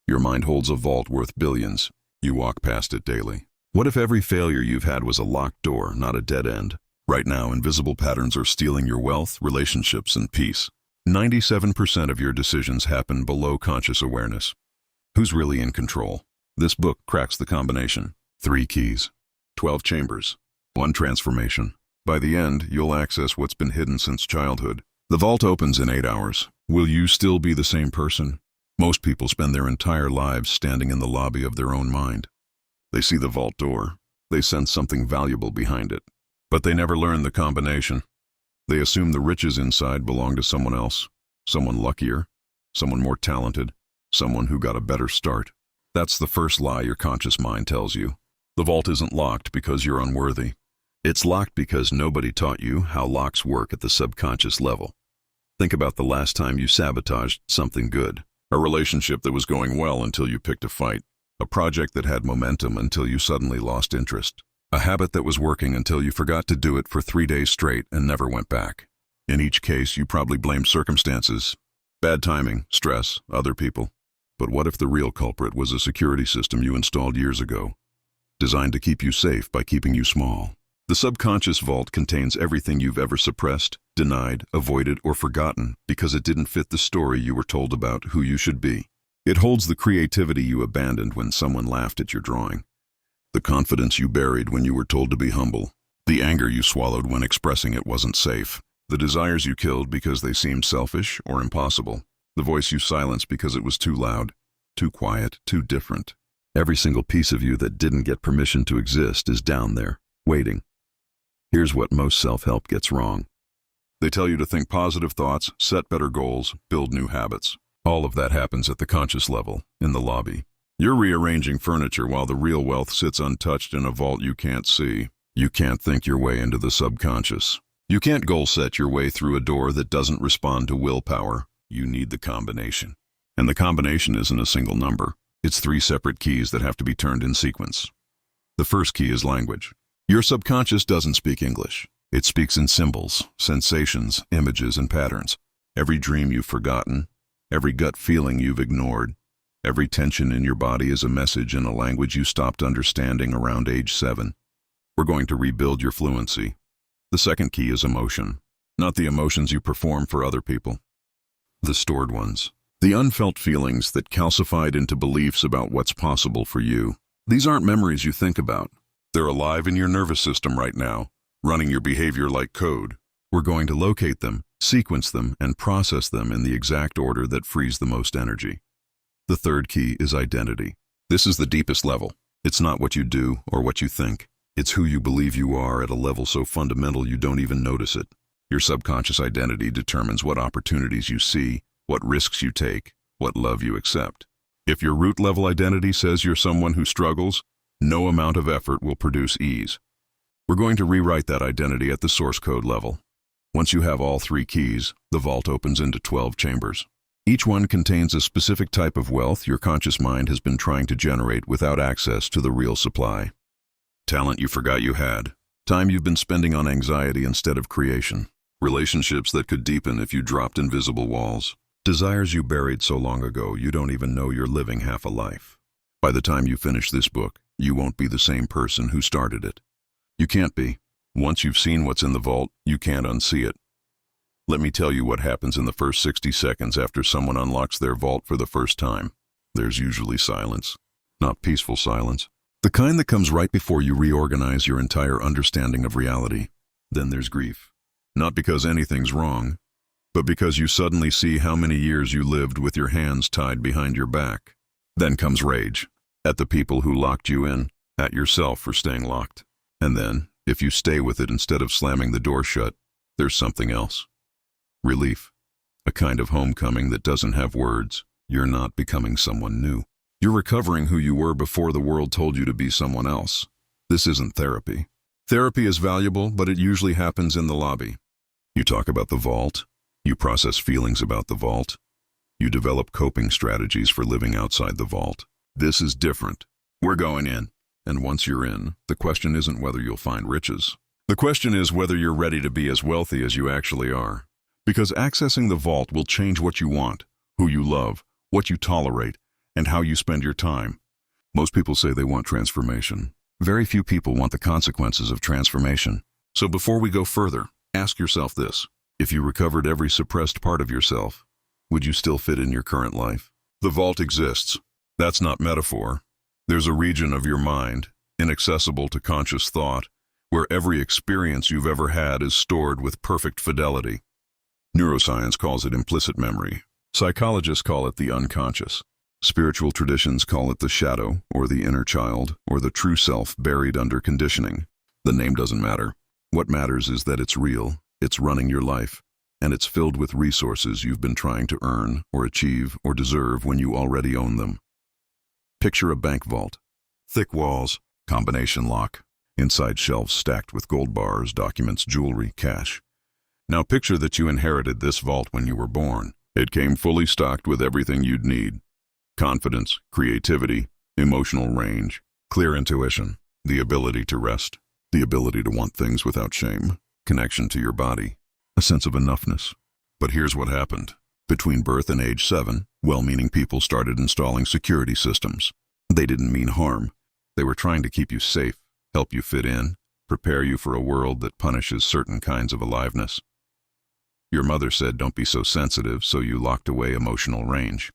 Your mind holds a vault worth billions. You walk past it daily. What if every failure you've had was a locked door, not a dead end? Right now, invisible patterns are stealing your wealth, relationships, and peace. 97% of your decisions happen below conscious awareness. Who's really in control? This book cracks the combination. 3 keys, 12 chambers, 1 transformation. By the end, you'll access what's been hidden since childhood. The vault opens in 8 hours. Will you still be the same person? Most people spend their entire lives standing in the lobby of their own mind. They see the vault door. They sense something valuable behind it. But they never learn the combination. They assume the riches inside belong to someone else, someone luckier, someone more talented, someone who got a better start. That's the first lie your conscious mind tells you. The vault isn't locked because you're unworthy. It's locked because nobody taught you how locks work at the subconscious level. Think about the last time you sabotaged something good. A relationship that was going well until you picked a fight. A project that had momentum until you suddenly lost interest. A habit that was working until you forgot to do it for 3 days straight and never went back. In each case, you probably blamed circumstances, bad timing, stress, other people. But what if the real culprit was a security system you installed years ago, designed to keep you safe by keeping you small? The subconscious vault contains everything you've ever suppressed, denied, avoided, or forgotten because it didn't fit the story you were told about who you should be. It holds the creativity you abandoned when someone laughed at your drawing, the confidence you buried when you were told to be humble, the anger you swallowed when expressing it wasn't safe, the desires you killed because they seemed selfish or impossible, the voice you silenced because it was too loud, too quiet, too different. Every single piece of you that didn't get permission to exist is down there, waiting. Here's what most self-help gets wrong. They tell you to think positive thoughts, set better goals, build new habits. All of that happens at the conscious level, in the lobby. You're rearranging furniture while the real wealth sits untouched in a vault you can't see. You can't think your way into the subconscious. You can't goal set your way through a door that doesn't respond to willpower. You need the combination. And the combination isn't a single number. It's 3 separate keys that have to be turned in sequence. The first key is language. Your subconscious doesn't speak English. It speaks in symbols, sensations, images, and patterns. Every dream you've forgotten, every gut feeling you've ignored, every tension in your body is a message in a language you stopped understanding around age 7. We're going to rebuild your fluency. The second key is emotion. Not the emotions you perform for other people. The stored ones. The unfelt feelings that calcified into beliefs about what's possible for you. These aren't memories you think about. They're alive in your nervous system right now, running your behavior like code. We're going to locate them, sequence them, and process them in the exact order that frees the most energy. The third key is identity. This is the deepest level. It's not what you do or what you think. It's who you believe you are at a level so fundamental you don't even notice it. Your subconscious identity determines what opportunities you see, what risks you take, what love you accept. If your root level identity says you're someone who struggles, no amount of effort will produce ease. We're going to rewrite that identity at the source code level. Once you have all 3 keys, the vault opens into 12 chambers. Each one contains a specific type of wealth your conscious mind has been trying to generate without access to the real supply. Talent you forgot you had. Time you've been spending on anxiety instead of creation. Relationships that could deepen if you dropped invisible walls. Desires you buried so long ago you don't even know you're living half a life. By the time you finish this book, you won't be the same person who started it. You can't be. Once you've seen what's in the vault, you can't unsee it. Let me tell you what happens in the first 60 seconds after someone unlocks their vault for the first time. There's usually silence. Not peaceful silence. The kind that comes right before you reorganize your entire understanding of reality. Then there's grief. Not because anything's wrong, but because you suddenly see how many years you lived with your hands tied behind your back. Then comes rage. At the people who locked you in, at yourself for staying locked. And then, if you stay with it instead of slamming the door shut, there's something else. Relief. A kind of homecoming that doesn't have words. You're not becoming someone new. You're recovering who you were before the world told you to be someone else. This isn't therapy. Therapy is valuable, but it usually happens in the lobby. You talk about the vault. You process feelings about the vault. You develop coping strategies for living outside the vault. This is different. We're going in. And once you're in, the question isn't whether you'll find riches. The question is whether you're ready to be as wealthy as you actually are. Because accessing the vault will change what you want, who you love, what you tolerate, and how you spend your time. Most people say they want transformation. Very few people want the consequences of transformation. So before we go further, ask yourself this. If you recovered every suppressed part of yourself, would you still fit in your current life? The vault exists. That's not metaphor. There's a region of your mind, inaccessible to conscious thought, where every experience you've ever had is stored with perfect fidelity. Neuroscience calls it implicit memory. Psychologists call it the unconscious. Spiritual traditions call it the shadow, or the inner child, or the true self buried under conditioning. The name doesn't matter. What matters is that it's real, it's running your life, and it's filled with resources you've been trying to earn, or achieve, or deserve when you already own them. Picture a bank vault. Thick walls, combination lock, inside shelves stacked with gold bars, documents, jewelry, cash. Now picture that you inherited this vault when you were born. It came fully stocked with everything you'd need. Confidence, creativity, emotional range, clear intuition, the ability to rest, the ability to want things without shame, connection to your body, a sense of enoughness. But here's what happened. Between birth and age 7, well-meaning people started installing security systems. They didn't mean harm. They were trying to keep you safe, help you fit in, prepare you for a world that punishes certain kinds of aliveness. Your mother said don't be so sensitive, so you locked away emotional range.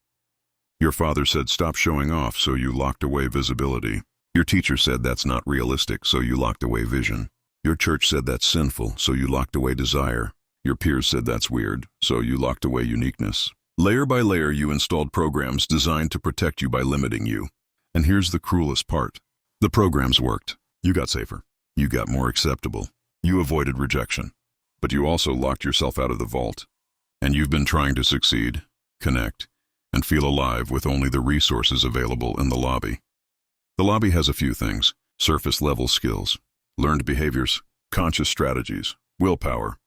Your father said stop showing off, so you locked away visibility. Your teacher said that's not realistic, so you locked away vision. Your church said that's sinful, so you locked away desire. Your peers said that's weird, so you locked away uniqueness. Layer by layer, you installed programs designed to protect you by limiting you. And here's the cruelest part. The programs worked. You got safer. You got more acceptable. You avoided rejection. But you also locked yourself out of the vault. And you've been trying to succeed, connect, and feel alive with only the resources available in the lobby. The lobby has a few things: surface-level skills, learned behaviors, conscious strategies, willpower.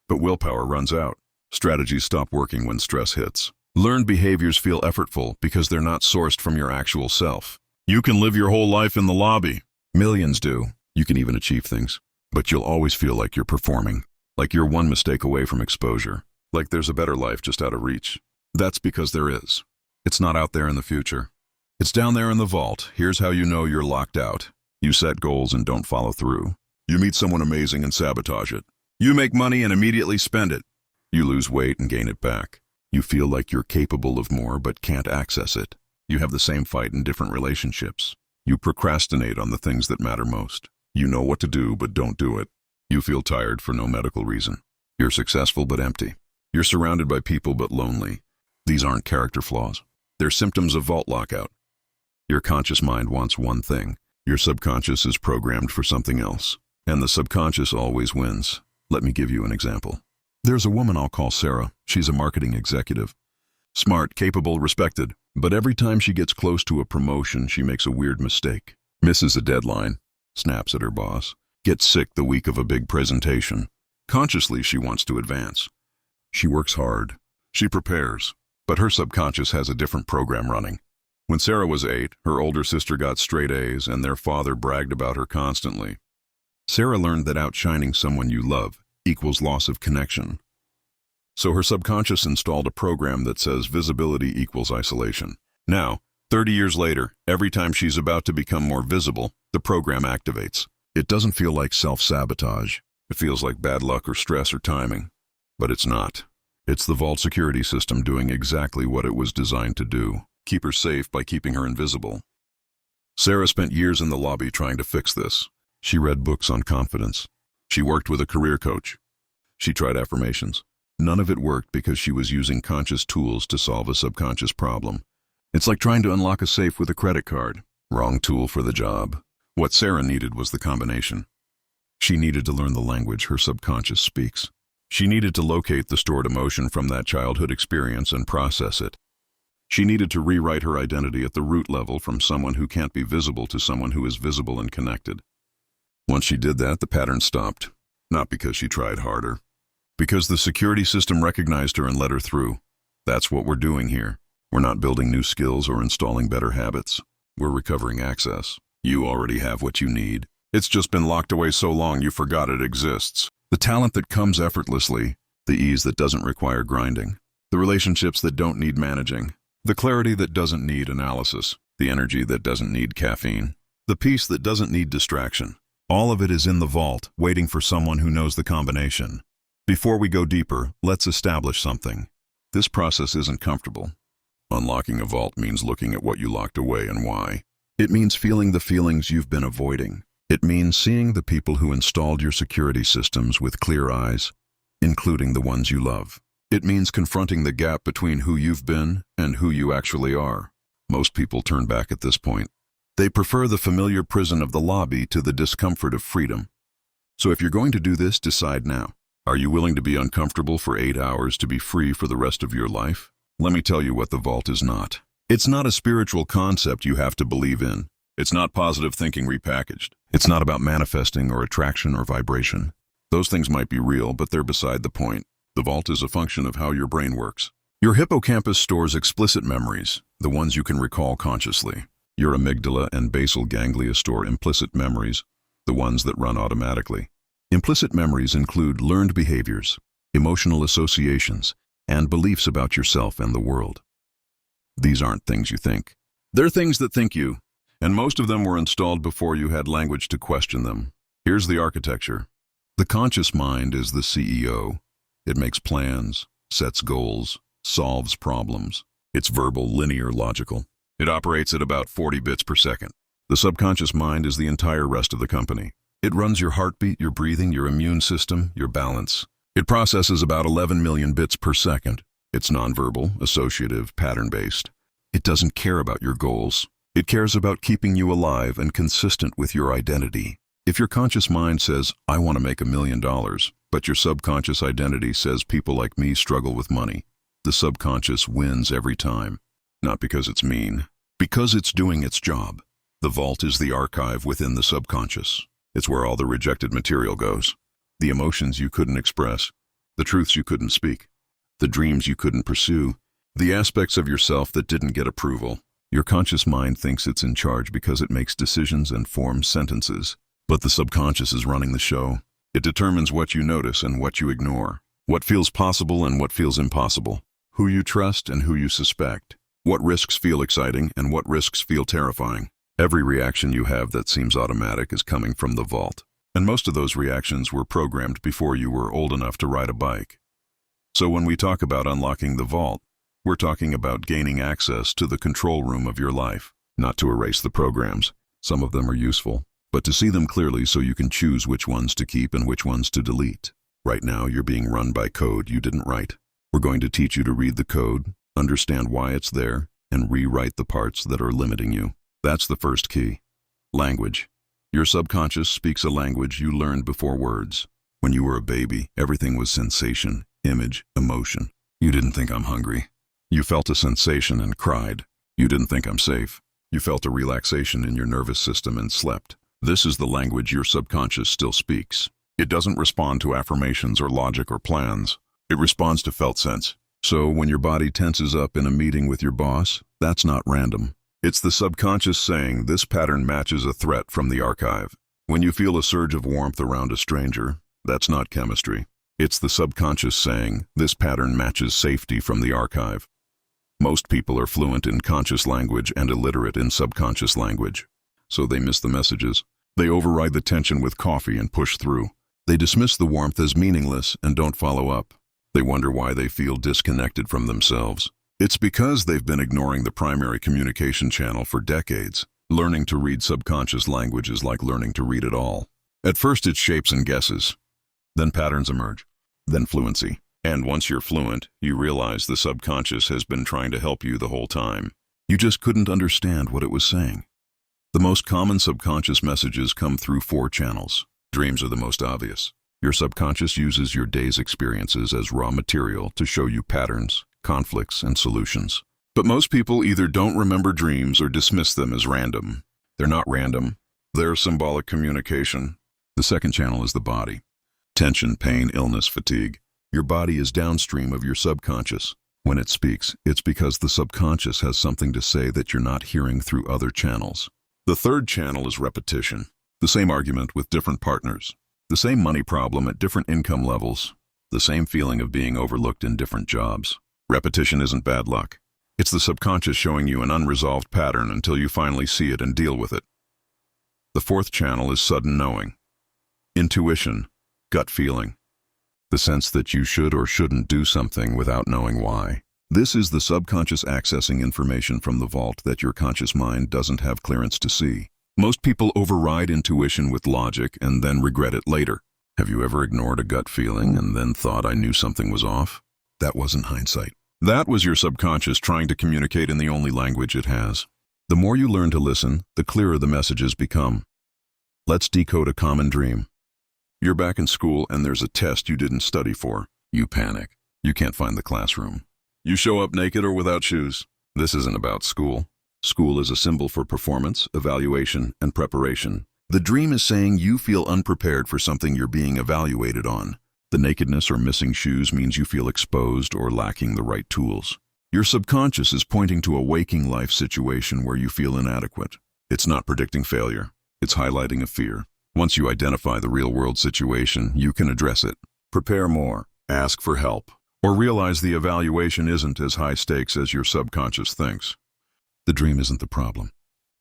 But willpower runs out. Strategies stop working when stress hits. Learned behaviors feel effortful because they're not sourced from your actual self. You can live your whole life in the lobby. Millions do. You can even achieve things. But you'll always feel like you're performing, like you're one mistake away from exposure, like there's a better life just out of reach. That's because there is. It's not out there in the future. It's down there in the vault. Here's how you know you're locked out. You set goals and don't follow through. You meet someone amazing and sabotage it. You make money and immediately spend it. You lose weight and gain it back. You feel like you're capable of more but can't access it. You have the same fight in different relationships. You procrastinate on the things that matter most. You know what to do but don't do it. You feel tired for no medical reason. You're successful but empty. You're surrounded by people but lonely. These aren't character flaws. They're symptoms of vault lockout. Your conscious mind wants one thing. Your subconscious is programmed for something else. And the subconscious always wins. Let me give you an example. There's a woman I'll call Sarah. She's a marketing executive. Smart, capable, respected. But every time she gets close to a promotion, she makes a weird mistake. Misses a deadline. Snaps at her boss. Gets sick the week of a big presentation. Consciously, she wants to advance. She works hard. She prepares. But her subconscious has a different program running. When Sarah was 8, her older sister got straight A's and their father bragged about her constantly. Sarah learned that outshining someone you love equals loss of connection. So her subconscious installed a program that says visibility equals isolation. Now, 30 years later, every time she's about to become more visible, the program activates. It doesn't feel like self-sabotage. It feels like bad luck or stress or timing. But it's not. It's the vault security system doing exactly what it was designed to do. Keep her safe by keeping her invisible. Sarah spent years in the lobby trying to fix this. She read books on confidence. She worked with a career coach. She tried affirmations. None of it worked because she was using conscious tools to solve a subconscious problem. It's like trying to unlock a safe with a credit card. Wrong tool for the job. What Sarah needed was the combination. She needed to learn the language her subconscious speaks. She needed to locate the stored emotion from that childhood experience and process it. She needed to rewrite her identity at the root level from someone who can't be visible to someone who is visible and connected. Once she did that, the pattern stopped. Not because she tried harder. Because the security system recognized her and let her through. That's what we're doing here. We're not building new skills or installing better habits. We're recovering access. You already have what you need. It's just been locked away so long you forgot it exists. The talent that comes effortlessly, the ease that doesn't require grinding, the relationships that don't need managing, The clarity that doesn't need analysis, the energy that doesn't need caffeine, the peace that doesn't need distraction. All of it is in the vault, waiting for someone who knows the combination. Before we go deeper, let's establish something. This process isn't comfortable. Unlocking a vault means looking at what you locked away and why. It means feeling the feelings you've been avoiding. It means seeing the people who installed your security systems with clear eyes, including the ones you love. It means confronting the gap between who you've been and who you actually are. Most people turn back at this point. They prefer the familiar prison of the lobby to the discomfort of freedom. So if you're going to do this, decide now. Are you willing to be uncomfortable for 8 hours to be free for the rest of your life? Let me tell you what the vault is not. It's not a spiritual concept you have to believe in. It's not positive thinking repackaged. It's not about manifesting or attraction or vibration. Those things might be real, but they're beside the point. The vault is a function of how your brain works. Your hippocampus stores explicit memories, the ones you can recall consciously. Your amygdala and basal ganglia store implicit memories, the ones that run automatically. Implicit memories include learned behaviors, emotional associations, and beliefs about yourself and the world. These aren't things you think. They're things that think you, and most of them were installed before you had language to question them. Here's the architecture. The conscious mind is the CEO. It makes plans, sets goals, solves problems. It's verbal, linear, logical. It operates at about 40 bits per second. The subconscious mind is the entire rest of the company. It runs your heartbeat, your breathing, your immune system, your balance. It processes about 11 million bits per second. It's nonverbal, associative, pattern-based. It doesn't care about your goals. It cares about keeping you alive and consistent with your identity. If your conscious mind says, I want to make $1 million, but your subconscious identity says people like me struggle with money, the subconscious wins every time. Not because it's mean, because it's doing its job. The vault is the archive within the subconscious. It's where all the rejected material goes. The emotions you couldn't express, the truths you couldn't speak, the dreams you couldn't pursue, the aspects of yourself that didn't get approval. Your conscious mind thinks it's in charge because it makes decisions and forms sentences. But the subconscious is running the show. It determines what you notice and what you ignore, what feels possible and what feels impossible, who you trust and who you suspect, what risks feel exciting and what risks feel terrifying. Every reaction you have that seems automatic is coming from the vault. And most of those reactions were programmed before you were old enough to ride a bike. So when we talk about unlocking the vault, we're talking about gaining access to the control room of your life, not to erase the programs. Some of them are useful, but to see them clearly so you can choose which ones to keep and which ones to delete. Right now, you're being run by code you didn't write. We're going to teach you to read the code, understand why it's there, and rewrite the parts that are limiting you. That's the first key. Language. Your subconscious speaks a language you learned before words. When you were a baby, everything was sensation, image, emotion. You didn't think I'm hungry. You felt a sensation and cried. You didn't think I'm safe. You felt a relaxation in your nervous system and slept. This is the language your subconscious still speaks. It doesn't respond to affirmations or logic or plans. It responds to felt sense. So when your body tenses up in a meeting with your boss, that's not random. It's the subconscious saying this pattern matches a threat from the archive. When you feel a surge of warmth around a stranger, that's not chemistry. It's the subconscious saying this pattern matches safety from the archive. Most people are fluent in conscious language and illiterate in subconscious language. So they miss the messages. They override the tension with coffee and push through. They dismiss the warmth as meaningless and don't follow up. They wonder why they feel disconnected from themselves. It's because they've been ignoring the primary communication channel for decades. Learning to read subconscious language is like learning to read it all. At first it's shapes and guesses. Then patterns emerge. Then fluency. And once you're fluent, you realize the subconscious has been trying to help you the whole time. You just couldn't understand what it was saying. The most common subconscious messages come through 4 channels. Dreams are the most obvious. Your subconscious uses your day's experiences as raw material to show you patterns, conflicts, and solutions. But most people either don't remember dreams or dismiss them as random. They're not random. They're symbolic communication. The second channel is the body. Tension, pain, illness, fatigue. Your body is downstream of your subconscious. When it speaks, it's because the subconscious has something to say that you're not hearing through other channels. The third channel is repetition. The same argument with different partners. The same money problem at different income levels. The same feeling of being overlooked in different jobs. Repetition isn't bad luck. It's the subconscious showing you an unresolved pattern until you finally see it and deal with it. The fourth channel is sudden knowing. Intuition, gut feeling. The sense that you should or shouldn't do something without knowing why. This is the subconscious accessing information from the vault that your conscious mind doesn't have clearance to see. Most people override intuition with logic and then regret it later. Have you ever ignored a gut feeling and then thought, I knew something was off? That wasn't hindsight. That was your subconscious trying to communicate in the only language it has. The more you learn to listen, the clearer the messages become. Let's decode a common dream. You're back in school and there's a test you didn't study for. You panic. You can't find the classroom. You show up naked or without shoes. This isn't about school. School is a symbol for performance, evaluation, and preparation. The dream is saying you feel unprepared for something you're being evaluated on. The nakedness or missing shoes means you feel exposed or lacking the right tools. Your subconscious is pointing to a waking life situation where you feel inadequate. It's not predicting failure. It's highlighting a fear. Once you identify the real-world situation, you can address it. Prepare more, ask for help, or realize the evaluation isn't as high stakes as your subconscious thinks. The dream isn't the problem.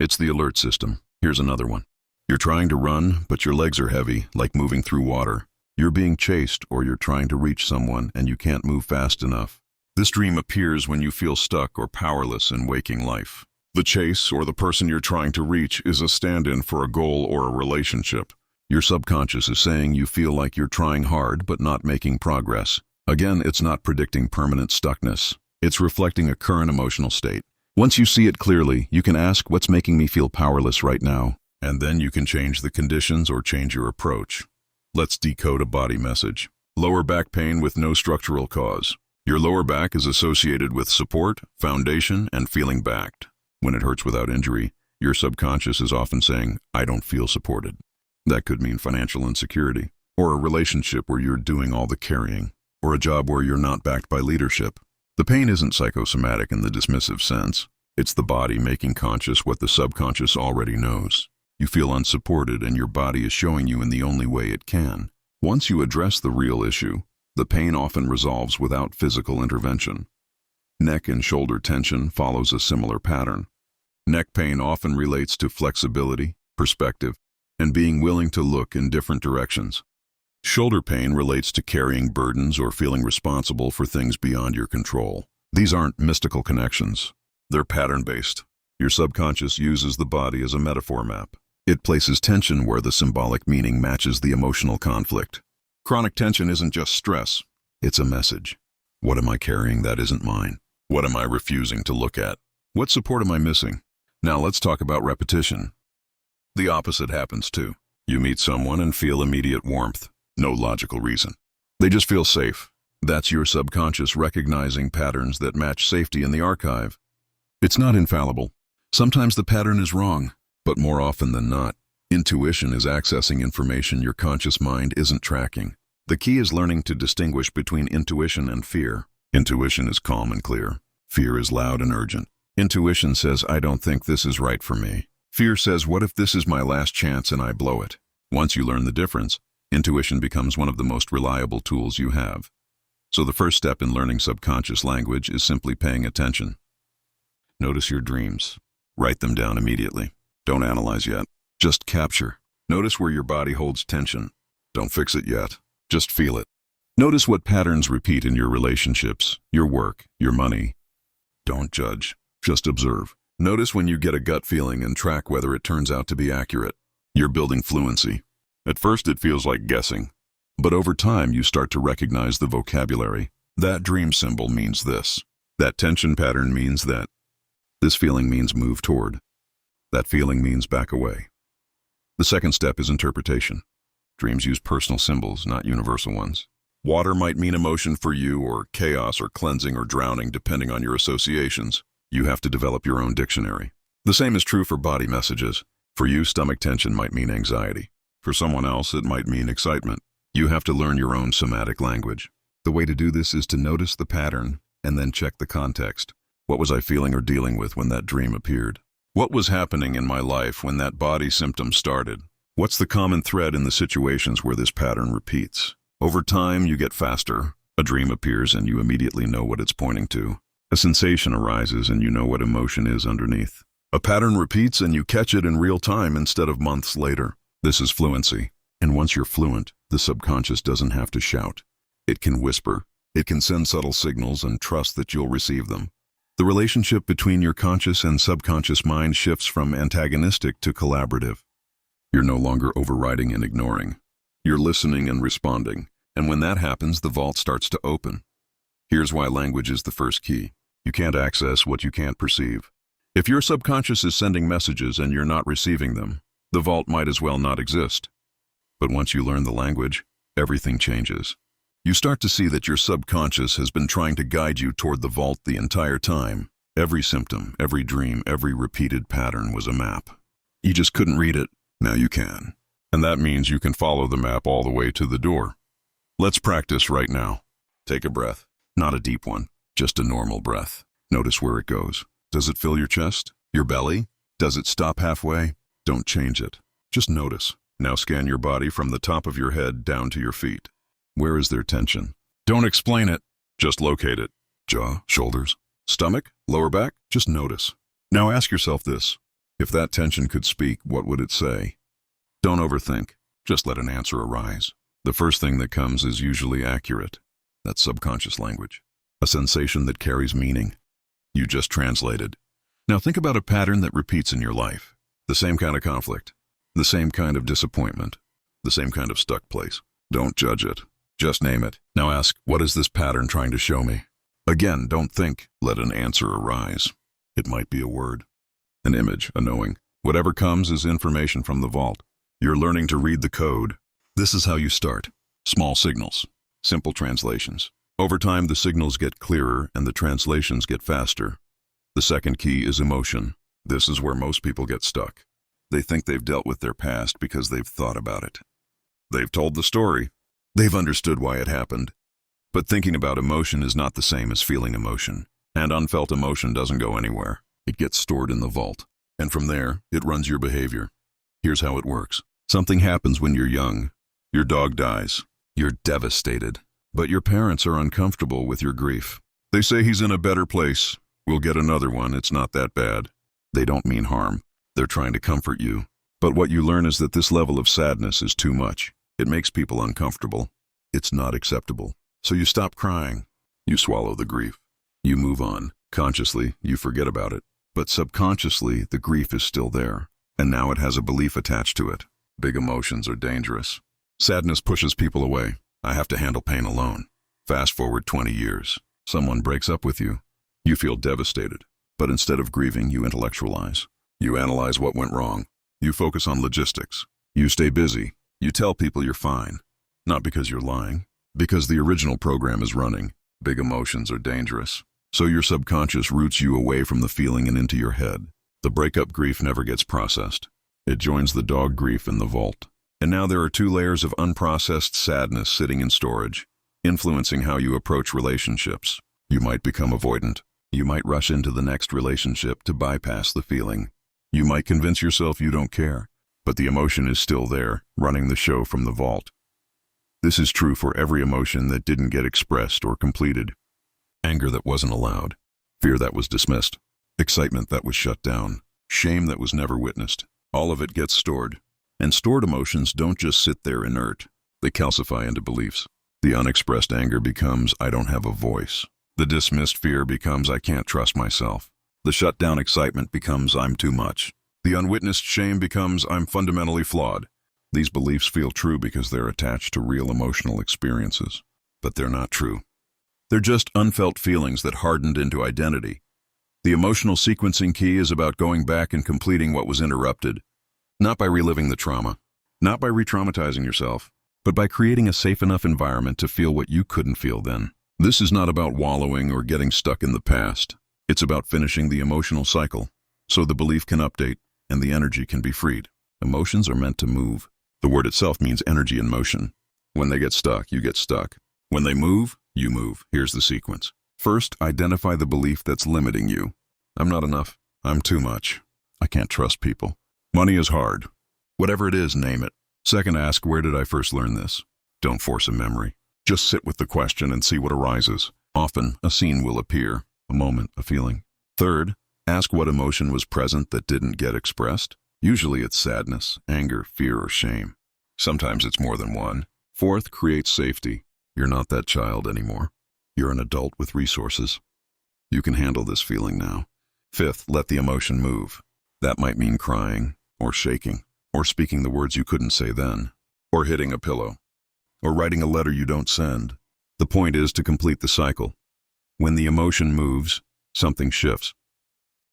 It's the alert system. Here's another one. You're trying to run, but your legs are heavy, like moving through water. You're being chased, or you're trying to reach someone and you can't move fast enough. This dream appears when you feel stuck or powerless in waking life. The chase, or the person you're trying to reach, is a stand-in for a goal or a relationship. Your subconscious is saying you feel like you're trying hard but not making progress. Again, it's not predicting permanent stuckness. It's reflecting a current emotional state. Once you see it clearly, you can ask, what's making me feel powerless right now? And then you can change the conditions or change your approach. Let's decode a body message. Lower back pain with no structural cause. Your lower back is associated with support, foundation, and feeling backed. When it hurts without injury, your subconscious is often saying, I don't feel supported. That could mean financial insecurity, or a relationship where you're doing all the carrying, or a job where you're not backed by leadership. The pain isn't psychosomatic in the dismissive sense. It's the body making conscious what the subconscious already knows. You feel unsupported and your body is showing you in the only way it can. Once you address the real issue, the pain often resolves without physical intervention. Neck and shoulder tension follows a similar pattern. Neck pain often relates to flexibility, perspective, and being willing to look in different directions. Shoulder pain relates to carrying burdens or feeling responsible for things beyond your control. These aren't mystical connections. They're pattern-based. Your subconscious uses the body as a metaphor map. It places tension where the symbolic meaning matches the emotional conflict. Chronic tension isn't just stress. It's a message. What am I carrying that isn't mine? What am I refusing to look at? What support am I missing? Now let's talk about repetition. The opposite happens too. You meet someone and feel immediate warmth. No logical reason. They just feel safe. That's your subconscious recognizing patterns that match safety in the archive. It's not infallible. Sometimes the pattern is wrong, but more often than not, intuition is accessing information your conscious mind isn't tracking. The key is learning to distinguish between intuition and fear. Intuition is calm and clear. Fear is loud and urgent. Intuition says, I don't think this is right for me. Fear says, what if this is my last chance and I blow it? Once you learn the difference, intuition becomes one of the most reliable tools you have. So the first step in learning subconscious language is simply paying attention. Notice your dreams. Write them down immediately. Don't analyze yet. Just capture. Notice where your body holds tension. Don't fix it yet. Just feel it. Notice what patterns repeat in your relationships, your work, your money. Don't judge. Just observe. Notice when you get a gut feeling and track whether it turns out to be accurate. You're building fluency. At first it feels like guessing, but over time you start to recognize the vocabulary. That dream symbol means this. That tension pattern means that. This feeling means move toward. That feeling means back away. The second step is interpretation. Dreams use personal symbols, not universal ones. Water might mean emotion for you, or chaos or cleansing or drowning, depending on your associations. You have to develop your own dictionary. The same is true for body messages. For you, stomach tension might mean anxiety. For someone else, it might mean excitement. You have to learn your own somatic language. The way to do this is to notice the pattern and then check the context. What was I feeling or dealing with when that dream appeared? What was happening in my life when that body symptom started? What's the common thread in the situations where this pattern repeats? Over time, you get faster. A dream appears and you immediately know what it's pointing to. A sensation arises and you know what emotion is underneath. A pattern repeats and you catch it in real time instead of months later. This is fluency. And once you're fluent, the subconscious doesn't have to shout. It can whisper. It can send subtle signals and trust that you'll receive them. The relationship between your conscious and subconscious mind shifts from antagonistic to collaborative. You're no longer overriding and ignoring. You're listening and responding. And when that happens, the vault starts to open. Here's why language is the first key. You can't access what you can't perceive. If your subconscious is sending messages and you're not receiving them, the vault might as well not exist. But once you learn the language, everything changes. You start to see that your subconscious has been trying to guide you toward the vault the entire time. Every symptom, every dream, every repeated pattern was a map. You just couldn't read it. Now you can. And that means you can follow the map all the way to the door. Let's practice right now. Take a breath. Not a deep one, just a normal breath. Notice where it goes. Does it fill your chest? Your belly? Does it stop halfway? Don't change it. Just notice. Now scan your body from the top of your head down to your feet. Where is there tension? Don't explain it. Just locate it. Jaw, shoulders, stomach, lower back? Just notice. Now ask yourself this. If that tension could speak, what would it say? Don't overthink. Just let an answer arise. The first thing that comes is usually accurate. That's subconscious language. A sensation that carries meaning. You just translated. Now think about a pattern that repeats in your life. The same kind of conflict. The same kind of disappointment. The same kind of stuck place. Don't judge it. Just name it. Now ask, what is this pattern trying to show me? Again, don't think. Let an answer arise. It might be a word, an image, a knowing. Whatever comes is information from the vault. You're learning to read the code. This is how you start. Small signals. Simple translations. Over time, the signals get clearer and the translations get faster. The second key is emotion. This is where most people get stuck. They think they've dealt with their past because they've thought about it. They've told the story. They've understood why it happened. But thinking about emotion is not the same as feeling emotion. And unfelt emotion doesn't go anywhere. It gets stored in the vault. And from there, it runs your behavior. Here's how it works. Something happens when you're young. Your dog dies. You're devastated. But your parents are uncomfortable with your grief. They say he's in a better place. We'll get another one. It's not that bad. They don't mean harm. They're trying to comfort you. But what you learn is that this level of sadness is too much. It makes people uncomfortable. It's not acceptable. So you stop crying. You swallow the grief. You move on. Consciously, you forget about it. But subconsciously, the grief is still there. And now it has a belief attached to it. Big emotions are dangerous. Sadness pushes people away. I have to handle pain alone. Fast forward 20 years. Someone breaks up with you. You feel devastated. But instead of grieving, you intellectualize. You analyze what went wrong. You focus on logistics. You stay busy. You tell people you're fine. Not because you're lying. Because the original program is running. Big emotions are dangerous. So your subconscious roots you away from the feeling and into your head. The breakup grief never gets processed. It joins the dog grief in the vault. And now there are 2 layers of unprocessed sadness sitting in storage, influencing how you approach relationships. You might become avoidant. You might rush into the next relationship to bypass the feeling. You might convince yourself you don't care, but the emotion is still there, running the show from the vault. This is true for every emotion that didn't get expressed or completed. Anger that wasn't allowed. Fear that was dismissed. Excitement that was shut down. Shame that was never witnessed. All of it gets stored. And stored emotions don't just sit there inert. They calcify into beliefs. The unexpressed anger becomes, I don't have a voice. The dismissed fear becomes, I can't trust myself. The shut down excitement becomes, I'm too much. The unwitnessed shame becomes, I'm fundamentally flawed. These beliefs feel true because they're attached to real emotional experiences. But they're not true. They're just unfelt feelings that hardened into identity. The emotional sequencing key is about going back and completing what was interrupted. Not by reliving the trauma, not by re-traumatizing yourself, but by creating a safe enough environment to feel what you couldn't feel then. This is not about wallowing or getting stuck in the past. It's about finishing the emotional cycle, so the belief can update and the energy can be freed. Emotions are meant to move. The word itself means energy in motion. When they get stuck, you get stuck. When they move, you move. Here's the sequence. First, identify the belief that's limiting you. I'm not enough. I'm too much. I can't trust people. Money is hard. Whatever it is, name it. Second, ask, where did I first learn this? Don't force a memory. Just sit with the question and see what arises. Often, a scene will appear. A a moment, a feeling. Third, ask what emotion was present that didn't get expressed. Usually it's sadness, anger, fear, or shame. Sometimes it's more than one. Fourth, create safety. You're not that child anymore. You're an adult with resources. You can handle this feeling now. Fifth, let the emotion move. That might mean crying, or shaking, or speaking the words you couldn't say then, or hitting a pillow, or writing a letter you don't send. The point is to complete the cycle. When the emotion moves, something shifts.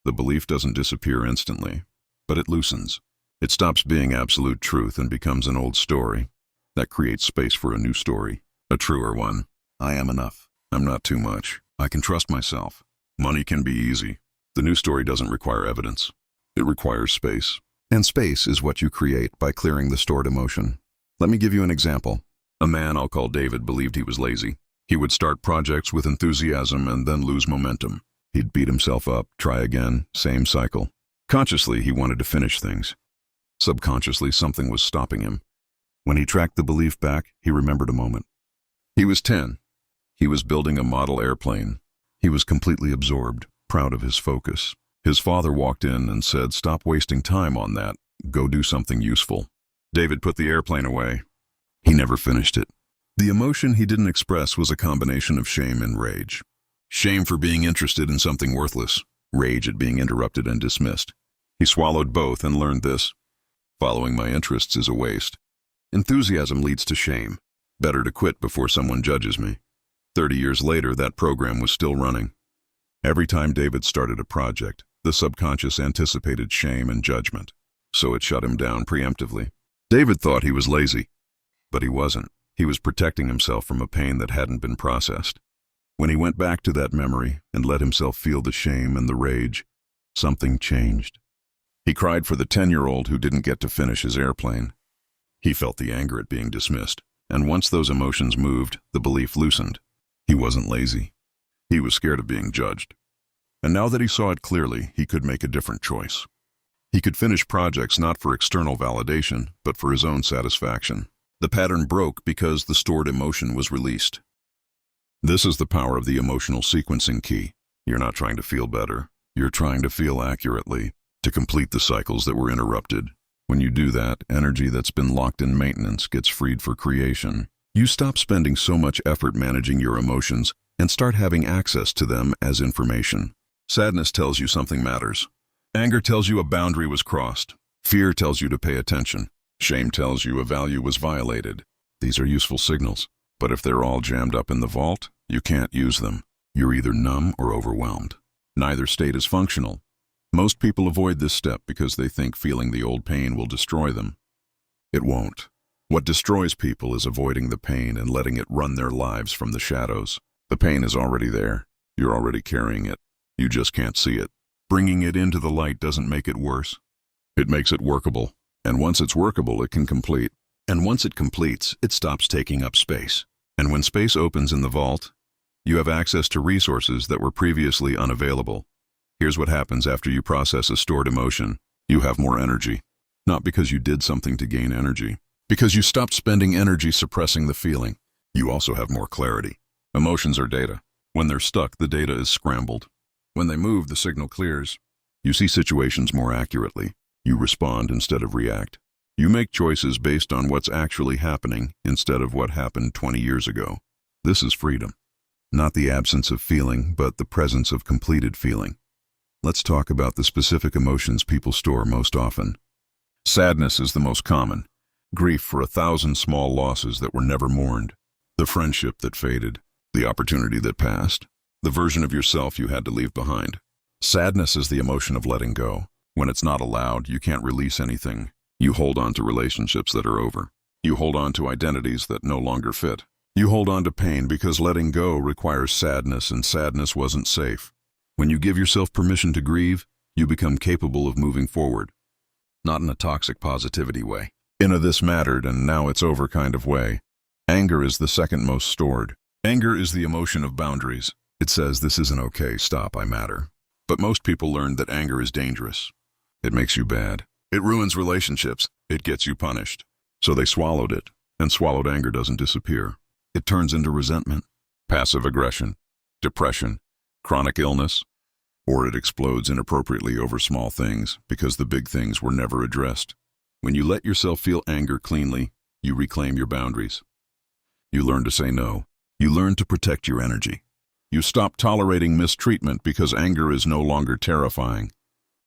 The belief doesn't disappear instantly, but it loosens. It stops being absolute truth and becomes an old story. That creates space for a new story, a truer one. I am enough. I'm not too much. I can trust myself. Money can be easy. The new story doesn't require evidence. It requires space. And space is what you create by clearing the stored emotion. Let me give you an example. A man I'll call David believed he was lazy. He would start projects with enthusiasm and then lose momentum. He'd beat himself up, try again, same cycle. Consciously, he wanted to finish things. Subconsciously, something was stopping him. When he tracked the belief back, he remembered a moment. He was 10. He was building a model airplane. He was completely absorbed, proud of his focus. His father walked in and said, "Stop wasting time on that. Go do something useful." David put the airplane away. He never finished it. The emotion he didn't express was a combination of shame and rage. Shame for being interested in something worthless, rage at being interrupted and dismissed. He swallowed both and learned this: following my interests is a waste. Enthusiasm leads to shame. Better to quit before someone judges me. 30 years later, that program was still running. Every time David started a project, the subconscious anticipated shame and judgment, so it shut him down preemptively. David thought he was lazy, but he wasn't. He was protecting himself from a pain that hadn't been processed. When he went back to that memory and let himself feel the shame and the rage, something changed. He cried for the 10-year-old who didn't get to finish his airplane. He felt the anger at being dismissed, and once those emotions moved, the belief loosened. He wasn't lazy. He was scared of being judged. And now that he saw it clearly, he could make a different choice. He could finish projects not for external validation, but for his own satisfaction. The pattern broke because the stored emotion was released. This is the power of the emotional sequencing key. You're not trying to feel better. You're trying to feel accurately, to complete the cycles that were interrupted. When you do that, energy that's been locked in maintenance gets freed for creation. You stop spending so much effort managing your emotions and start having access to them as information. Sadness tells you something matters. Anger tells you a boundary was crossed. Fear tells you to pay attention. Shame tells you a value was violated. These are useful signals, but if they're all jammed up in the vault, you can't use them. You're either numb or overwhelmed. Neither state is functional. Most people avoid this step because they think feeling the old pain will destroy them. It won't. What destroys people is avoiding the pain and letting it run their lives from the shadows. The pain is already there. You're already carrying it. You just can't see it. Bringing it into the light doesn't make it worse. It makes it workable. And once it's workable, it can complete. And once it completes, it stops taking up space. And when space opens in the vault, you have access to resources that were previously unavailable. Here's what happens after you process a stored emotion. You have more energy. Not because you did something to gain energy. Because you stopped spending energy suppressing the feeling. You also have more clarity. Emotions are data. When they're stuck, the data is scrambled. When they move, the signal clears. You see situations more accurately. You respond instead of react. You make choices based on what's actually happening instead of what happened 20 years ago. This is freedom. Not the absence of feeling, but the presence of completed feeling. Let's talk about the specific emotions people store most often. Sadness is the most common. Grief for 1,000 small losses that were never mourned. The friendship that faded. The opportunity that passed. The version of yourself you had to leave behind. Sadness is the emotion of letting go. When it's not allowed, you can't release anything. You hold on to relationships that are over. You hold on to identities that no longer fit. You hold on to pain because letting go requires sadness, and sadness wasn't safe. When you give yourself permission to grieve, you become capable of moving forward. Not in a toxic positivity way. In a this mattered and now it's over kind of way. Anger is the second most stored. Anger is the emotion of boundaries. It says, this isn't okay, stop, I matter. But most people learned that anger is dangerous. It makes you bad. It ruins relationships. It gets you punished. So they swallowed it, and swallowed anger doesn't disappear. It turns into resentment, passive aggression, depression, chronic illness, or it explodes inappropriately over small things because the big things were never addressed. When you let yourself feel anger cleanly, you reclaim your boundaries. You learn to say no. You learn to protect your energy. You stop tolerating mistreatment because anger is no longer terrifying.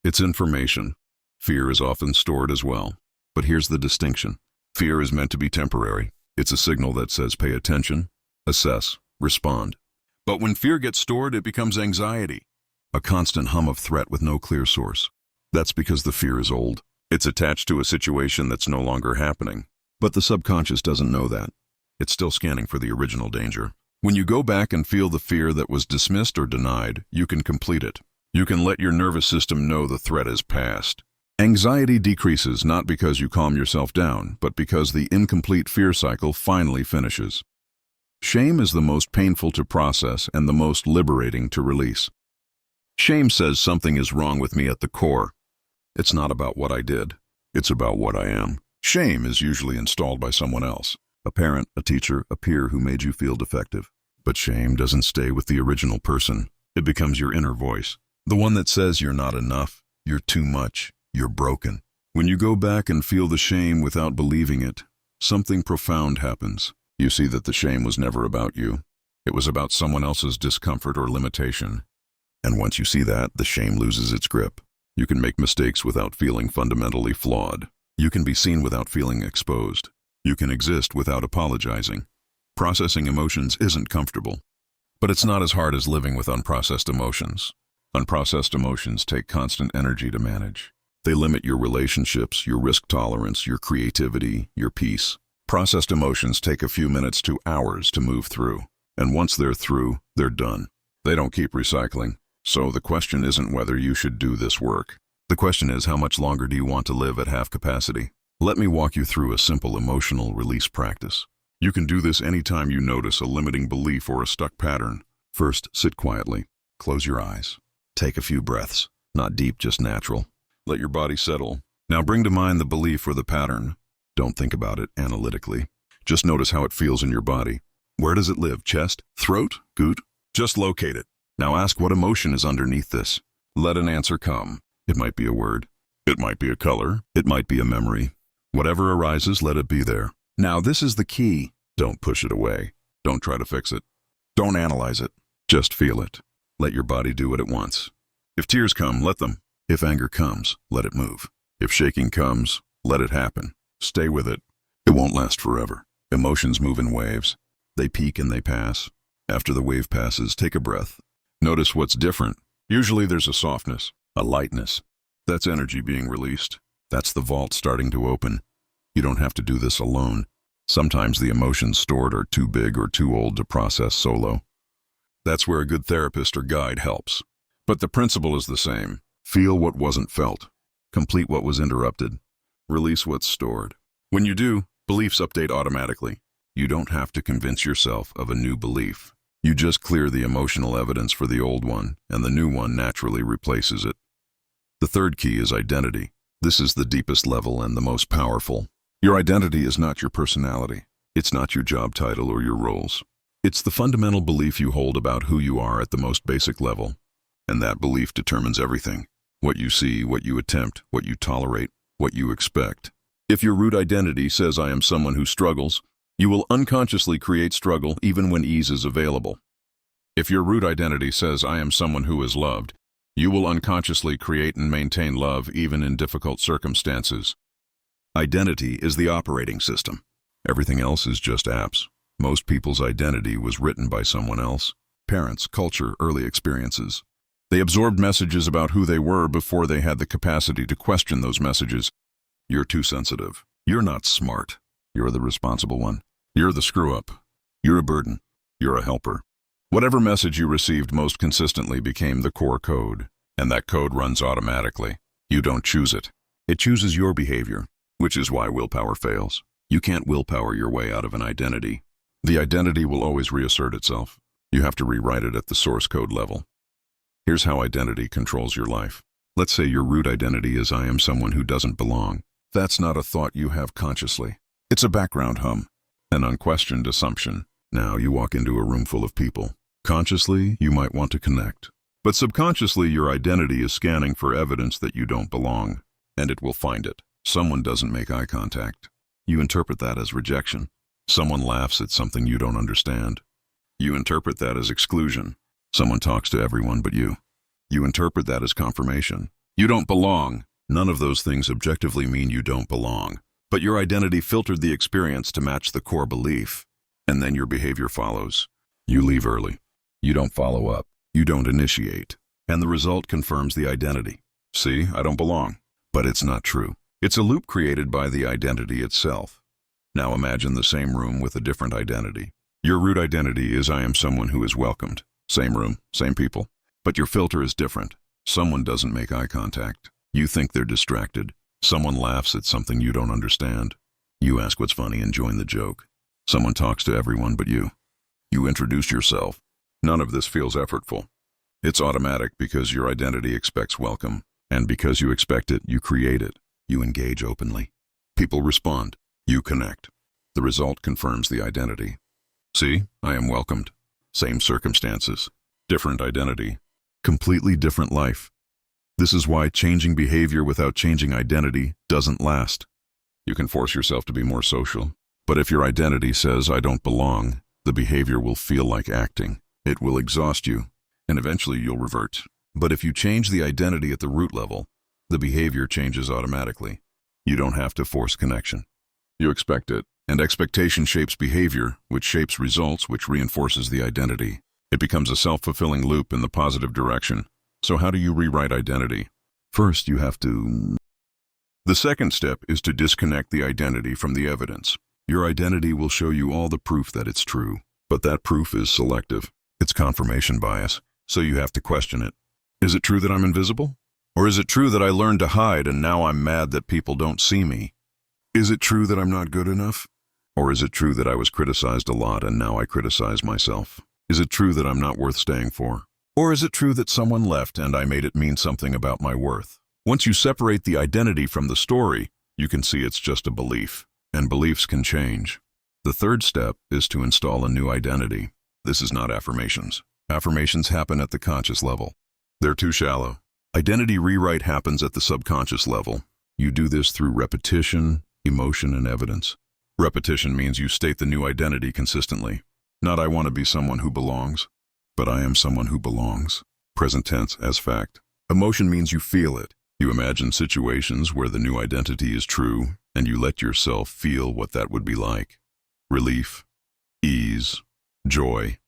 It's information. Fear is often stored as well. But here's the distinction. Fear is meant to be temporary. It's a signal that says pay attention, assess, respond. But when fear gets stored, it becomes anxiety. A constant hum of threat with no clear source. That's because the fear is old. It's attached to a situation that's no longer happening. But the subconscious doesn't know that. It's still scanning for the original danger. When you go back and feel the fear that was dismissed or denied, you can complete it. You can let your nervous system know the threat is past. Anxiety decreases not because you calm yourself down, but because the incomplete fear cycle finally finishes. Shame is the most painful to process and the most liberating to release. Shame says something is wrong with me at the core. It's not about what I did. It's about what I am. Shame is usually installed by someone else. A parent, a teacher, a peer who made you feel defective. But shame doesn't stay with the original person. It becomes your inner voice. The one that says you're not enough, you're too much, you're broken. When you go back and feel the shame without believing it, something profound happens. You see that the shame was never about you. It was about someone else's discomfort or limitation. And once you see that, the shame loses its grip. You can make mistakes without feeling fundamentally flawed. You can be seen without feeling exposed. You can exist without apologizing. Processing emotions isn't comfortable, but it's not as hard as living with unprocessed emotions. Unprocessed emotions take constant energy to manage. They limit your relationships, your risk tolerance, your creativity, your peace. Processed emotions take a few minutes to hours to move through, and once they're through, they're done. They don't keep recycling. So the question isn't whether you should do this work. The question is, how much longer do you want to live at half capacity? Let me walk you through a simple emotional release practice. You can do this anytime you notice a limiting belief or a stuck pattern. First, sit quietly. Close your eyes. Take a few breaths. Not deep, just natural. Let your body settle. Now bring to mind the belief or the pattern. Don't think about it analytically. Just notice how it feels in your body. Where does it live? Chest? Throat? Gut? Just locate it. Now ask what emotion is underneath this. Let an answer come. It might be a word. It might be a color. It might be a memory. Whatever arises, let it be there. Now this is the key. Don't push it away. Don't try to fix it. Don't analyze it. Just feel it. Let your body do what it wants. If tears come, let them. If anger comes, let it move. If shaking comes, let it happen. Stay with it. It won't last forever. Emotions move in waves. They peak and they pass. After the wave passes, take a breath. Notice what's different. Usually there's a softness, a lightness. That's energy being released. That's the vault starting to open. You don't have to do this alone. Sometimes the emotions stored are too big or too old to process solo. That's where a good therapist or guide helps. But the principle is the same. Feel what wasn't felt. Complete what was interrupted. Release what's stored. When you do, beliefs update automatically. You don't have to convince yourself of a new belief. You just clear the emotional evidence for the old one, and the new one naturally replaces it. The third key is identity. This is the deepest level and the most powerful. Your identity is not your personality. It's not your job title or your roles. It's the fundamental belief you hold about who you are at the most basic level. And that belief determines everything. What you see, what you attempt, what you tolerate, what you expect. If your root identity says I am someone who struggles, you will unconsciously create struggle even when ease is available. If your root identity says I am someone who is loved, you will unconsciously create and maintain love even in difficult circumstances. Identity is the operating system. Everything else is just apps. Most people's identity was written by someone else. Parents, culture, early experiences. They absorbed messages about who they were before they had the capacity to question those messages. You're too sensitive. You're not smart. You're the responsible one. You're the screw-up. You're a burden. You're a helper. Whatever message you received most consistently became the core code, and that code runs automatically. You don't choose it. It chooses your behavior, which is why willpower fails. You can't willpower your way out of an identity. The identity will always reassert itself. You have to rewrite it at the source code level. Here's how identity controls your life. Let's say your root identity is I am someone who doesn't belong. That's not a thought you have consciously. It's a background hum, an unquestioned assumption. Now you walk into a room full of people. Consciously, you might want to connect. But subconsciously, your identity is scanning for evidence that you don't belong, and it will find it. Someone doesn't make eye contact. You interpret that as rejection. Someone laughs at something you don't understand. You interpret that as exclusion. Someone talks to everyone but you. You interpret that as confirmation. You don't belong. None of those things objectively mean you don't belong. But your identity filtered the experience to match the core belief, and then your behavior follows. You leave early. You don't follow up. You don't initiate. And the result confirms the identity. See, I don't belong. But it's not true. It's a loop created by the identity itself. Now imagine the same room with a different identity. Your root identity is I am someone who is welcomed. Same room, same people. But your filter is different. Someone doesn't make eye contact. You think they're distracted. Someone laughs at something you don't understand. You ask what's funny and join the joke. Someone talks to everyone but you. You introduce yourself. None of this feels effortful. It's automatic because your identity expects welcome, and because you expect it, you create it. You engage openly. People respond. You connect. The result confirms the identity. See, I am welcomed. Same circumstances. Different identity. Completely different life. This is why changing behavior without changing identity doesn't last. You can force yourself to be more social, but if your identity says I don't belong, the behavior will feel like acting. It will exhaust you, and eventually you'll revert. But if you change the identity at the root level, the behavior changes automatically. You don't have to force connection. You expect it, and expectation shapes behavior, which shapes results, which reinforces the identity. It becomes a self-fulfilling loop in the positive direction. So how do you rewrite identity? First, you have to... The second step is to disconnect the identity from the evidence. Your identity will show you all the proof that it's true, but that proof is selective. It's confirmation bias, so you have to question it. Is it true that I'm invisible? Or is it true that I learned to hide and now I'm mad that people don't see me? Is it true that I'm not good enough? Or is it true that I was criticized a lot and now I criticize myself? Is it true that I'm not worth staying for? Or is it true that someone left and I made it mean something about my worth? Once you separate the identity from the story, you can see it's just a belief, and beliefs can change. The third step is to install a new identity. This is not affirmations. Affirmations happen at the conscious level. They're too shallow. Identity rewrite happens at the subconscious level. You do this through repetition, emotion, and evidence. Repetition means you state the new identity consistently. Not I want to be someone who belongs, but I am someone who belongs. Present tense as fact. Emotion means you feel it. You imagine situations where the new identity is true, and you let yourself feel what that would be like. Relief, ease, joy.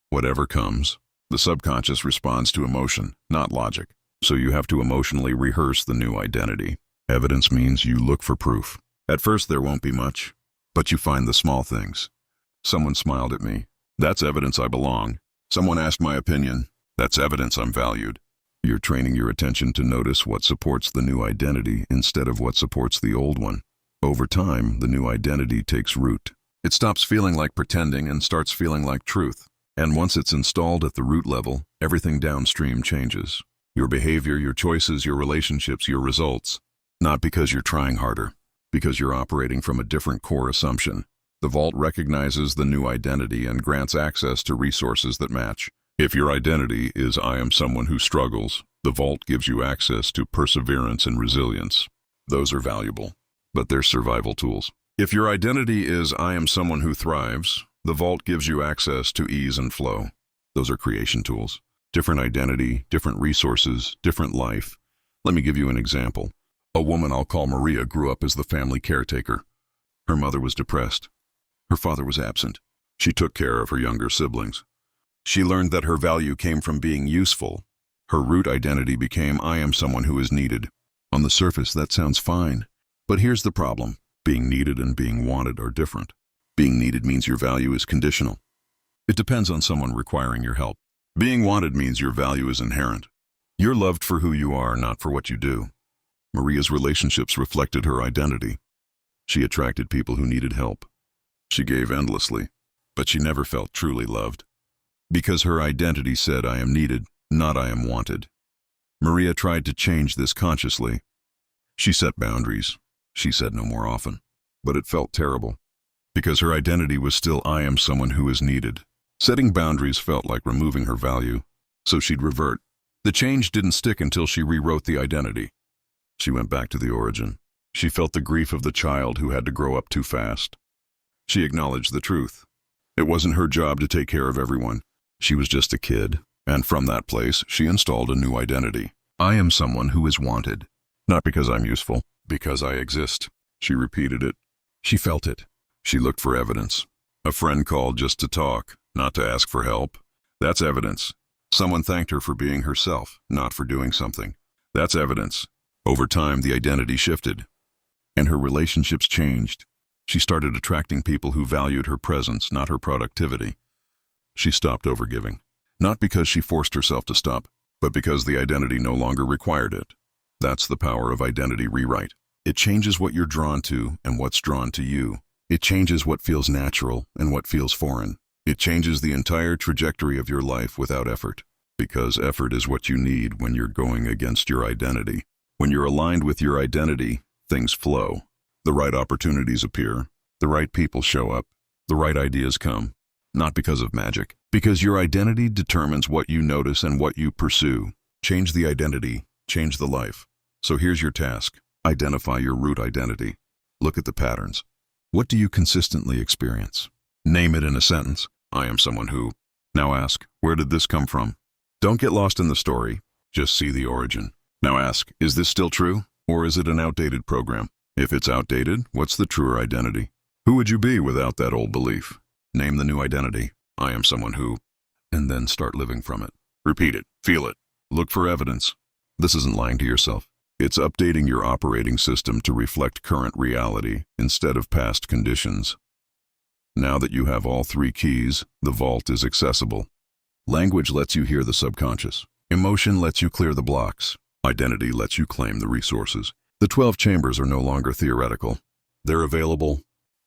Whatever comes, the subconscious responds to emotion, not logic. So you have to emotionally rehearse the new identity. Evidence means you look for proof. At first there won't be much, but you find the small things. Someone smiled at me. That's evidence I belong. Someone asked my opinion. That's evidence I'm valued. You're training your attention to notice what supports the new identity instead of what supports the old one. Over time, the new identity takes root. It stops feeling like pretending and starts feeling like truth. And once it's installed at the root level, everything downstream changes. Your behavior, your choices, your relationships, your results. Not because you're trying harder, because you're operating from a different core assumption. The vault recognizes the new identity and grants access to resources that match. If your identity is I am someone who struggles, the vault gives you access to perseverance and resilience. Those are valuable, but they're survival tools. If your identity is I am someone who thrives, the vault gives you access to ease and flow. Those are creation tools. Different identity, different resources, different life. Let me give you an example. A woman I'll call Maria grew up as the family caretaker. Her mother was depressed. Her father was absent. She took care of her younger siblings. She learned that her value came from being useful. Her root identity became I am someone who is needed. On the surface, that sounds fine. But here's the problem. Being needed and being wanted are different. Being needed means your value is conditional. It depends on someone requiring your help. Being wanted means your value is inherent. You're loved for who you are, not for what you do. Maria's relationships reflected her identity. She attracted people who needed help. She gave endlessly, but she never felt truly loved. Because her identity said I am needed, not I am wanted. Maria tried to change this consciously. She set boundaries. She said no more often. But it felt terrible. Because her identity was still I am someone who is needed. Setting boundaries felt like removing her value, so she'd revert. The change didn't stick until she rewrote the identity. She went back to the origin. She felt the grief of the child who had to grow up too fast. She acknowledged the truth. It wasn't her job to take care of everyone. She was just a kid, and from that place, she installed a new identity. I am someone who is wanted. Not because I'm useful, because I exist. She repeated it. She felt it. She looked for evidence. A friend called just to talk, not to ask for help. That's evidence. Someone thanked her for being herself, not for doing something. That's evidence. Over time, the identity shifted, and her relationships changed. She started attracting people who valued her presence, not her productivity. She stopped overgiving, not because she forced herself to stop, but because the identity no longer required it. That's the power of identity rewrite. It changes what you're drawn to and what's drawn to you. It changes what feels natural and what feels foreign. It changes the entire trajectory of your life without effort, because effort is what you need when you're going against your identity. When you're aligned with your identity, things flow. The right opportunities appear. The right people show up. The right ideas come. Not because of magic, because your identity determines what you notice and what you pursue. Change the identity, change the life. So here's your task. Identify your root identity. Look at the patterns. What do you consistently experience? Name it in a sentence. I am someone who. Now ask, where did this come from? Don't get lost in the story. Just see the origin. Now ask, is this still true? Or is it an outdated program? If it's outdated, what's the truer identity? Who would you be without that old belief? Name the new identity. I am someone who. And then start living from it. Repeat it. Feel it. Look for evidence. This isn't lying to yourself. It's updating your operating system to reflect current reality instead of past conditions. Now that you have all three keys, the vault is accessible. Language lets you hear the subconscious. Emotion lets you clear the blocks. Identity lets you claim the resources. The 12 chambers are no longer theoretical. They're available.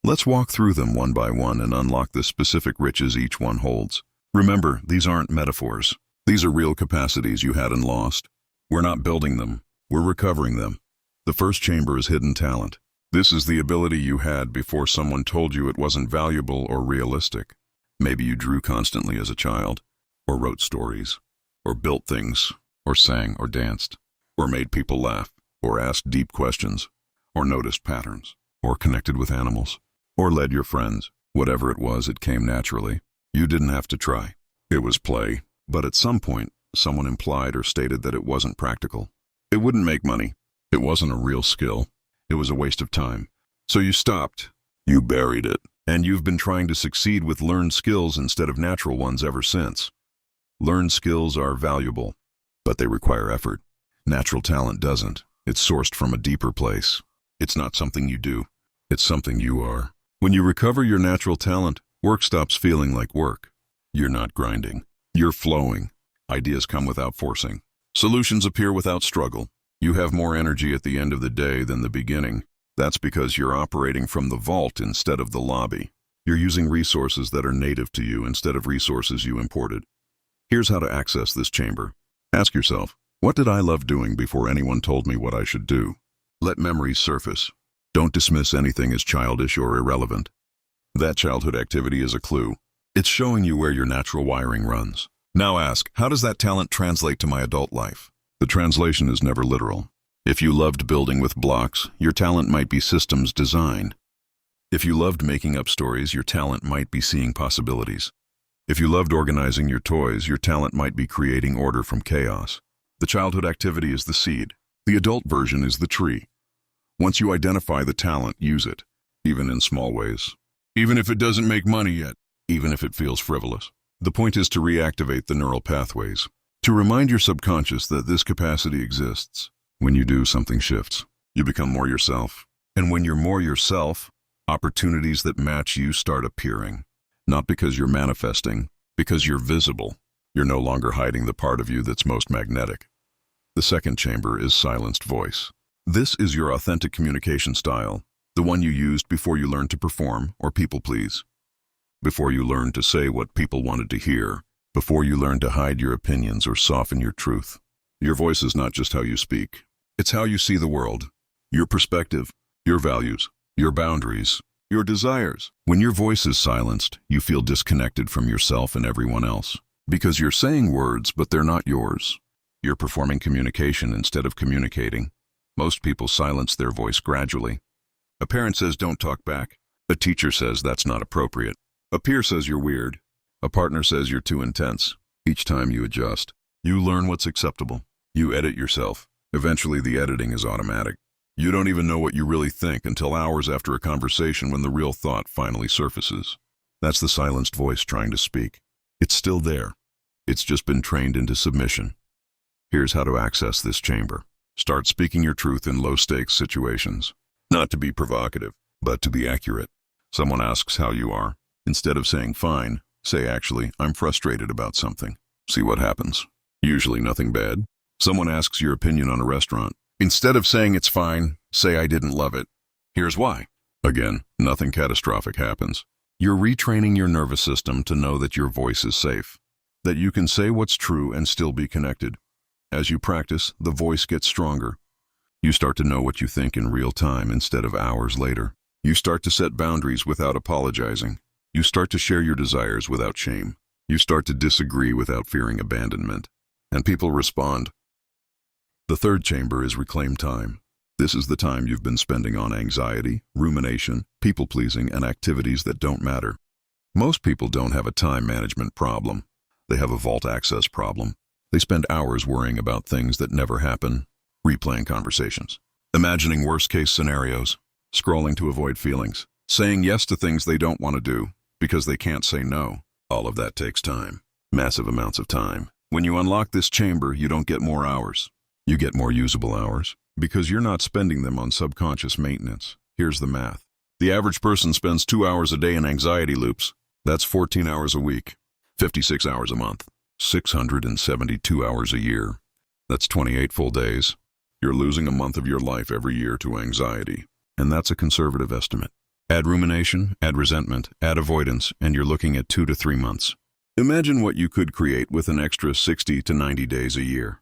Let's walk through them one by one and unlock the specific riches each one holds. Remember, these aren't metaphors. These are real capacities you had and lost. We're not building them. We're recovering them. The first chamber is hidden talent. This is the ability you had before someone told you it wasn't valuable or realistic. Maybe you drew constantly as a child, or wrote stories, or built things, or sang or danced, or made people laugh, or asked deep questions, or noticed patterns, or connected with animals, or led your friends. Whatever it was, it came naturally. You didn't have to try. It was play, but at some point, someone implied or stated that it wasn't practical. It wouldn't make money. It wasn't a real skill. It was a waste of time. So you stopped. You buried it. And you've been trying to succeed with learned skills instead of natural ones ever since. Learned skills are valuable, but they require effort. Natural talent doesn't. It's sourced from a deeper place. It's not something you do. It's something you are. When you recover your natural talent, work stops feeling like work. You're not grinding. You're flowing. Ideas come without forcing. Solutions appear without struggle. You have more energy at the end of the day than the beginning. That's because you're operating from the vault instead of the lobby. You're using resources that are native to you instead of resources you imported. Here's how to access this chamber. Ask yourself, what did I love doing before anyone told me what I should do? Let memories surface. Don't dismiss anything as childish or irrelevant. That childhood activity is a clue. It's showing you where your natural wiring runs. Now ask, how does that talent translate to my adult life? The translation is never literal. If you loved building with blocks, your talent might be systems design. If you loved making up stories, your talent might be seeing possibilities. If you loved organizing your toys, your talent might be creating order from chaos. The childhood activity is the seed. The adult version is the tree. Once you identify the talent, use it, even in small ways. Even if it doesn't make money yet, even if it feels frivolous. The point is to reactivate the neural pathways, to remind your subconscious that this capacity exists. When you do, something shifts. You become more yourself. And when you're more yourself, opportunities that match you start appearing. Not because you're manifesting, because you're visible. You're no longer hiding the part of you that's most magnetic. The second chamber is silenced voice. This is your authentic communication style, the one you used before you learned to perform or people please. Before you learned to say what people wanted to hear. Before you learned to hide your opinions or soften your truth. Your voice is not just how you speak. It's how you see the world. Your perspective, your values, your boundaries. your desires. When your voice is silenced, you feel disconnected from yourself and everyone else. Because you're saying words, but they're not yours. You're performing communication instead of communicating. Most people silence their voice gradually. A parent says don't talk back. A teacher says that's not appropriate. A peer says you're weird. A partner says you're too intense. Each time you adjust, you learn what's acceptable. You edit yourself. Eventually the editing is automatic. You don't even know what you really think until hours after a conversation when the real thought finally surfaces. That's the silenced voice trying to speak. It's still there. It's just been trained into submission. Here's how to access this chamber. Start speaking your truth in low-stakes situations. Not to be provocative, but to be accurate. Someone asks how you are. Instead of saying fine, say actually, I'm frustrated about something. See what happens. Usually nothing bad. Someone asks your opinion on a restaurant. Instead of saying it's fine, say I didn't love it. Here's why. Again, nothing catastrophic happens. You're retraining your nervous system to know that your voice is safe, that you can say what's true and still be connected. As you practice, the voice gets stronger. You start to know what you think in real time instead of hours later. You start to set boundaries without apologizing. You start to share your desires without shame. You start to disagree without fearing abandonment. And people respond. The third chamber is reclaim time. This is the time you've been spending on anxiety, rumination, people-pleasing, and activities that don't matter. Most people don't have a time management problem. They have a vault access problem. They spend hours worrying about things that never happen, replaying conversations, imagining worst-case scenarios, scrolling to avoid feelings, saying yes to things they don't want to do because they can't say no. All of that takes time, massive amounts of time. When you unlock this chamber, you don't get more hours. You get more usable hours because you're not spending them on subconscious maintenance. Here's the math. The average person spends 2 hours a day in anxiety loops. That's 14 hours a week, 56 hours a month, 672 hours a year. That's 28 full days. You're losing a month of your life every year to anxiety, and that's a conservative estimate. Add rumination, add resentment, add avoidance, and you're looking at 2 to 3 months. Imagine what you could create with an extra 60 to 90 days a year.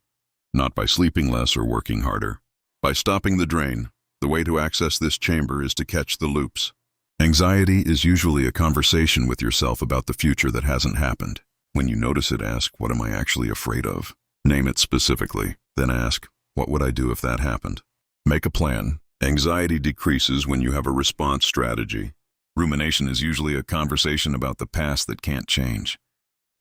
Not by sleeping less or working harder. By stopping the drain. The way to access this chamber is to catch the loops. Anxiety is usually a conversation with yourself about the future that hasn't happened. When you notice it, ask, what am I actually afraid of? Name it specifically. Then ask, what would I do if that happened? Make a plan. Anxiety decreases when you have a response strategy. Rumination is usually a conversation about the past that can't change.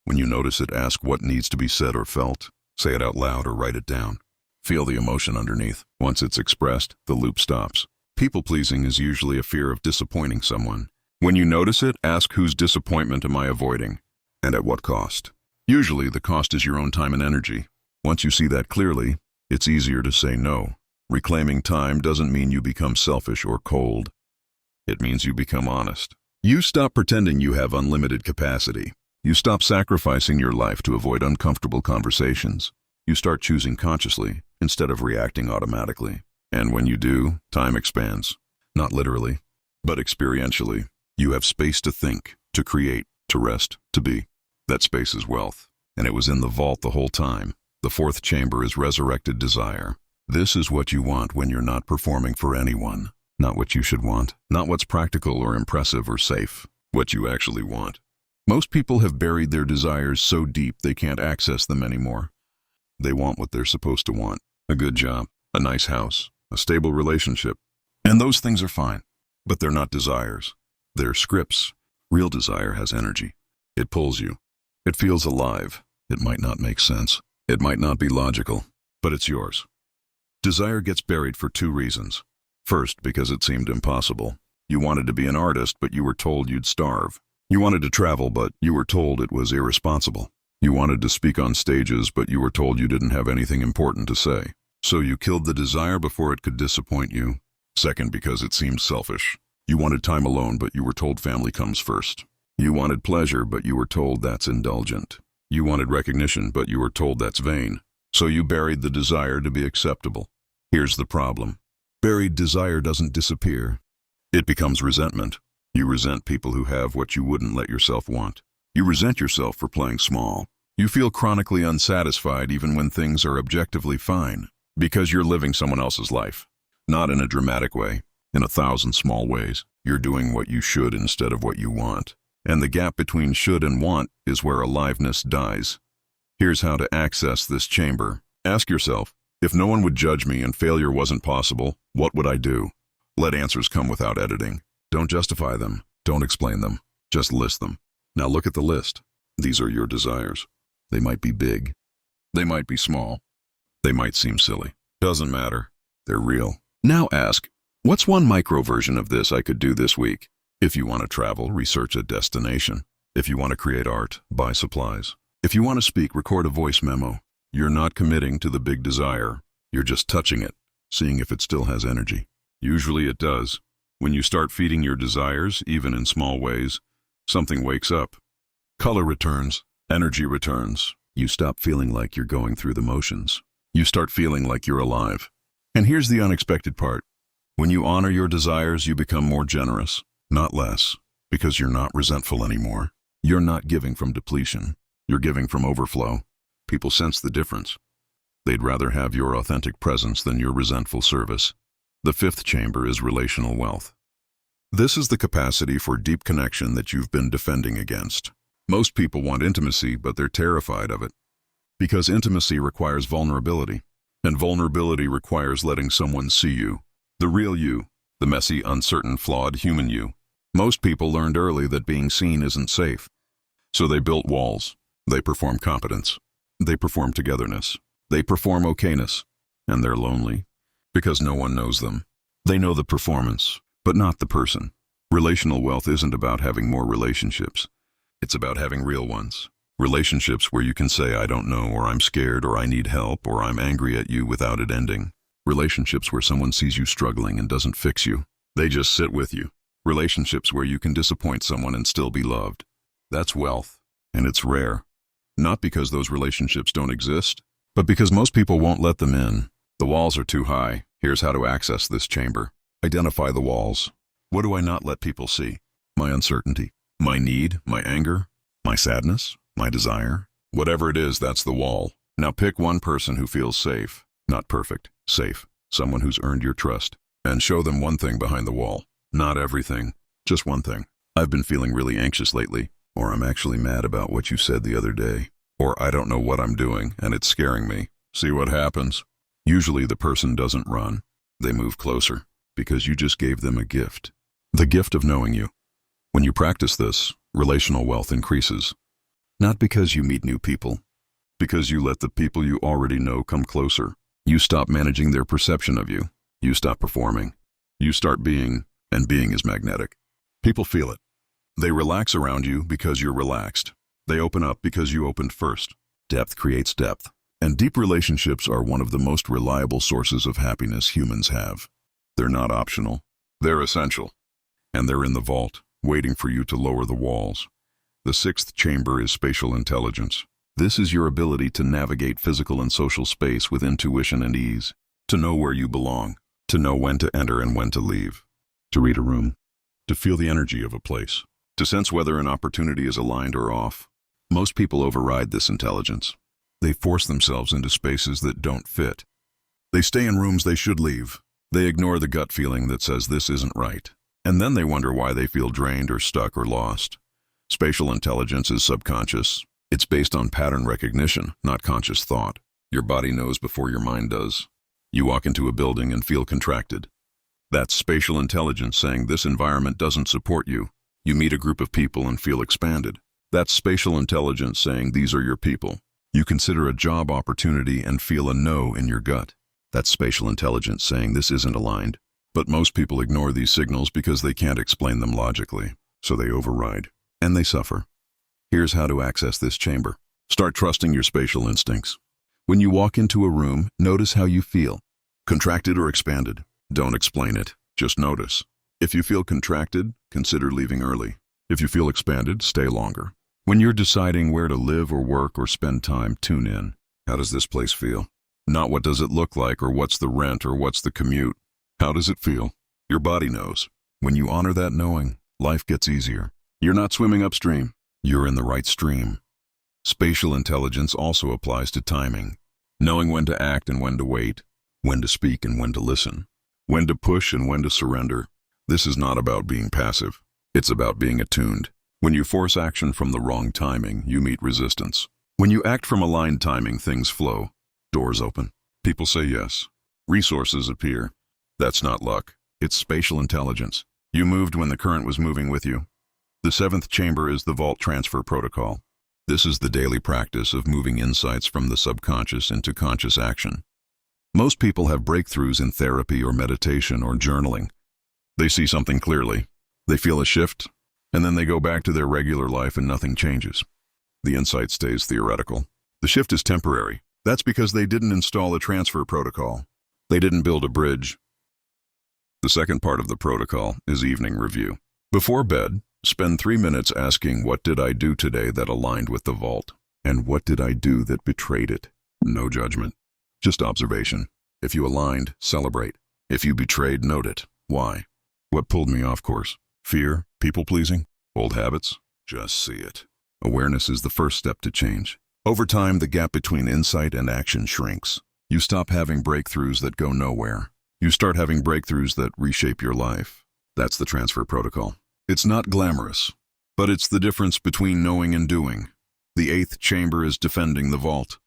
When you notice it, ask what needs to be said or felt. Say it out loud or write it down. Feel the emotion underneath. Once it's expressed, the loop stops. People-pleasing is usually a fear of disappointing someone. When you notice it, ask whose disappointment am I avoiding, and at what cost. Usually, the cost is your own time and energy. Once you see that clearly, it's easier to say no. Reclaiming time doesn't mean you become selfish or cold. It means you become honest. You stop pretending you have unlimited capacity. You stop sacrificing your life to avoid uncomfortable conversations. You start choosing consciously instead of reacting automatically. And when you do, time expands. Not literally, but experientially. You have space to think, to create, to rest, to be. That space is wealth, and it was in the vault the whole time. The fourth chamber is resurrected desire. This is what you want when you're not performing for anyone. Not what you should want, not what's practical or impressive or safe. What you actually want. Most people have buried their desires so deep they can't access them anymore. They want what they're supposed to want. A good job, a nice house, a stable relationship. And those things are fine, but they're not desires. They're scripts. Real desire has energy. It pulls you. It feels alive. It might not make sense. It might not be logical, but it's yours. Desire gets buried for 2 reasons. First, because it seemed impossible. You wanted to be an artist, but you were told you'd starve. You wanted to travel, but you were told it was irresponsible. You wanted to speak on stages, but you were told you didn't have anything important to say. So you killed the desire before it could disappoint you. Second, because it seemed selfish. You wanted time alone, but you were told family comes first. You wanted pleasure, but you were told that's indulgent. You wanted recognition, but you were told that's vain. So you buried the desire to be acceptable. Here's the problem. Buried desire doesn't disappear. It becomes resentment. You resent people who have what you wouldn't let yourself want. You resent yourself for playing small. You feel chronically unsatisfied even when things are objectively fine, because you're living someone else's life. Not in a dramatic way, in 1,000 small ways. You're doing what you should instead of what you want. And the gap between should and want is where aliveness dies. Here's how to access this chamber. Ask yourself, if no one would judge me and failure wasn't possible, what would I do? Let answers come without editing. Don't justify them. Don't explain them. Just list them. Now look at the list. These are your desires. They might be big. They might be small. They might seem silly. Doesn't matter. They're real. Now ask, what's one micro version of this I could do this week? If you want to travel, research a destination. If you want to create art, buy supplies. If you want to speak, record a voice memo. You're not committing to the big desire. You're just touching it, seeing if it still has energy. Usually it does. When you start feeding your desires, even in small ways, something wakes up. Color returns. Energy returns. You stop feeling like you're going through the motions. You start feeling like you're alive. And here's the unexpected part. When you honor your desires, you become more generous, not less, because you're not resentful anymore. You're not giving from depletion. You're giving from overflow. People sense the difference. They'd rather have your authentic presence than your resentful service. The fifth chamber is relational wealth. This is the capacity for deep connection that you've been defending against. Most people want intimacy, but they're terrified of it. Because intimacy requires vulnerability, and vulnerability requires letting someone see you. The real you, the messy, uncertain, flawed human you. Most people learned early that being seen isn't safe. So they built walls. They perform competence. They perform togetherness. They perform okayness. And they're lonely because no one knows them. They know the performance, but not the person. Relational wealth isn't about having more relationships. It's about having real ones. Relationships where you can say, I don't know, or I'm scared, or I need help, or I'm angry at you without it ending. Relationships where someone sees you struggling and doesn't fix you. They just sit with you. Relationships where you can disappoint someone and still be loved. That's wealth, and it's rare. Not because those relationships don't exist, but because most people won't let them in. The walls are too high. Here's how to access this chamber. Identify the walls. What do I not let people see? My uncertainty, my need, my anger, my sadness, my desire. Whatever it is, that's the wall. Now pick one person who feels safe, not perfect, safe, someone who's earned your trust, and show them one thing behind the wall. Not everything, just one thing. I've been feeling really anxious lately, or I'm actually mad about what you said the other day, or I don't know what I'm doing and it's scaring me. See what happens? Usually the person doesn't run. They move closer because you just gave them a gift. The gift of knowing you. When you practice this, relational wealth increases. Not because you meet new people, because you let the people you already know come closer. You stop managing their perception of you. You stop performing. You start being, and being is magnetic. People feel it. They relax around you because you're relaxed. They open up because you opened first. Depth creates depth. And deep relationships are one of the most reliable sources of happiness humans have. They're not optional. They're essential. And they're in the vault, waiting for you to lower the walls. The sixth chamber is spatial intelligence. This is your ability to navigate physical and social space with intuition and ease, to know where you belong, to know when to enter and when to leave, to read a room, to feel the energy of a place, to sense whether an opportunity is aligned or off. Most people override this intelligence. They force themselves into spaces that don't fit. They stay in rooms they should leave. They ignore the gut feeling that says this isn't right. And then they wonder why they feel drained or stuck or lost. Spatial intelligence is subconscious. It's based on pattern recognition, not conscious thought. Your body knows before your mind does. You walk into a building and feel contracted. That's spatial intelligence saying this environment doesn't support you. You meet a group of people and feel expanded. That's spatial intelligence saying these are your people. You consider a job opportunity and feel a no in your gut. That's spatial intelligence saying this isn't aligned. But most people ignore these signals because they can't explain them logically. So they override. And they suffer. Here's how to access this chamber. Start trusting your spatial instincts. When you walk into a room, notice how you feel. Contracted or expanded? Don't explain it. Just notice. If you feel contracted, consider leaving early. If you feel expanded, stay longer. When you're deciding where to live or work or spend time, tune in. How does this place feel? Not what does it look like or what's the rent or what's the commute. How does it feel? Your body knows. When you honor that knowing, life gets easier. You're not swimming upstream. You're in the right stream. Spatial intelligence also applies to timing. Knowing when to act and when to wait. When to speak and when to listen. When to push and when to surrender. This is not about being passive. It's about being attuned. When you force action from the wrong timing, you meet resistance. When you act from aligned timing, things flow. Doors open. People say yes. Resources appear. That's not luck. It's spatial intelligence. You moved when the current was moving with you. The seventh chamber is the vault transfer protocol. This is the daily practice of moving insights from the subconscious into conscious action. Most people have breakthroughs in therapy or meditation or journaling. They see something clearly. They feel a shift, and then they go back to their regular life and nothing changes. The insight stays theoretical. The shift is temporary. That's because they didn't install a transfer protocol. They didn't build a bridge. The second part of the protocol is evening review. Before bed, spend 3 minutes asking, what did I do today that aligned with the vault? And what did I do that betrayed it? No judgment, just observation. If you aligned, celebrate. If you betrayed, note it. Why? What pulled me off course? Fear? People-pleasing? Old habits? Just see it. Awareness is the first step to change. Over time, the gap between insight and action shrinks. You stop having breakthroughs that go nowhere. You start having breakthroughs that reshape your life. That's the transfer protocol. It's not glamorous, but it's the difference between knowing and doing. The eighth chamber is defending the vault.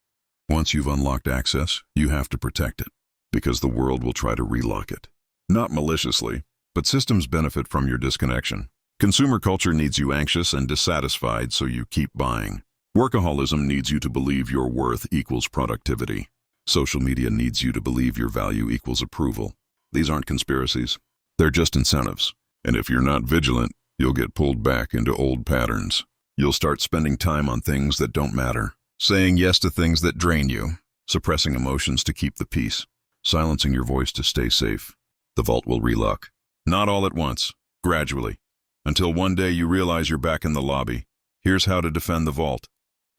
Once you've unlocked access, you have to protect it, because the world will try to relock it. Not maliciously, but systems benefit from your disconnection. Consumer culture needs you anxious and dissatisfied, so you keep buying. Workaholism needs you to believe your worth equals productivity. Social media needs you to believe your value equals approval. These aren't conspiracies. They're just incentives. And if you're not vigilant, you'll get pulled back into old patterns. You'll start spending time on things that don't matter, saying yes to things that drain you, suppressing emotions to keep the peace, silencing your voice to stay safe. The vault will relock. Not all at once, gradually, until one day you realize you're back in the lobby. Here's how to defend the vault.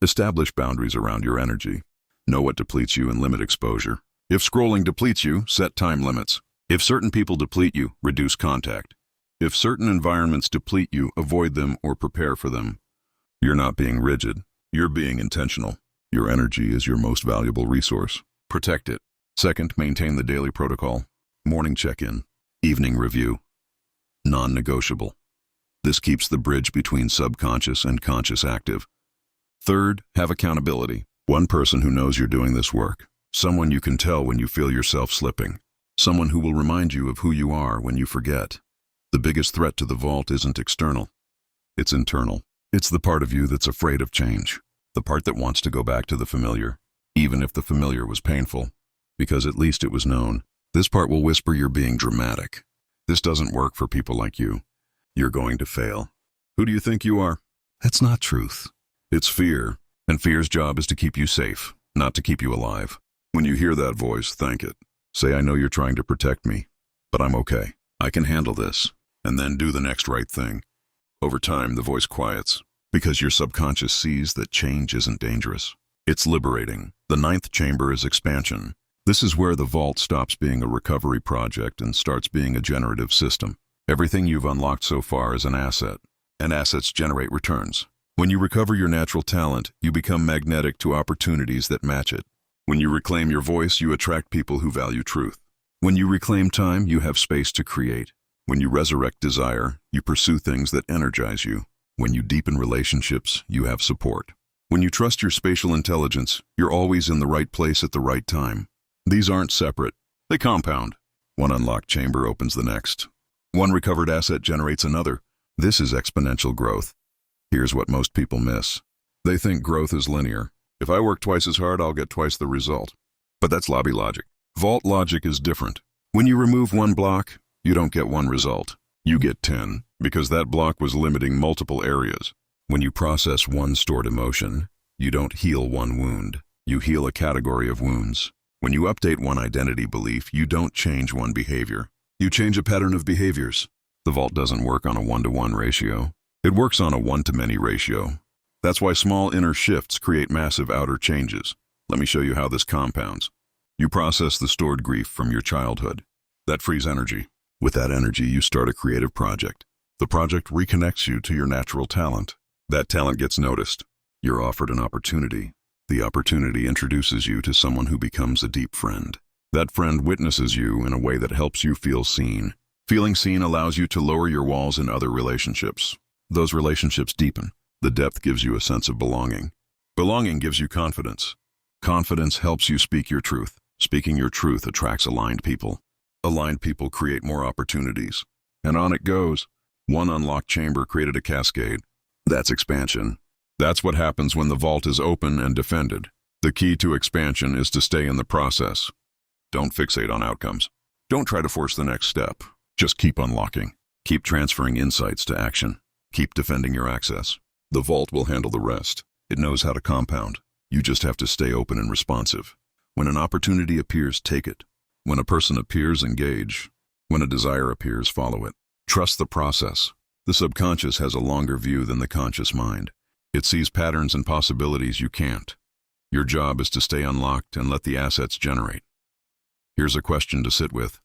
Establish boundaries around your energy. Know what depletes you and limit exposure. If scrolling depletes you, set time limits. If certain people deplete you, reduce contact. If certain environments deplete you, avoid them or prepare for them. You're not being rigid. You're being intentional. Your energy is your most valuable resource. Protect it. Second, maintain the daily protocol. Morning check-in. Evening review. Non-negotiable. This keeps the bridge between subconscious and conscious active. Third, have accountability. One person who knows you're doing this work. Someone you can tell when you feel yourself slipping. Someone who will remind you of who you are when you forget. The biggest threat to the vault isn't external. It's internal. It's the part of you that's afraid of change. The part that wants to go back to the familiar, even if the familiar was painful, because at least it was known. This part will whisper you're being dramatic. This doesn't work for people like you. You're going to fail. Who do you think you are? That's not truth. It's fear, and fear's job is to keep you safe, not to keep you alive. When you hear that voice, thank it. Say, I know you're trying to protect me, but I'm okay. I can handle this, and then do the next right thing. Over time, the voice quiets, because your subconscious sees that change isn't dangerous. It's liberating. The ninth chamber is expansion. This is where the vault stops being a recovery project and starts being a generative system. Everything you've unlocked so far is an asset, and assets generate returns. When you recover your natural talent, you become magnetic to opportunities that match it. When you reclaim your voice, you attract people who value truth. When you reclaim time, you have space to create. When you resurrect desire, you pursue things that energize you. When you deepen relationships, you have support. When you trust your spatial intelligence, you're always in the right place at the right time. These aren't separate. They compound. One unlocked chamber opens the next. One recovered asset generates another. This is exponential growth. Here's what most people miss. They think growth is linear. If I work twice as hard, I'll get twice the result. But that's lobby logic. Vault logic is different. When you remove one block, you don't get one result. You get 10, because that block was limiting multiple areas. When you process one stored emotion, you don't heal one wound. You heal a category of wounds. When you update one identity belief, you don't change one behavior. You change a pattern of behaviors. The vault doesn't work on a 1-to-1 ratio. It works on a 1-to-many ratio. That's why small inner shifts create massive outer changes. Let me show you how this compounds. You process the stored grief from your childhood. That frees energy. With that energy, you start a creative project. The project reconnects you to your natural talent. That talent gets noticed. You're offered an opportunity. The opportunity introduces you to someone who becomes a deep friend. That friend witnesses you in a way that helps you feel seen, Feeling seen allows you to lower your walls in other relationships. Those relationships deepen. The depth gives you a sense of belonging. Belonging gives you confidence. Confidence helps you speak your truth. Speaking your truth attracts aligned people. Aligned people create more opportunities. And on it goes. One unlocked chamber created a cascade. That's expansion. That's what happens when the vault is open and defended. The key to expansion is to stay in the process. Don't fixate on outcomes. Don't try to force the next step. Just keep unlocking. Keep transferring insights to action. Keep defending your access. The vault will handle the rest. It knows how to compound. You just have to stay open and responsive. When an opportunity appears, take it. When a person appears, engage. When a desire appears, follow it. Trust the process. The subconscious has a longer view than the conscious mind. It sees patterns and possibilities you can't. Your job is to stay unlocked and let the assets generate. Here's a question to sit with.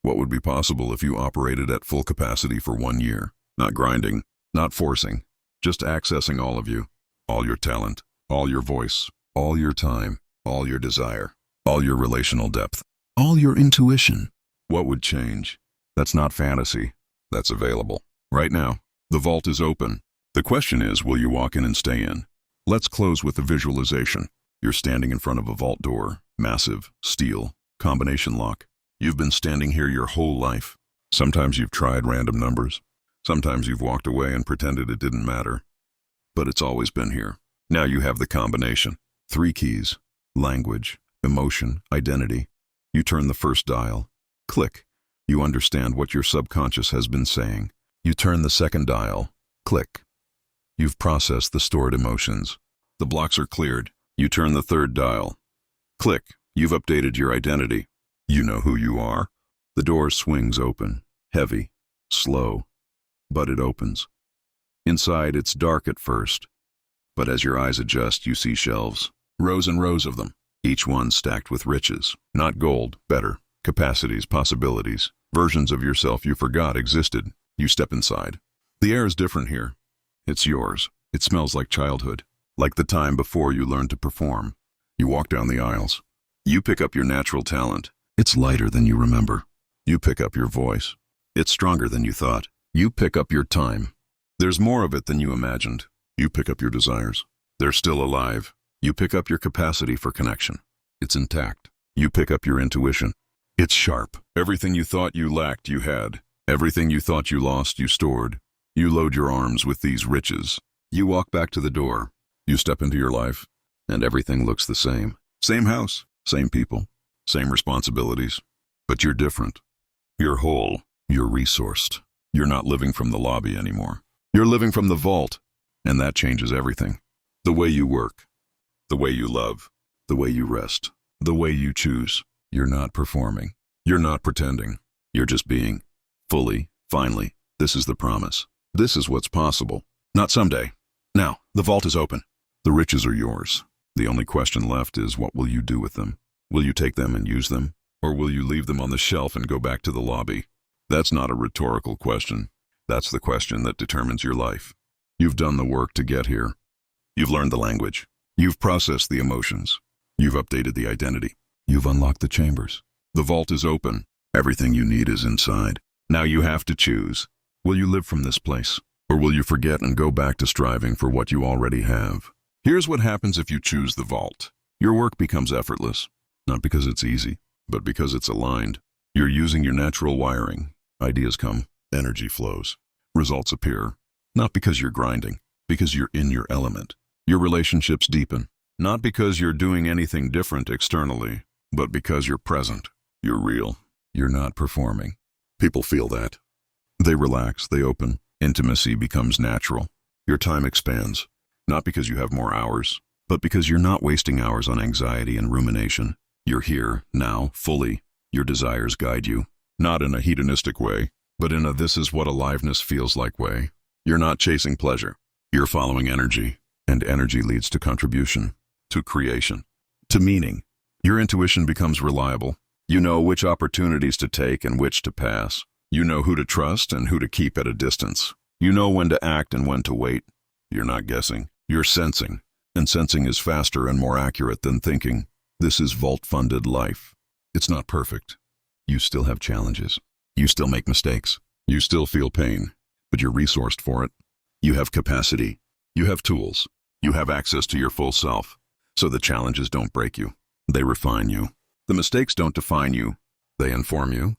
What would be possible if you operated at full capacity for 1 year? Not grinding, not forcing, just accessing all of you, all your talent, all your voice, all your time, all your desire, all your relational depth, all your intuition. What would change? That's not fantasy. That's available. Right now, the vault is open. The question is, will you walk in and stay in? Let's close with a visualization. You're standing in front of a vault door, massive, steel, combination lock. You've been standing here your whole life. Sometimes you've tried random numbers. Sometimes you've walked away and pretended it didn't matter. But it's always been here. Now you have the combination. 3 keys: language, emotion, identity. You turn the first dial. Click. You understand what your subconscious has been saying. You turn the second dial. Click. You've processed the stored emotions. The blocks are cleared. You turn the third dial. Click. You've updated your identity. You know who you are. The door swings open, heavy, slow, but it opens. Inside, it's dark at first, but as your eyes adjust, you see shelves, rows and rows of them, each one stacked with riches, not gold, better, capacities, possibilities, versions of yourself you forgot existed. You step inside. The air is different here. It's yours. It smells like childhood, like the time before you learned to perform. You walk down the aisles. You pick up your natural talent. It's lighter than you remember. You pick up your voice. It's stronger than you thought. You pick up your time. There's more of it than you imagined. You pick up your desires. They're still alive. You pick up your capacity for connection. It's intact. You pick up your intuition. It's sharp. Everything you thought you lacked, you had. Everything you thought you lost, you stored. You load your arms with these riches. You walk back to the door. You step into your life, and everything looks the same. Same house, same people, same responsibilities. But you're different. You're whole. You're resourced. You're not living from the lobby anymore. You're living from the vault, and that changes everything. The way you work, the way you love, the way you rest, the way you choose. You're not performing. You're not pretending. You're just being. Fully, finally. This is the promise. This is what's possible. Not someday. Now, the vault is open. The riches are yours. The only question left is, what will you do with them? Will you take them and use them? Or will you leave them on the shelf and go back to the lobby? That's not a rhetorical question. That's the question that determines your life. You've done the work to get here. You've learned the language. You've processed the emotions. You've updated the identity. You've unlocked the chambers. The vault is open. Everything you need is inside. Now you have to choose. Will you live from this place? Or will you forget and go back to striving for what you already have? Here's what happens if you choose the vault. Your work becomes effortless. Not because it's easy, but because it's aligned. You're using your natural wiring. Ideas come, energy flows, results appear. Not because you're grinding, because you're in your element. Your relationships deepen. Not because you're doing anything different externally, but because you're present. You're real. You're not performing. People feel that. They relax, they open. Intimacy becomes natural. Your time expands. Not because you have more hours, but because you're not wasting hours on anxiety and rumination. You're here, now, fully. Your desires guide you. Not in a hedonistic way, but in a this is what aliveness feels like way. You're not chasing pleasure. You're following energy, and energy leads to contribution, to creation, to meaning. Your intuition becomes reliable. You know which opportunities to take and which to pass. You know who to trust and who to keep at a distance. You know when to act and when to wait. You're not guessing. You're sensing. And sensing is faster and more accurate than thinking. This is vault-funded life. It's not perfect. You still have challenges. You still make mistakes. You still feel pain, but you're resourced for it. You have capacity. You have tools. You have access to your full self. So the challenges don't break you. They refine you. The mistakes don't define you. They inform you.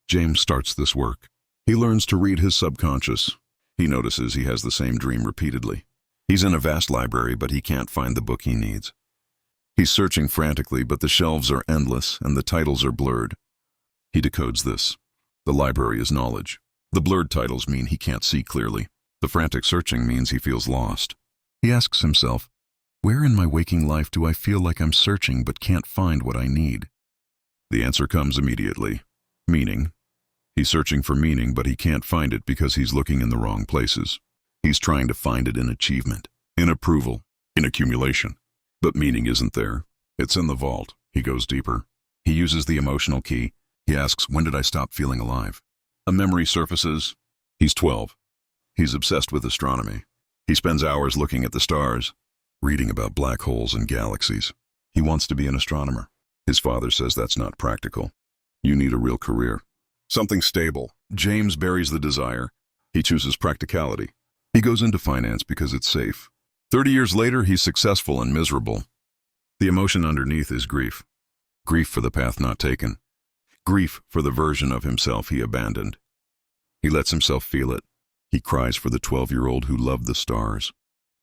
James starts this work. He learns to read his subconscious. He notices he has the same dream repeatedly. He's in a vast library, but he can't find the book he needs. He's searching frantically, but the shelves are endless and the titles are blurred. He decodes this. The library is knowledge. The blurred titles mean he can't see clearly. The frantic searching means he feels lost. He asks himself, where in my waking life do I feel like I'm searching but can't find what I need? The answer comes immediately. Meaning. He's searching for meaning, but he can't find it because he's looking in the wrong places. He's trying to find it in achievement, in approval, in accumulation. But meaning isn't there. It's in the vault. He goes deeper. He uses the emotional key. He asks, when did I stop feeling alive? A memory surfaces. He's 12. He's obsessed with astronomy. He spends hours looking at the stars, reading about black holes and galaxies. He wants to be an astronomer. His father says that's not practical. You need a real career. Something stable. James buries the desire. He chooses practicality. He goes into finance because it's safe. 30 years later, he's successful and miserable. The emotion underneath is grief. Grief for the path not taken. Grief for the version of himself he abandoned. He lets himself feel it. He cries for the 12-year-old who loved the stars.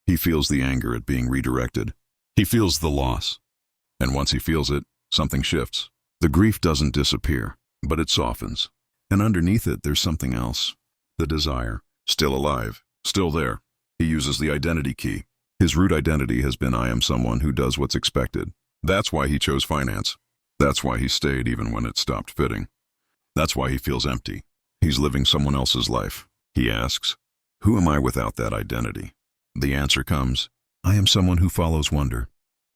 He feels the anger at being redirected. He feels the loss. And once he feels it, something shifts. The grief doesn't disappear, but it softens. And underneath it, there's something else. The desire. Still alive. Still there. He uses the identity key. His root identity has been I am someone who does what's expected. That's why he chose finance. That's why he stayed even when it stopped fitting. That's why he feels empty. He's living someone else's life. He asks, who am I without that identity? The answer comes, I am someone who follows wonder.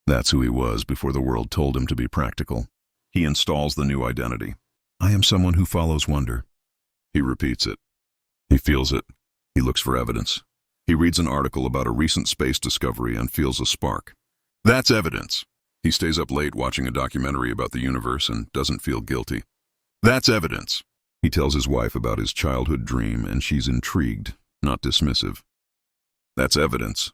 That's who he was before the world told him to be practical. He installs the new identity. I am someone who follows wonder. He repeats it. He feels it. He looks for evidence. He reads an article about a recent space discovery and feels a spark. That's evidence. He stays up late watching a documentary about the universe and doesn't feel guilty. That's evidence. He tells his wife about his childhood dream and she's intrigued, not dismissive. That's evidence.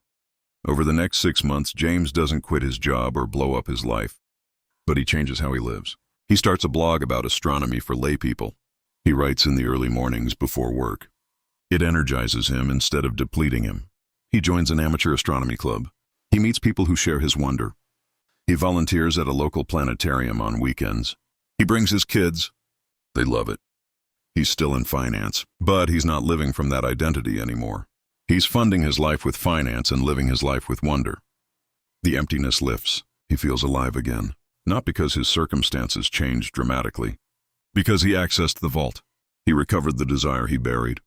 Over the next 6 months, James doesn't quit his job or blow up his life, but he changes how he lives. He starts a blog about astronomy for lay people. He writes in the early mornings before work. It energizes him instead of depleting him. He joins an amateur astronomy club. He meets people who share his wonder. He volunteers at a local planetarium on weekends. He brings his kids. They love it. He's still in finance, but he's not living from that identity anymore. He's funding his life with finance and living his life with wonder. The emptiness lifts. He feels alive again. Not because his circumstances changed dramatically. Because he accessed the vault. He recovered the desire he buried.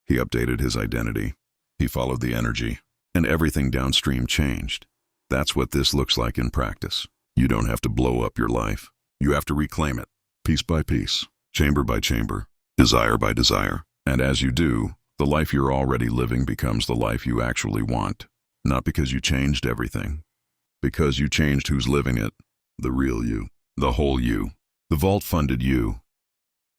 He updated his identity. He followed the energy. And everything downstream changed. That's what this looks like in practice. You don't have to blow up your life. You have to reclaim it, piece by piece, chamber by chamber, desire by desire. And as you do, the life you're already living becomes the life you actually want. Not because you changed everything. Because you changed who's living it. The real you. The whole you. The vault funded you.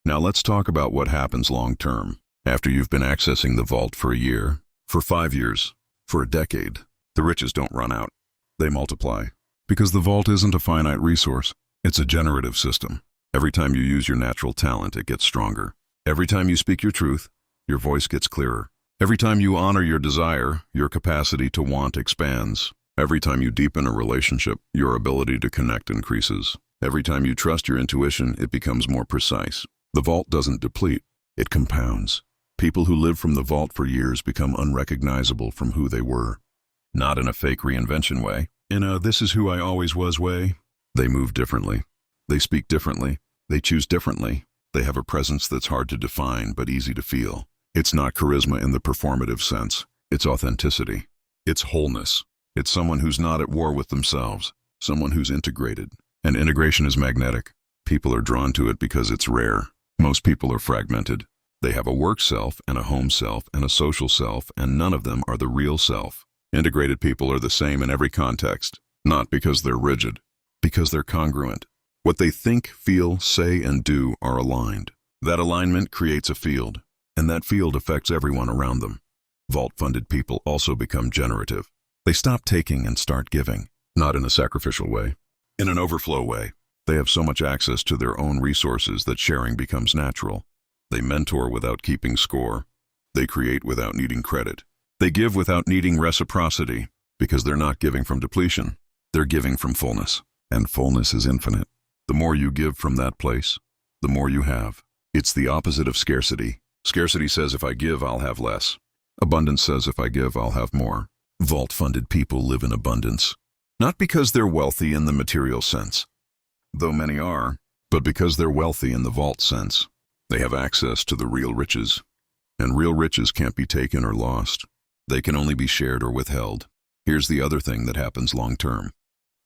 Now let's talk about what happens long term. After you've been accessing the vault for a year, for 5 years, for a decade, the riches don't run out. They multiply. Because the vault isn't a finite resource. It's a generative system. Every time you use your natural talent, it gets stronger. Every time you speak your truth, your voice gets clearer. Every time you honor your desire, your capacity to want expands. Every time you deepen a relationship, your ability to connect increases. Every time you trust your intuition, it becomes more precise. The vault doesn't deplete, it compounds. People who live from the vault for years become unrecognizable from who they were. Not in a fake reinvention way, in a this is who I always was way. They move differently. They speak differently. They choose differently. They have a presence that's hard to define but easy to feel. It's not charisma in the performative sense. It's authenticity. It's wholeness. It's someone who's not at war with themselves. Someone who's integrated. And integration is magnetic. People are drawn to it because it's rare. Most people are fragmented. They have a work self and a home self and a social self, and none of them are the real self. Integrated people are the same in every context, not because they're rigid, because they're congruent. What they think, feel, say, and do are aligned. That alignment creates a field, and that field affects everyone around them. Vault-funded people also become generative. They stop taking and start giving, not in a sacrificial way, in an overflow way. They have so much access to their own resources that sharing becomes natural. They mentor without keeping score. They create without needing credit. They give without needing reciprocity, because they're not giving from depletion. They're giving from fullness, and fullness is infinite. The more you give from that place, the more you have. It's the opposite of scarcity. Scarcity says if I give, I'll have less. Abundance says if I give, I'll have more. Vault-funded people live in abundance, not because they're wealthy in the material sense, though many are, but because they're wealthy in the vault sense. They have access to the real riches, and real riches can't be taken or lost. They can only be shared or withheld. Here's the other thing that happens long-term.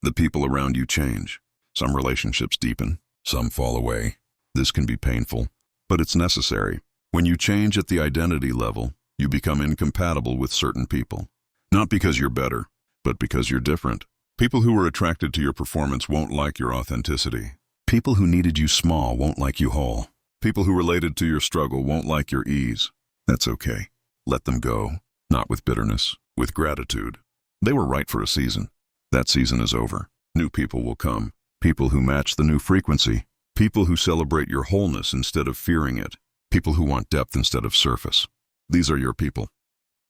The people around you change. Some relationships deepen, some fall away. This can be painful, but it's necessary. When you change at the identity level, you become incompatible with certain people. Not because you're better, but because you're different. People who are attracted to your performance won't like your authenticity. People who needed you small won't like you whole. People who related to your struggle won't like your ease. That's okay. Let them go, not with bitterness, with gratitude. They were right for a season. That season is over. New people will come. People who match the new frequency. People who celebrate your wholeness instead of fearing it. People who want depth instead of surface. These are your people,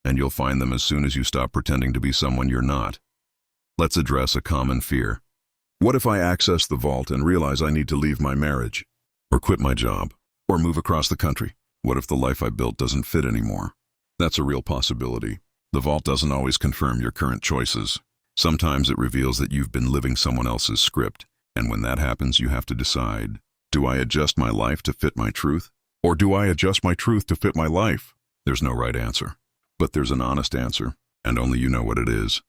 and you'll find them as soon as you stop pretending to be someone you're not. Let's address a common fear. What if I access the vault and realize I need to leave my marriage, or quit my job, or move across the country? What if the life I built doesn't fit anymore? That's a real possibility. The vault doesn't always confirm your current choices. Sometimes it reveals that you've been living someone else's script, and when that happens, you have to decide, do I adjust my life to fit my truth, or do I adjust my truth to fit my life? There's no right answer, but there's an honest answer, and only you know what it is.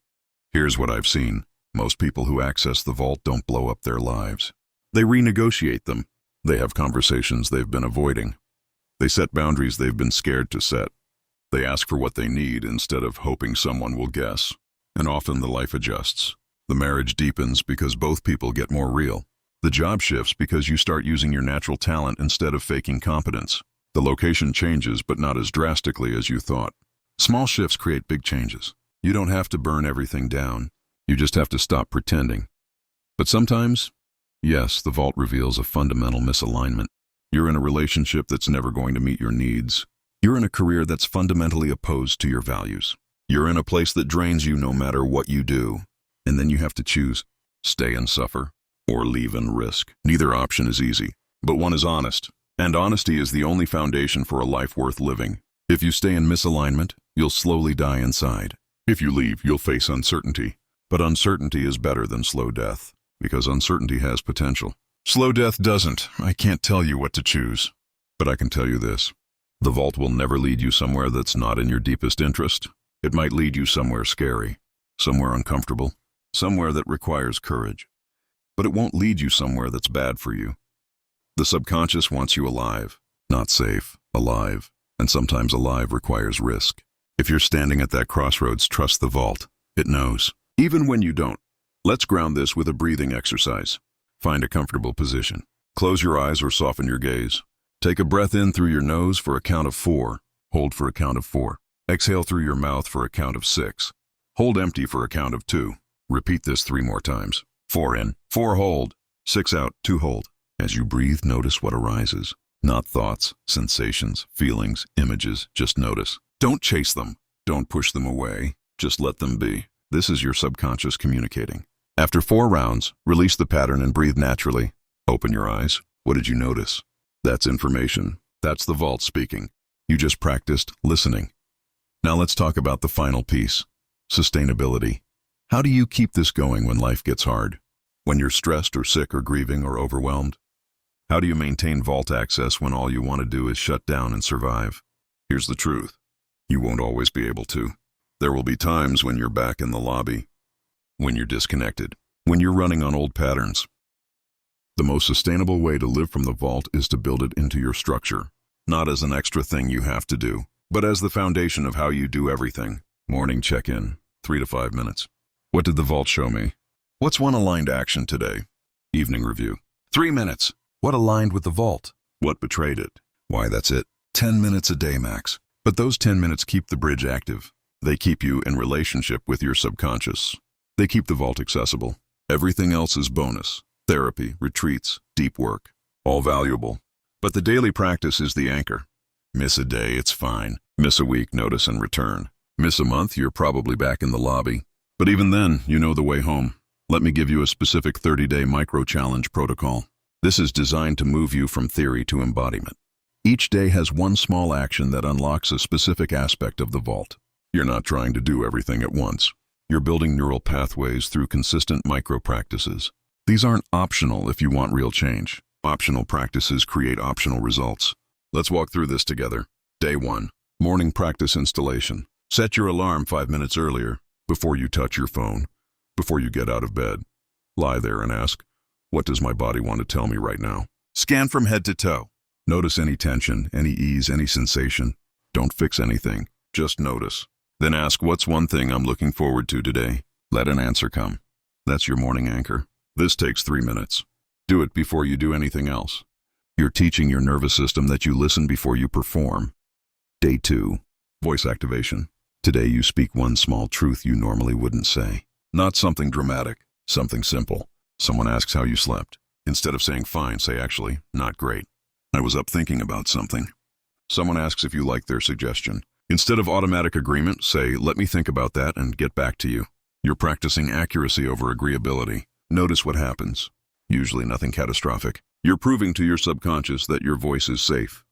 Here's what I've seen. Most people who access the vault don't blow up their lives. They renegotiate them. They have conversations they've been avoiding. They set boundaries they've been scared to set. They ask for what they need instead of hoping someone will guess. And often the life adjusts. The marriage deepens because both people get more real. The job shifts because you start using your natural talent instead of faking competence. The location changes, but not as drastically as you thought. Small shifts create big changes. You don't have to burn everything down. You just have to stop pretending. But sometimes, yes, the vault reveals a fundamental misalignment. You're in a relationship that's never going to meet your needs. You're in a career that's fundamentally opposed to your values. You're in a place that drains you no matter what you do. And then you have to choose, stay and suffer, or leave and risk. Neither option is easy, but one is honest. And honesty is the only foundation for a life worth living. If you stay in misalignment, you'll slowly die inside. If you leave, you'll face uncertainty. But uncertainty is better than slow death, because uncertainty has potential. Slow death doesn't. I can't tell you what to choose. But I can tell you this. The vault will never lead you somewhere that's not in your deepest interest. It might lead you somewhere scary, somewhere uncomfortable, somewhere that requires courage. But it won't lead you somewhere that's bad for you. The subconscious wants you alive, not safe, alive. And sometimes alive requires risk. If you're standing at that crossroads, trust the vault. It knows. Even when you don't. Let's ground this with a breathing exercise. Find a comfortable position. Close your eyes or soften your gaze. Take a breath in through your nose for a count of 4. Hold for a count of 4. Exhale through your mouth for a count of 6. Hold empty for a count of 2. Repeat this 3 more times. 4 in, 4 hold, 6 out, 2 hold. As you breathe, notice what arises. Not thoughts, sensations, feelings, images, just notice. Don't chase them. Don't push them away. Just let them be. This is your subconscious communicating. After 4 rounds, release the pattern and breathe naturally. Open your eyes. What did you notice? That's information. That's the vault speaking. You just practiced listening. Now let's talk about the final piece. Sustainability. How do you keep this going when life gets hard? When you're stressed or sick or grieving or overwhelmed? How do you maintain vault access when all you want to do is shut down and survive? Here's the truth. You won't always be able to. There will be times when you're back in the lobby, when you're disconnected, when you're running on old patterns. The most sustainable way to live from the vault is to build it into your structure, not as an extra thing you have to do, but as the foundation of how you do everything. Morning check-in, 3 to 5 minutes. What did the vault show me? What's one aligned action today? Evening review, 3 minutes. What aligned with the vault? What betrayed it? Why, that's it. 10 minutes a day max. But those 10 minutes keep the bridge active. They keep you in relationship with your subconscious. They keep the vault accessible. Everything else is bonus. Therapy, retreats, deep work. All valuable. But the daily practice is the anchor. Miss a day, it's fine. Miss a week, notice and return. Miss a month, you're probably back in the lobby. But even then, you know the way home. Let me give you a specific 30-day micro-challenge protocol. This is designed to move you from theory to embodiment. Each day has one small action that unlocks a specific aspect of the vault. You're not trying to do everything at once. You're building neural pathways through consistent micro-practices. These aren't optional if you want real change. Optional practices create optional results. Let's walk through this together. Day 1. Morning practice installation. Set your alarm 5 minutes earlier, before you touch your phone, before you get out of bed. Lie there and ask, what does my body want to tell me right now? Scan from head to toe. Notice any tension, any ease, any sensation. Don't fix anything, just notice. Then ask, what's one thing I'm looking forward to today? Let an answer come. That's your morning anchor. This takes 3 minutes. Do it before you do anything else. You're teaching your nervous system that you listen before you perform. Day 2. Voice activation. Today you speak one small truth you normally wouldn't say. Not something dramatic, something simple. Someone asks how you slept. Instead of saying fine, say actually, not great. I was up thinking about something. Someone asks if you like their suggestion. Instead of automatic agreement, say, let me think about that and get back to you. You're practicing accuracy over agreeability. Notice what happens. Usually nothing catastrophic. You're proving to your subconscious that your voice is safe.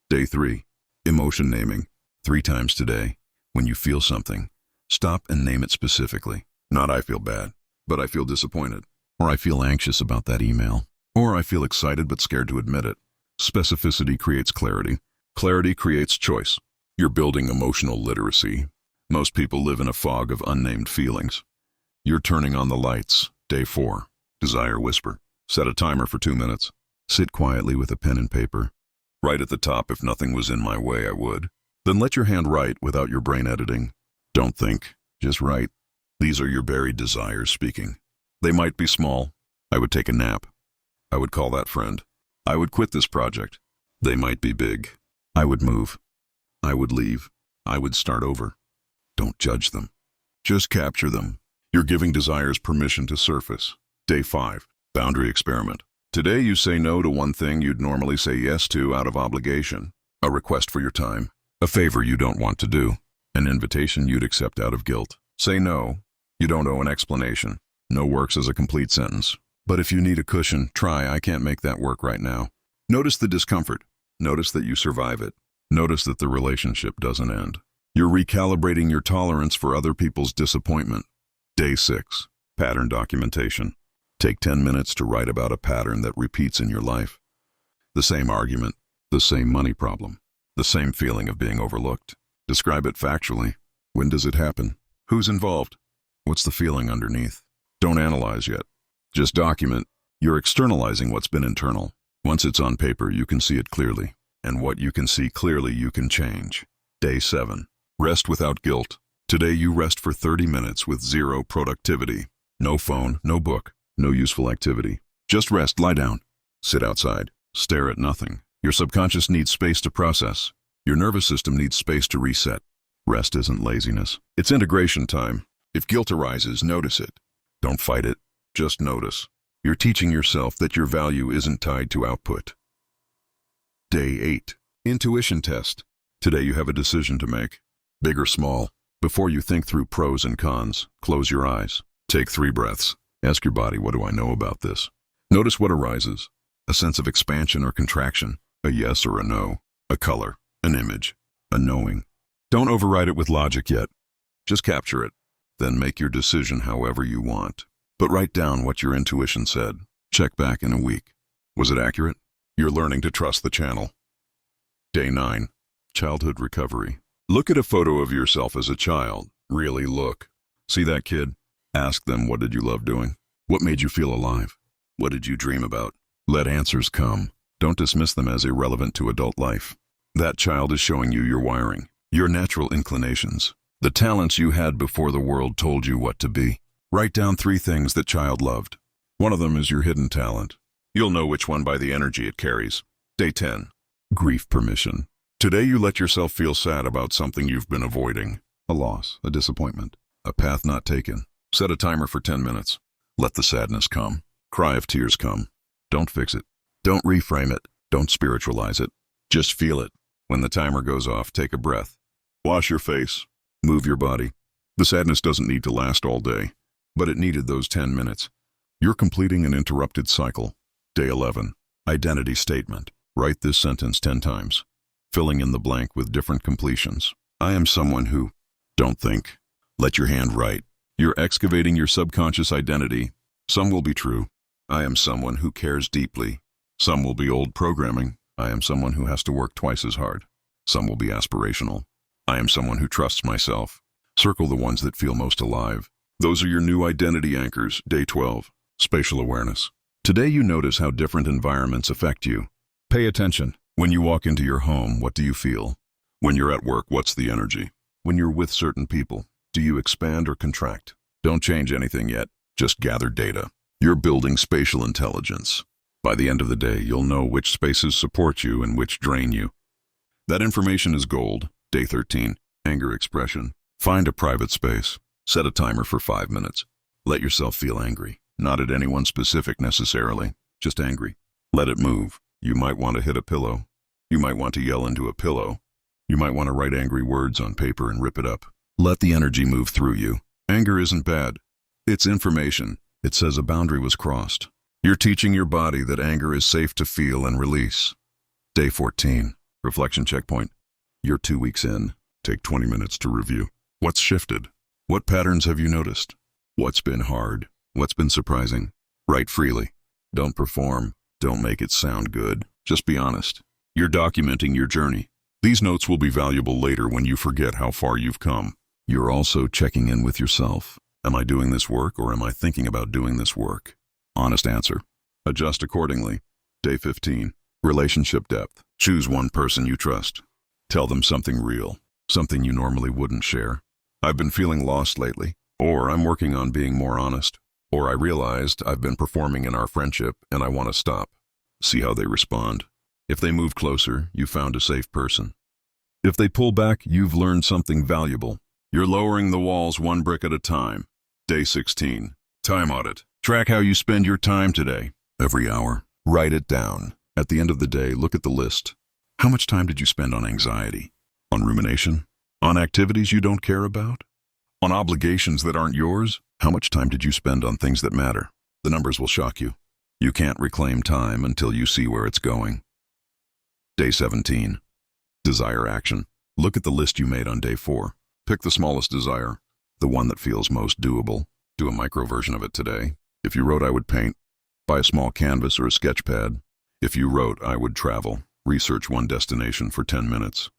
Day 3. Emotion naming. 3 times today. When you feel something, stop and name it specifically. Not I feel bad, but I feel disappointed. Or I feel anxious about that email. Or I feel excited but scared to admit it. Specificity creates clarity. Clarity creates choice. You're building emotional literacy. Most people live in a fog of unnamed feelings. You're turning on the lights. Day 4. Desire whisper. Set a timer for 2 minutes. Sit quietly with a pen and paper. Write at the top, if nothing was in my way, I would. Then let your hand write without your brain editing. Don't think, just write. These are your buried desires speaking. They might be small. I would take a nap. I would call that friend. I would quit this project. They might be big. I would move. I would leave. I would start over. Don't judge them. Just capture them. You're giving desires permission to surface. Day 5. Boundary experiment. Today you say no to one thing you'd normally say yes to out of obligation. A request for your time. A favor you don't want to do. An invitation you'd accept out of guilt. Say no. You don't owe an explanation. No works as a complete sentence. But if you need a cushion, try I can't make that work right now. Notice the discomfort. Notice that you survive it. Notice that the relationship doesn't end. You're recalibrating your tolerance for other people's disappointment. Day 6. Pattern documentation. Take 10 minutes to write about a pattern that repeats in your life. The same argument, the same money problem, the same feeling of being overlooked. Describe it factually. When does it happen? Who's involved? What's the feeling underneath? Don't analyze yet. Just document. You're externalizing what's been internal. Once it's on paper, you can see it clearly. And what you can see clearly, you can change. Day 7. Rest without guilt. Today you rest for 30 minutes with zero productivity. No phone, no book, no useful activity. Just rest, lie down. Sit outside. Stare at nothing. Your subconscious needs space to process. Your nervous system needs space to reset. Rest isn't laziness. It's integration time. If guilt arises, notice it. Don't fight it. Just notice. You're teaching yourself that your value isn't tied to output. Day 8. Intuition test. Today you have a decision to make. Big or small. Before you think through pros and cons, close your eyes. Take 3 breaths. Ask your body, what do I know about this? Notice what arises. A sense of expansion or contraction. A yes or a no. A color. An image. A knowing. Don't override it with logic yet. Just capture it. Then make your decision however you want. But write down what your intuition said. Check back in a week. Was it accurate? You're learning to trust the channel. Day 9. Childhood recovery. Look at a photo of yourself as a child. Really look. See that kid? Ask them, what did you love doing? What made you feel alive? What did you dream about? Let answers come. Don't dismiss them as irrelevant to adult life. That child is showing you your wiring, your natural inclinations, the talents you had before the world told you what to be. Write down 3 things that child loved. One of them is your hidden talent. You'll know which one by the energy it carries. Day 10. Grief permission. Today you let yourself feel sad about something you've been avoiding. A loss, a disappointment, a path not taken. Set a timer for 10 minutes. Let the sadness come. Cry if tears come. Don't fix it. Don't reframe it. Don't spiritualize it. Just feel it. When the timer goes off, take a breath. Wash your face. Move your body. The sadness doesn't need to last all day, but it needed those 10 minutes. You're completing an interrupted cycle. Day 11. Identity statement. Write this sentence 10 times, filling in the blank with different completions. I am someone who... Don't think. Let your hand write. You're excavating your subconscious identity. Some will be true. I am someone who cares deeply. Some will be old programming. I am someone who has to work twice as hard. Some will be aspirational. I am someone who trusts myself. Circle the ones that feel most alive. Those are your new identity anchors. Day 12. Spatial awareness. Today you notice how different environments affect you. Pay attention. When you walk into your home, what do you feel? When you're at work, what's the energy? When you're with certain people, do you expand or contract? Don't change anything yet. Just gather data. You're building spatial intelligence. By the end of the day, you'll know which spaces support you and which drain you. That information is gold. Day 13. Anger expression. Find a private space. Set a timer for 5 minutes. Let yourself feel angry. Not at anyone specific necessarily, just angry. Let it move. You might want to hit a pillow. You might want to yell into a pillow. You might want to write angry words on paper and rip it up. Let the energy move through you. Anger isn't bad. It's information. It says a boundary was crossed. You're teaching your body that anger is safe to feel and release. Day 14. Reflection checkpoint. You're 2 weeks in. Take 20 minutes to review. What's shifted? What patterns have you noticed? What's been hard? What's been surprising? Write freely. Don't perform. Don't make it sound good. Just be honest. You're documenting your journey. These notes will be valuable later when you forget how far you've come. You're also checking in with yourself. Am I doing this work or am I thinking about doing this work? Honest answer. Adjust accordingly. Day 15. Relationship depth. Choose one person you trust. Tell them something real, something you normally wouldn't share. I've been feeling lost lately, or I'm working on being more honest, or I realized I've been performing in our friendship and I want to stop. See how they respond. If they move closer, you found a safe person. If they pull back, you've learned something valuable. You're lowering the walls one brick at a time. Day 16. Time audit. Track how you spend your time today. Every hour. Write it down. At the end of the day, look at the list. How much time did you spend on anxiety? On rumination? On activities you don't care about? On obligations that aren't yours? How much time did you spend on things that matter? The numbers will shock you. You can't reclaim time until you see where it's going. Day 17. Desire action. Look at the list you made on day 4. Pick the smallest desire, the one that feels most doable. Do a micro version of it today. If you wrote, I would paint, buy a small canvas or a sketch pad. If you wrote, I would travel, research one destination for 10 minutes.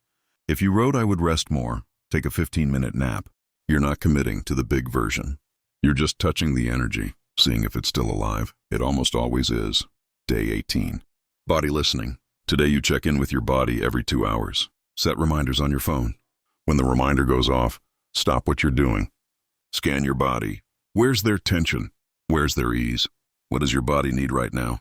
If you wrote, I would rest more, take a 15-minute nap. You're not committing to the big version. You're just touching the energy, seeing if it's still alive. It almost always is. Day 18. Body listening. Today you check in with your body every 2 hours. Set reminders on your phone. When the reminder goes off, stop what you're doing. Scan your body. Where's their tension? Where's their ease? What does your body need right now?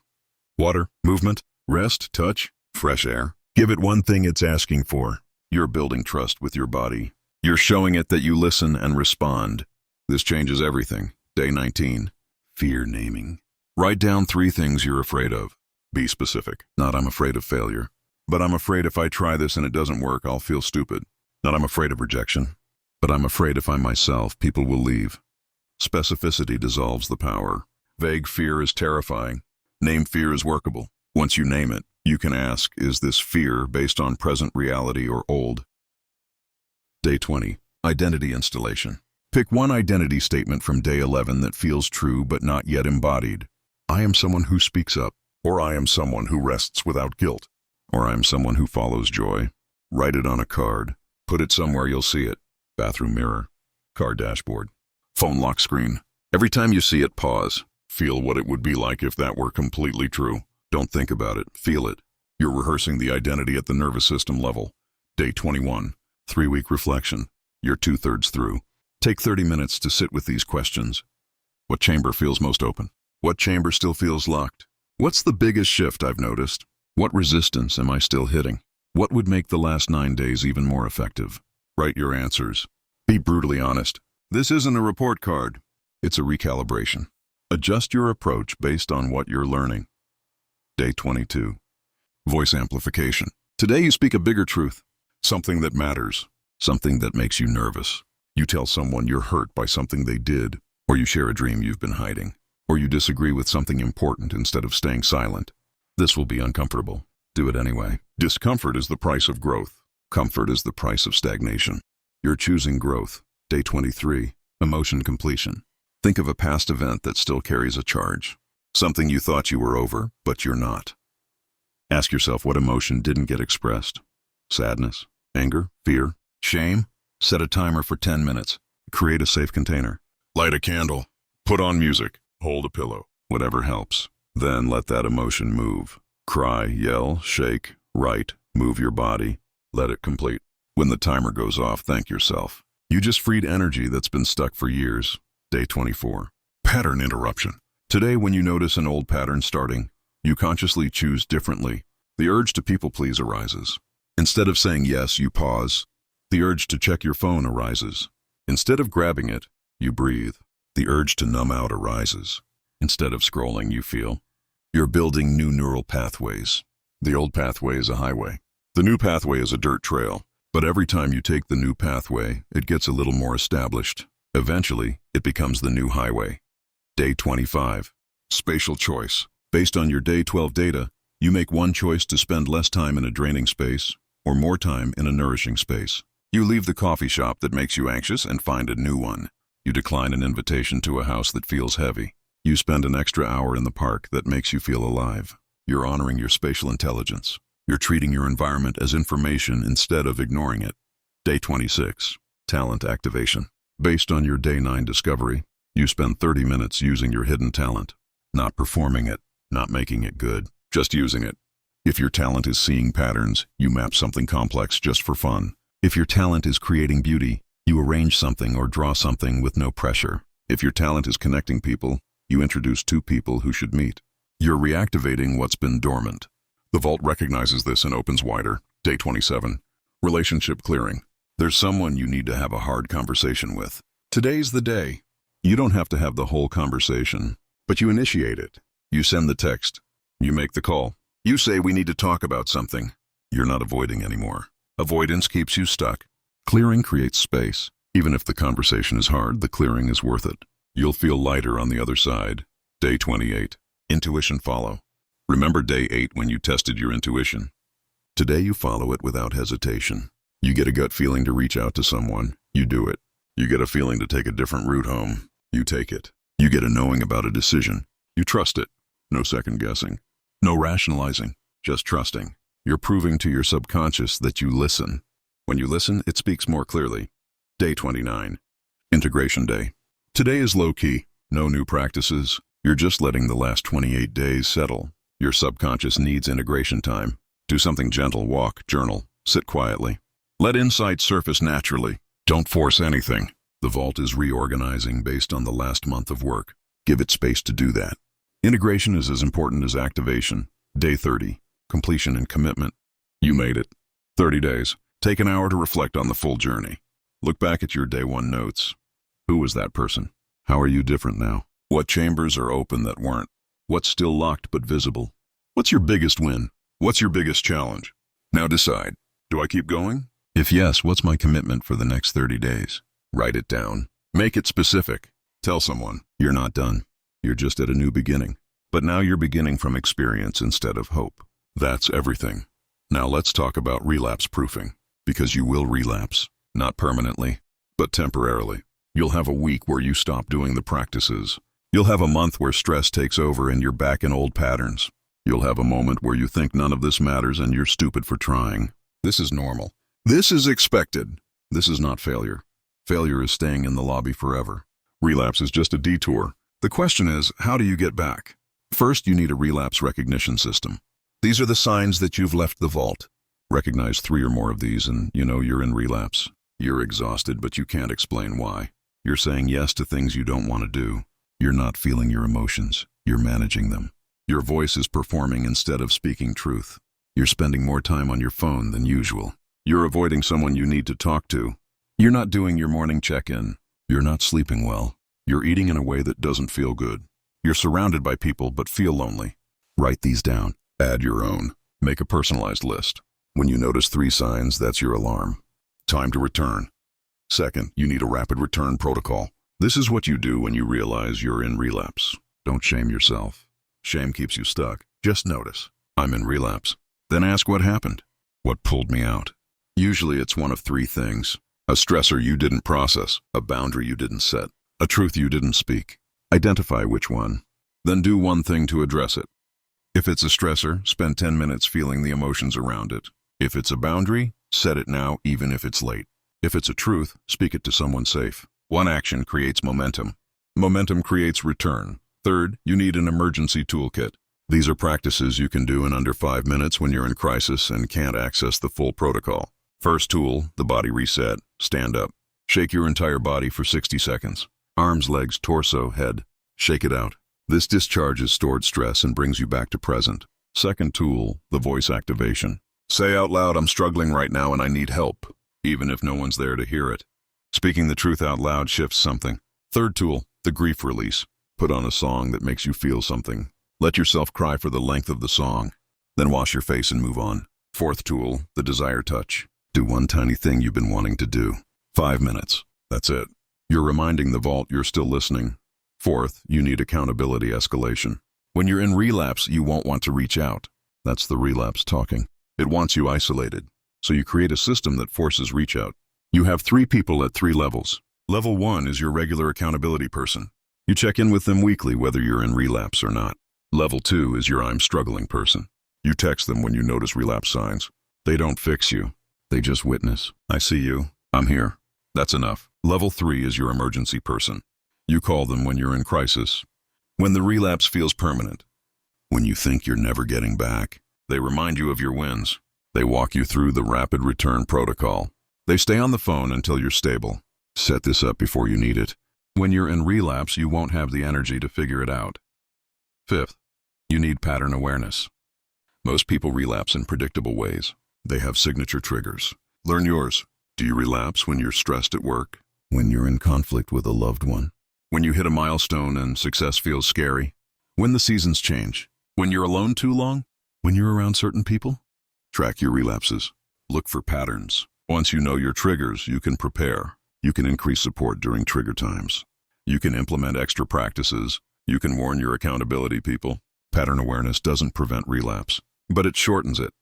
Water, movement, rest, touch, fresh air. Give it one thing it's asking for. You're building trust with your body. You're showing it that you listen and respond. This changes everything. Day 19. Fear naming. Write down 3 things you're afraid of. Be specific. Not I'm afraid of failure, but I'm afraid if I try this and it doesn't work, I'll feel stupid. Not I'm afraid of rejection, but I'm afraid if I'm myself, people will leave. Specificity dissolves the power. Vague fear is terrifying. Name fear is workable. Once you name it, you can ask, is this fear based on present reality or old? Day 20. Identity installation. Pick one identity statement from day 11 that feels true but not yet embodied. I am someone who speaks up, or I am someone who rests without guilt, or I am someone who follows joy. Write it on a card. Put it somewhere you'll see it. Bathroom mirror. Car dashboard. Phone lock screen. Every time you see it, pause. Feel what it would be like if that were completely true. Don't think about it. Feel it. You're rehearsing the identity at the nervous system level. Day 21. 3-week reflection. You're 2/3 through. Take 30 minutes to sit with these questions. What chamber feels most open? What chamber still feels locked? What's the biggest shift I've noticed? What resistance am I still hitting? What would make the last 9 days even more effective? Write your answers. Be brutally honest. This isn't a report card. It's a recalibration. Adjust your approach based on what you're learning. Day 22. Voice amplification. Today you speak a bigger truth. Something that matters. Something that makes you nervous. You tell someone you're hurt by something they did, or you share a dream you've been hiding, or you disagree with something important instead of staying silent. This will be uncomfortable. Do it anyway. Discomfort is the price of growth. Comfort is the price of stagnation. You're choosing growth. Day 23. Emotion completion. Think of a past event that still carries a charge. Something you thought you were over, but you're not. Ask yourself what emotion didn't get expressed. Sadness, anger, fear, shame. Set a timer for 10 minutes. Create a safe container. Light a candle. Put on music. Hold a pillow. Whatever helps. Then let that emotion move. Cry, yell, shake, write, move your body. Let it complete. When the timer goes off, thank yourself. You just freed energy that's been stuck for years. Day 24. Pattern interruption. Today, when you notice an old pattern starting, you consciously choose differently. The urge to people please arises. Instead of saying yes, you pause. The urge to check your phone arises. Instead of grabbing it, you breathe. The urge to numb out arises. Instead of scrolling, you feel. You're building new neural pathways. The old pathway is a highway. The new pathway is a dirt trail. But every time you take the new pathway, it gets a little more established. Eventually, it becomes the new highway. Day 25. Spatial choice. Based on your day 12 data, you make one choice to spend less time in a draining space or more time in a nourishing space. You leave the coffee shop that makes you anxious and find a new one. You decline an invitation to a house that feels heavy. You spend an extra hour in the park that makes you feel alive. You're honoring your spatial intelligence. You're treating your environment as information instead of ignoring it. Day 26. Talent activation. Based on your day 9 discovery, you spend 30 minutes using your hidden talent. Not performing it, not making it good, just using it. If your talent is seeing patterns, you map something complex just for fun. If your talent is creating beauty, you arrange something or draw something with no pressure. If your talent is connecting people, you introduce 2 people who should meet. You're reactivating what's been dormant. The vault recognizes this and opens wider. Day 27. Relationship clearing. There's someone you need to have a hard conversation with. Today's the day. You don't have to have the whole conversation, but you initiate it. You send the text. You make the call. You say we need to talk about something. You're not avoiding anymore. Avoidance keeps you stuck. Clearing creates space. Even if the conversation is hard, the clearing is worth it. You'll feel lighter on the other side. Day 28. Intuition follow. Remember day 8 when you tested your intuition? Today you follow it without hesitation. You get a gut feeling to reach out to someone. You do it. You get a feeling to take a different route home. You take it. You get a knowing about a decision. You trust it. No second guessing. No rationalizing. Just trusting. You're proving to your subconscious that you listen. When you listen, it speaks more clearly. Day 29. Integration day. Today is low-key. No new practices. You're just letting the last 28 days settle. Your subconscious needs integration time. Do something gentle, walk, journal, sit quietly. Let insight surface naturally. Don't force anything. The vault is reorganizing based on the last month of work. Give it space to do that. Integration is as important as activation. Day 30. Completion and commitment. You made it. 30 days. Take an hour to reflect on the full journey. Look back at your day 1 notes. Who was that person? How are you different now? What chambers are open that weren't? What's still locked but visible? What's your biggest win? What's your biggest challenge? Now decide. Do I keep going? If yes, what's my commitment for the next 30 days? Write it down. Make it specific. Tell someone, you're not done. You're just at a new beginning. But now you're beginning from experience instead of hope. That's everything. Now let's talk about relapse proofing. Because you will relapse. Not permanently, but temporarily. You'll have a week where you stop doing the practices. You'll have a month where stress takes over and you're back in old patterns. You'll have a moment where you think none of this matters and you're stupid for trying. This is normal. This is expected. This is not failure. Failure is staying in the lobby forever. Relapse is just a detour. The question is, how do you get back? First, you need a relapse recognition system. These are the signs that you've left the vault. Recognize 3 or more of these and you know you're in relapse. You're exhausted, but you can't explain why. You're saying yes to things you don't want to do. You're not feeling your emotions. You're managing them. Your voice is performing instead of speaking truth. You're spending more time on your phone than usual. You're avoiding someone you need to talk to. You're not doing your morning check-in. You're not sleeping well. You're eating in a way that doesn't feel good. You're surrounded by people but feel lonely. Write these down. Add your own. Make a personalized list. When you notice 3 signs, that's your alarm. Time to return. Second, you need a rapid return protocol. This is what you do when you realize you're in relapse. Don't shame yourself. Shame keeps you stuck. Just notice, I'm in relapse. Then ask what happened. What pulled me out? Usually it's one of 3 things. A stressor you didn't process, a boundary you didn't set, a truth you didn't speak. Identify which one. Then do one thing to address it. If it's a stressor, spend 10 minutes feeling the emotions around it. If it's a boundary, set it now even if it's late. If it's a truth, speak it to someone safe. One action creates momentum. Momentum creates return. Third, you need an emergency toolkit. These are practices you can do in under 5 minutes when you're in crisis and can't access the full protocol. First tool, the body reset. Stand up. Shake your entire body for 60 seconds. Arms, legs, torso, head. Shake it out. This discharges stored stress and brings you back to present. Second tool, the voice activation. Say out loud, I'm struggling right now and I need help, even if no one's there to hear it. Speaking the truth out loud shifts something. Third tool, the grief release. Put on a song that makes you feel something. Let yourself cry for the length of the song. Then wash your face and move on. Fourth tool, the desire touch. Do one tiny thing you've been wanting to do. 5 minutes. That's it. You're reminding the vault you're still listening. Fourth, you need accountability escalation. When you're in relapse, you won't want to reach out. That's the relapse talking. It wants you isolated. So you create a system that forces reach out. You have 3 people at 3 levels. Level 1 is your regular accountability person. You check in with them weekly whether you're in relapse or not. Level 2 is your I'm struggling person. You text them when you notice relapse signs. They don't fix you. They just witness. I see you. I'm here. That's enough. Level 3 is your emergency person. You call them when you're in crisis. When the relapse feels permanent. When you think you're never getting back. They remind you of your wins. They walk you through the rapid return protocol. They stay on the phone until you're stable. Set this up before you need it. When you're in relapse, you won't have the energy to figure it out. Fifth, you need pattern awareness. Most people relapse in predictable ways. They have signature triggers. Learn yours. Do you relapse when you're stressed at work? When you're in conflict with a loved one? When you hit a milestone and success feels scary? When the seasons change? When you're alone too long? When you're around certain people? Track your relapses. Look for patterns. Once you know your triggers, you can prepare. You can increase support during trigger times. You can implement extra practices. You can warn your accountability people. Pattern awareness doesn't prevent relapse, but it shortens it.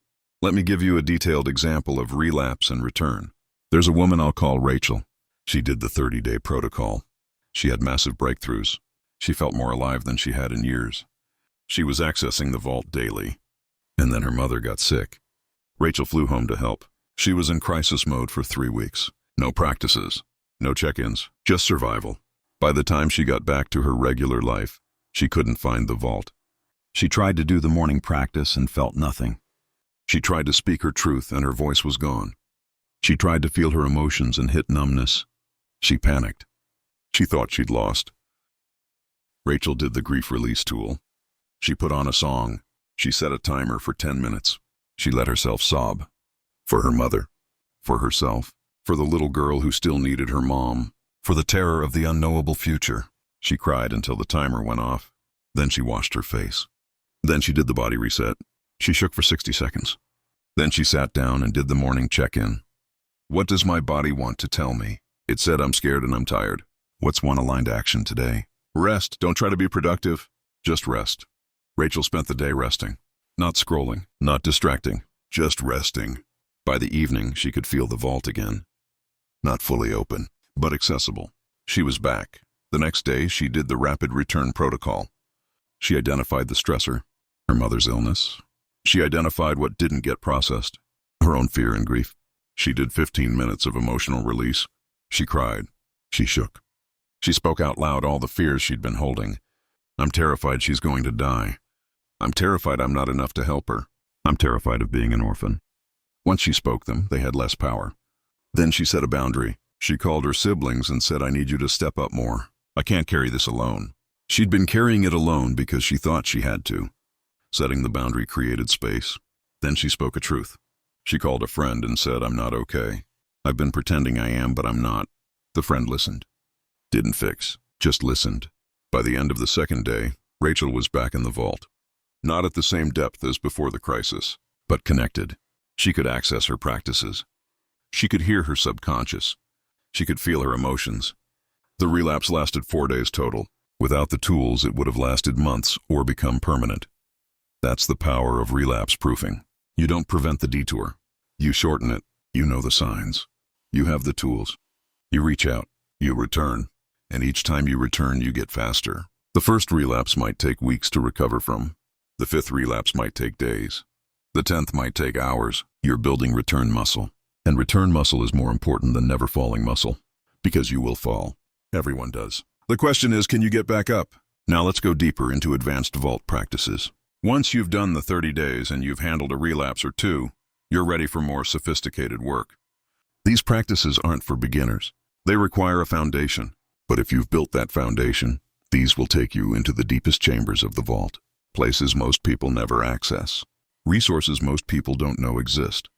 Let me give you a detailed example of relapse and return. There's a woman I'll call Rachel. She did the 30-day protocol. She had massive breakthroughs. She felt more alive than she had in years. She was accessing the vault daily. And then her mother got sick. Rachel flew home to help. She was in crisis mode for 3 weeks. No practices, no check-ins, just survival. By the time she got back to her regular life, she couldn't find the vault. She tried to do the morning practice and felt nothing. She tried to speak her truth and her voice was gone. She tried to feel her emotions and hit numbness. She panicked. She thought she'd lost. Rachel did the grief release tool. She put on a song. She set a timer for 10 minutes. She let herself sob. For her mother. For herself. For the little girl who still needed her mom. For the terror of the unknowable future. She cried until the timer went off. Then she washed her face. Then she did the body reset. She shook for 60 seconds. Then she sat down and did the morning check-in. What does my body want to tell me? It said I'm scared and I'm tired. What's one aligned action today? Rest. Don't try to be productive. Just rest. Rachel spent the day resting. Not scrolling. Not distracting. Just resting. By the evening, she could feel the vault again. Not fully open, but accessible. She was back. The next day, she did the rapid return protocol. She identified the stressor, her mother's illness. She identified what didn't get processed, her own fear and grief. She did 15 minutes of emotional release. She cried. She shook. She spoke out loud all the fears she'd been holding. I'm terrified she's going to die. I'm terrified I'm not enough to help her. I'm terrified of being an orphan. Once she spoke them, they had less power. Then she set a boundary. She called her siblings and said, I need you to step up more. I can't carry this alone. She'd been carrying it alone because she thought she had to. Setting the boundary created space. Then she spoke a truth. She called a friend and said, "I'm not okay. I've been pretending I am, but I'm not." The friend listened. Didn't fix, just listened. By the end of the second day, Rachel was back in the vault. Not at the same depth as before the crisis, but connected. She could access her practices. She could hear her subconscious. She could feel her emotions. The relapse lasted 4 days total. Without the tools, it would have lasted months or become permanent. That's the power of relapse proofing. You don't prevent the detour. You shorten it. You know the signs. You have the tools. You reach out. You return. And each time you return, you get faster. The first relapse might take weeks to recover from. The 5th relapse might take days. The 10th might take hours. You're building return muscle. And return muscle is more important than never falling muscle. Because you will fall. Everyone does. The question is, can you get back up? Now let's go deeper into advanced vault practices. Once you've done the 30 days and you've handled a relapse or two, you're ready for more sophisticated work. These practices aren't for beginners. They require a foundation. But if you've built that foundation, these will take you into the deepest chambers of the vault. Places most people never access. Resources most people don't know exist.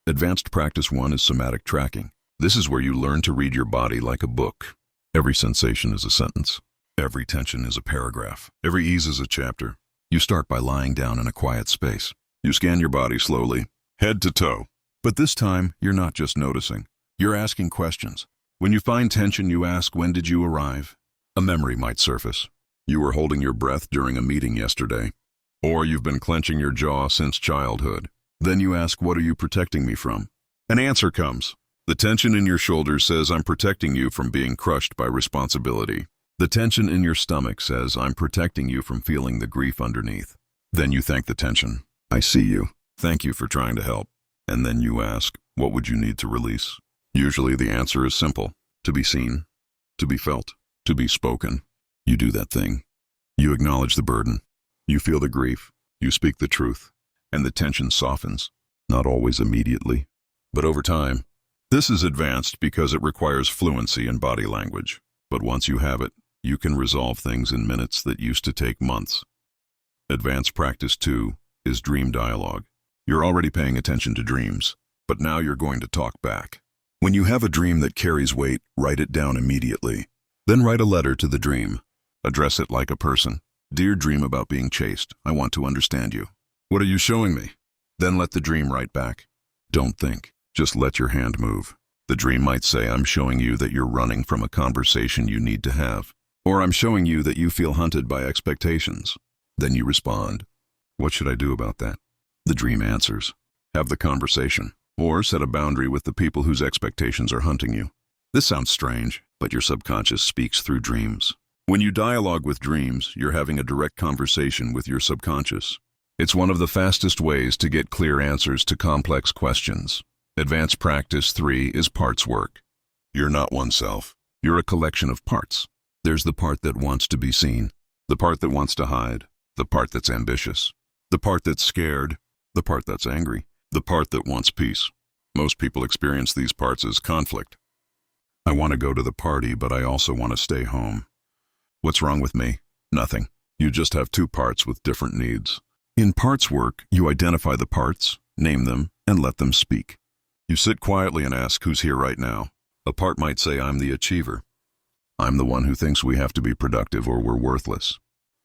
Advanced Practice 1 is somatic tracking. This is where you learn to read your body like a book. Every sensation is a sentence. Every tension is a paragraph. Every ease is a chapter. You start by lying down in a quiet space. You scan your body slowly, head to toe. But this time, you're not just noticing. You're asking questions. When you find tension, you ask, "When did you arrive?" A memory might surface. You were holding your breath during a meeting yesterday. Or you've been clenching your jaw since childhood. Then you ask, "What are you protecting me from?" An answer comes. The tension in your shoulders says, "I'm protecting you from being crushed by responsibility." The tension in your stomach says, "I'm protecting you from feeling the grief underneath." Then you thank the tension. "I see you. Thank you for trying to help." And then you ask, "What would you need to release?" Usually the answer is simple. To be seen, to be felt, to be spoken. You do that thing. You acknowledge the burden. You feel the grief. You speak the truth. And the tension softens. Not always immediately, but over time. This is advanced because it requires fluency in body language. But once you have it, you can resolve things in minutes that used to take months. Advanced Practice 2 is dream dialogue. You're already paying attention to dreams, but now you're going to talk back. When you have a dream that carries weight, write it down immediately. Then write a letter to the dream. Address it like a person. "Dear dream about being chased, I want to understand you. What are you showing me?" Then let the dream write back. Don't think. Just let your hand move. The dream might say, "I'm showing you that you're running from a conversation you need to have." Or, "I'm showing you that you feel hunted by expectations." Then you respond, "What should I do about that?" The dream answers, "Have the conversation." Or set a boundary with the people whose expectations are hunting you. This sounds strange, but your subconscious speaks through dreams. When you dialogue with dreams, you're having a direct conversation with your subconscious. It's one of the fastest ways to get clear answers to complex questions. Advanced Practice 3 is parts work. You're not oneself. You're a collection of parts. There's the part that wants to be seen, the part that wants to hide, the part that's ambitious, the part that's scared, the part that's angry, the part that wants peace. Most people experience these parts as conflict. I want to go to the party, but I also want to stay home. What's wrong with me? Nothing. You just have two parts with different needs. In parts work, you identify the parts, name them, and let them speak. You sit quietly and ask, "Who's here right now?" A part might say, "I'm the achiever. I'm the one who thinks we have to be productive or we're worthless."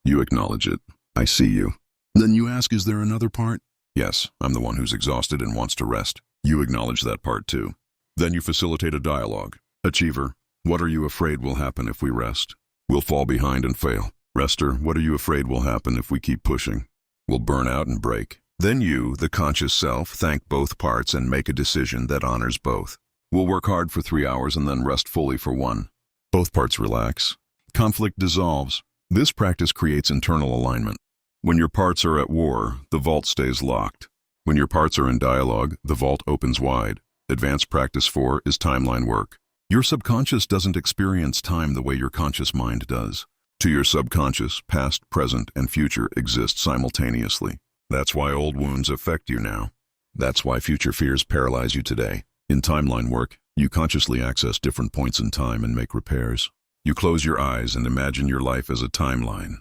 You acknowledge it. "I see you." Then you ask, "Is there another part?" "Yes, I'm the one who's exhausted and wants to rest." You acknowledge that part too. Then you facilitate a dialogue. "Achiever, what are you afraid will happen if we rest?" "We'll fall behind and fail." "Rester, what are you afraid will happen if we keep pushing?" "We'll burn out and break." Then you, the conscious self, thank both parts and make a decision that honors both. "We'll work hard for 3 hours and then rest fully for 1. Both parts relax. Conflict dissolves. This practice creates internal alignment. When your parts are at war, the vault stays locked. When your parts are in dialogue, the vault opens wide. Advanced Practice 4 is timeline work. Your subconscious doesn't experience time the way your conscious mind does. To your subconscious, past, present, and future exist simultaneously. That's why old wounds affect you now. That's why future fears paralyze you today. In timeline work, you consciously access different points in time and make repairs. You close your eyes and imagine your life as a timeline.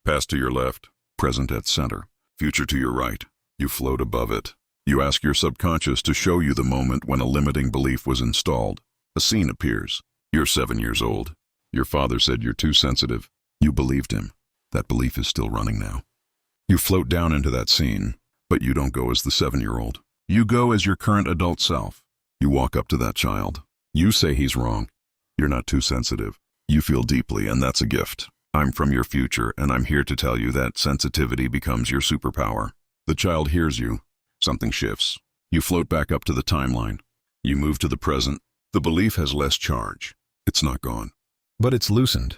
Past to your left, present at center, future to your right. You float above it. You ask your subconscious to show you the moment when a limiting belief was installed. A scene appears. You're 7 years old. Your father said you're too sensitive. You believed him. That belief is still running now. You float down into that scene, but you don't go as the 7-year-old. You go as your current adult self. You walk up to that child. You say he's wrong. You're not too sensitive. You feel deeply, and that's a gift. I'm from your future, and I'm here to tell you that sensitivity becomes your superpower. The child hears you. Something shifts. You float back up to the timeline. You move to the present. The belief has less charge. It's not gone, but it's loosened.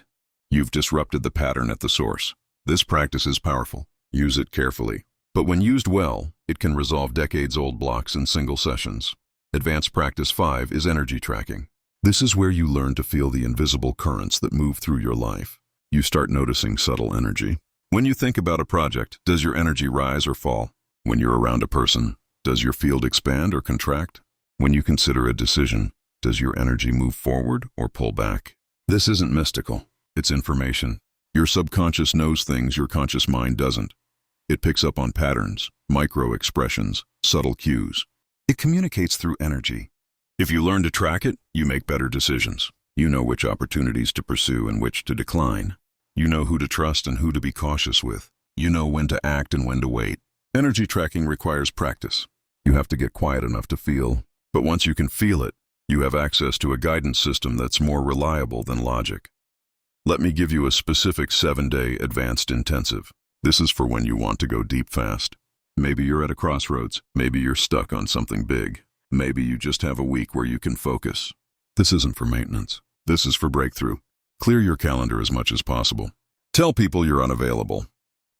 You've disrupted the pattern at the source. This practice is powerful. Use it carefully. But when used well, it can resolve decades-old blocks in single sessions. Advanced Practice 5 is energy tracking. This is where you learn to feel the invisible currents that move through your life. You start noticing subtle energy. When you think about a project, does your energy rise or fall? When you're around a person, does your field expand or contract? When you consider a decision, does your energy move forward or pull back? This isn't mystical. It's information. Your subconscious knows things your conscious mind doesn't. It picks up on patterns, micro-expressions, subtle cues. It communicates through energy. If you learn to track it, you make better decisions. You know which opportunities to pursue and which to decline. You know who to trust and who to be cautious with. You know when to act and when to wait. Energy tracking requires practice. You have to get quiet enough to feel, but once you can feel it, you have access to a guidance system that's more reliable than logic. Let me give you a specific 7-day advanced intensive. This is for when you want to go deep fast. Maybe you're at a crossroads. Maybe you're stuck on something big. Maybe you just have a week where you can focus. This isn't for maintenance. This is for breakthrough. Clear your calendar as much as possible. Tell people you're unavailable.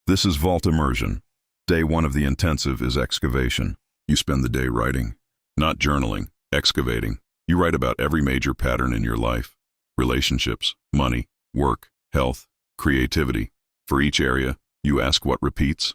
This is Vault Immersion. Day 1 of the intensive is excavation. You spend the day writing, not journaling, excavating. You write about every major pattern in your life. Relationships, money, work, health, creativity. For each area, you ask what repeats.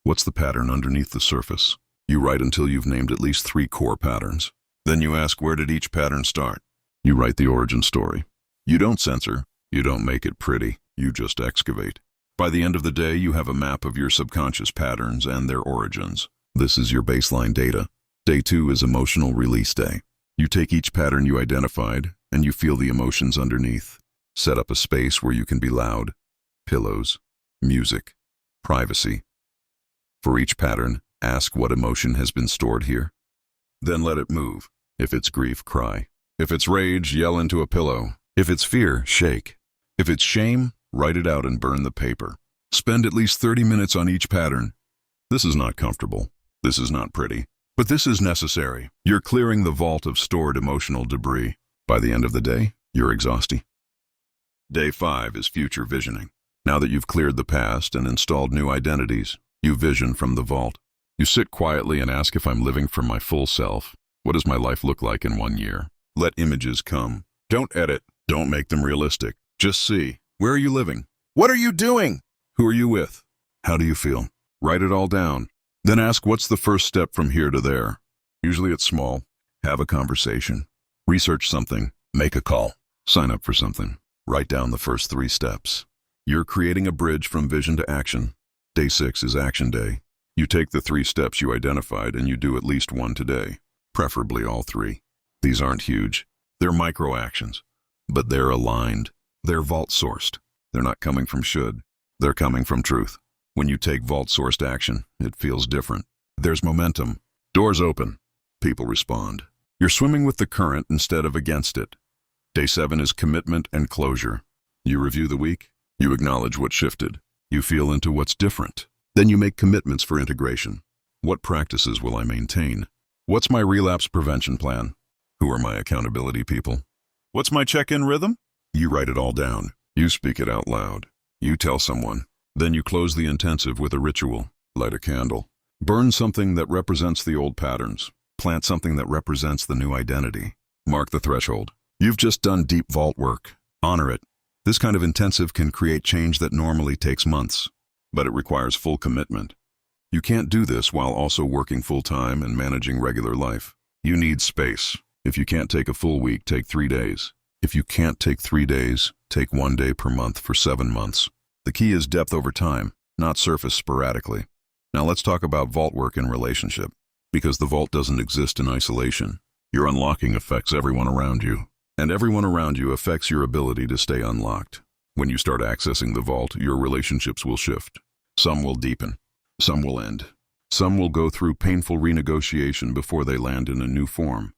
What's the pattern underneath the surface? You write until you've named at least 3 core patterns. Then you ask, where did each pattern start? You write the origin story. You don't censor. You don't make it pretty. You just excavate. By the end of the day, you have a map of your subconscious patterns and their origins. This is your baseline data. Day 2 is emotional release day. You take each pattern you identified, and you feel the emotions underneath. Set up a space where you can be loud. Pillows, music, privacy. For each pattern, ask what emotion has been stored here. Then let it move. If it's grief, cry. If it's rage, yell into a pillow. If it's fear, shake. If it's shame, write it out and burn the paper. Spend at least 30 minutes on each pattern. This is not comfortable. This is not pretty. But this is necessary. You're clearing the vault of stored emotional debris. By the end of the day, you're exhausted. Day 5 is future visioning. Now that you've cleared the past and installed new identities, you vision from the vault. You sit quietly and ask, if I'm living for my full self, what does my life look like in 1 year? Let images come. Don't edit. Don't make them realistic. Just see. Where are you living? What are you doing? Who are you with? How do you feel? Write it all down. Then ask, what's the first step from here to there? Usually it's small. Have a conversation. Research something. Make a call. Sign up for something. Write down the first 3 steps. You're creating a bridge from vision to action. Day 6 is action day. You take the 3 steps you identified and you do at least 1 today, preferably all 3. These aren't huge. They're micro actions, but they're aligned. They're vault-sourced. They're not coming from should. They're coming from truth. When you take vault-sourced action, it feels different. There's momentum. Doors open. People respond. You're swimming with the current instead of against it. Day 7 is commitment and closure. You review the week. You acknowledge what shifted. You feel into what's different. Then you make commitments for integration. What practices will I maintain? What's my relapse prevention plan? Who are my accountability people? What's my check-in rhythm? You write it all down. You speak it out loud. You tell someone. Then you close the intensive with a ritual. Light a candle. Burn something that represents the old patterns. Plant something that represents the new identity. Mark the threshold. You've just done deep vault work. Honor it. This kind of intensive can create change that normally takes months, but it requires full commitment. You can't do this while also working full-time and managing regular life. You need space. If you can't take a full week, take 3 days. If you can't take 3 days, take 1 day per month for 7 months. The key is depth over time, not surface sporadically. Now let's talk about vault work in relationship. Because the vault doesn't exist in isolation. Your unlocking affects everyone around you, and everyone around you affects your ability to stay unlocked. When you start accessing the vault, your relationships will shift. Some will deepen. Some will end. Some will go through painful renegotiation before they land in a new form.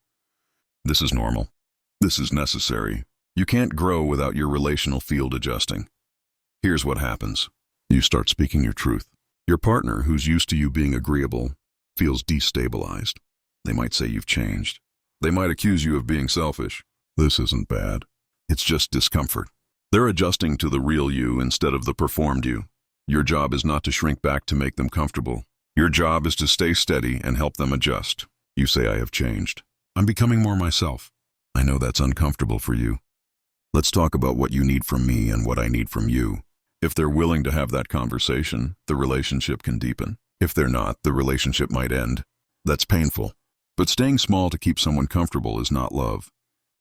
This is normal. This is necessary. You can't grow without your relational field adjusting. Here's what happens. You start speaking your truth. Your partner, who's used to you being agreeable, feels destabilized. They might say you've changed. They might accuse you of being selfish. This isn't bad. It's just discomfort. They're adjusting to the real you instead of the performed you. Your job is not to shrink back to make them comfortable. Your job is to stay steady and help them adjust. You say, I have changed. I'm becoming more myself. I know that's uncomfortable for you. Let's talk about what you need from me and what I need from you. If they're willing to have that conversation, the relationship can deepen. If they're not, the relationship might end. That's painful. But staying small to keep someone comfortable is not love.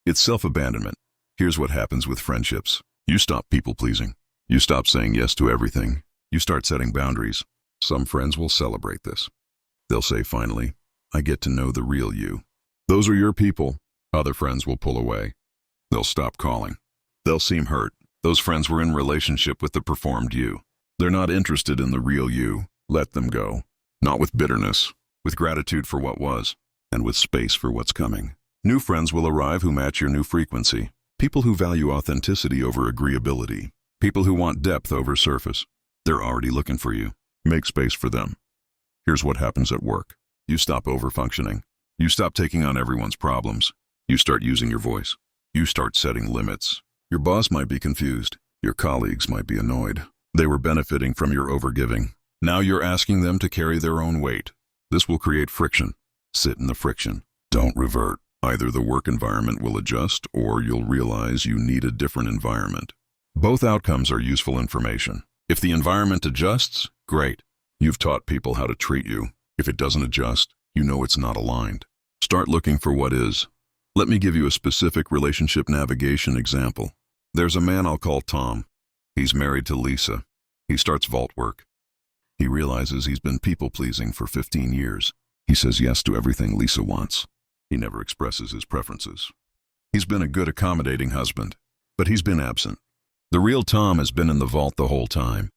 It's self-abandonment. Here's what happens with friendships. You stop people-pleasing. You stop saying yes to everything. You start setting boundaries. Some friends will celebrate this. They'll say, finally, I get to know the real you. Those are your people. Other friends will pull away. They'll stop calling. They'll seem hurt. Those friends were in relationship with the performed you. They're not interested in the real you. Let them go. Not with bitterness, with gratitude for what was, and with space for what's coming. New friends will arrive who match your new frequency. People who value authenticity over agreeability. People who want depth over surface. They're already looking for you. Make space for them. Here's what happens at work. You stop overfunctioning. You stop taking on everyone's problems. You start using your voice. You start setting limits. Your boss might be confused. Your colleagues might be annoyed. They were benefiting from your overgiving. Now you're asking them to carry their own weight. This will create friction. Sit in the friction. Don't revert. Either the work environment will adjust or you'll realize you need a different environment. Both outcomes are useful information. If the environment adjusts, great. You've taught people how to treat you. If it doesn't adjust, you know it's not aligned. Start looking for what is. Let me give you a specific relationship navigation example. There's a man I'll call Tom. He's married to Lisa. He starts vault work. He realizes he's been people-pleasing for 15 years. He says yes to everything Lisa wants. He never expresses his preferences. He's been a good accommodating husband, but he's been absent. The real Tom has been in the vault the whole time.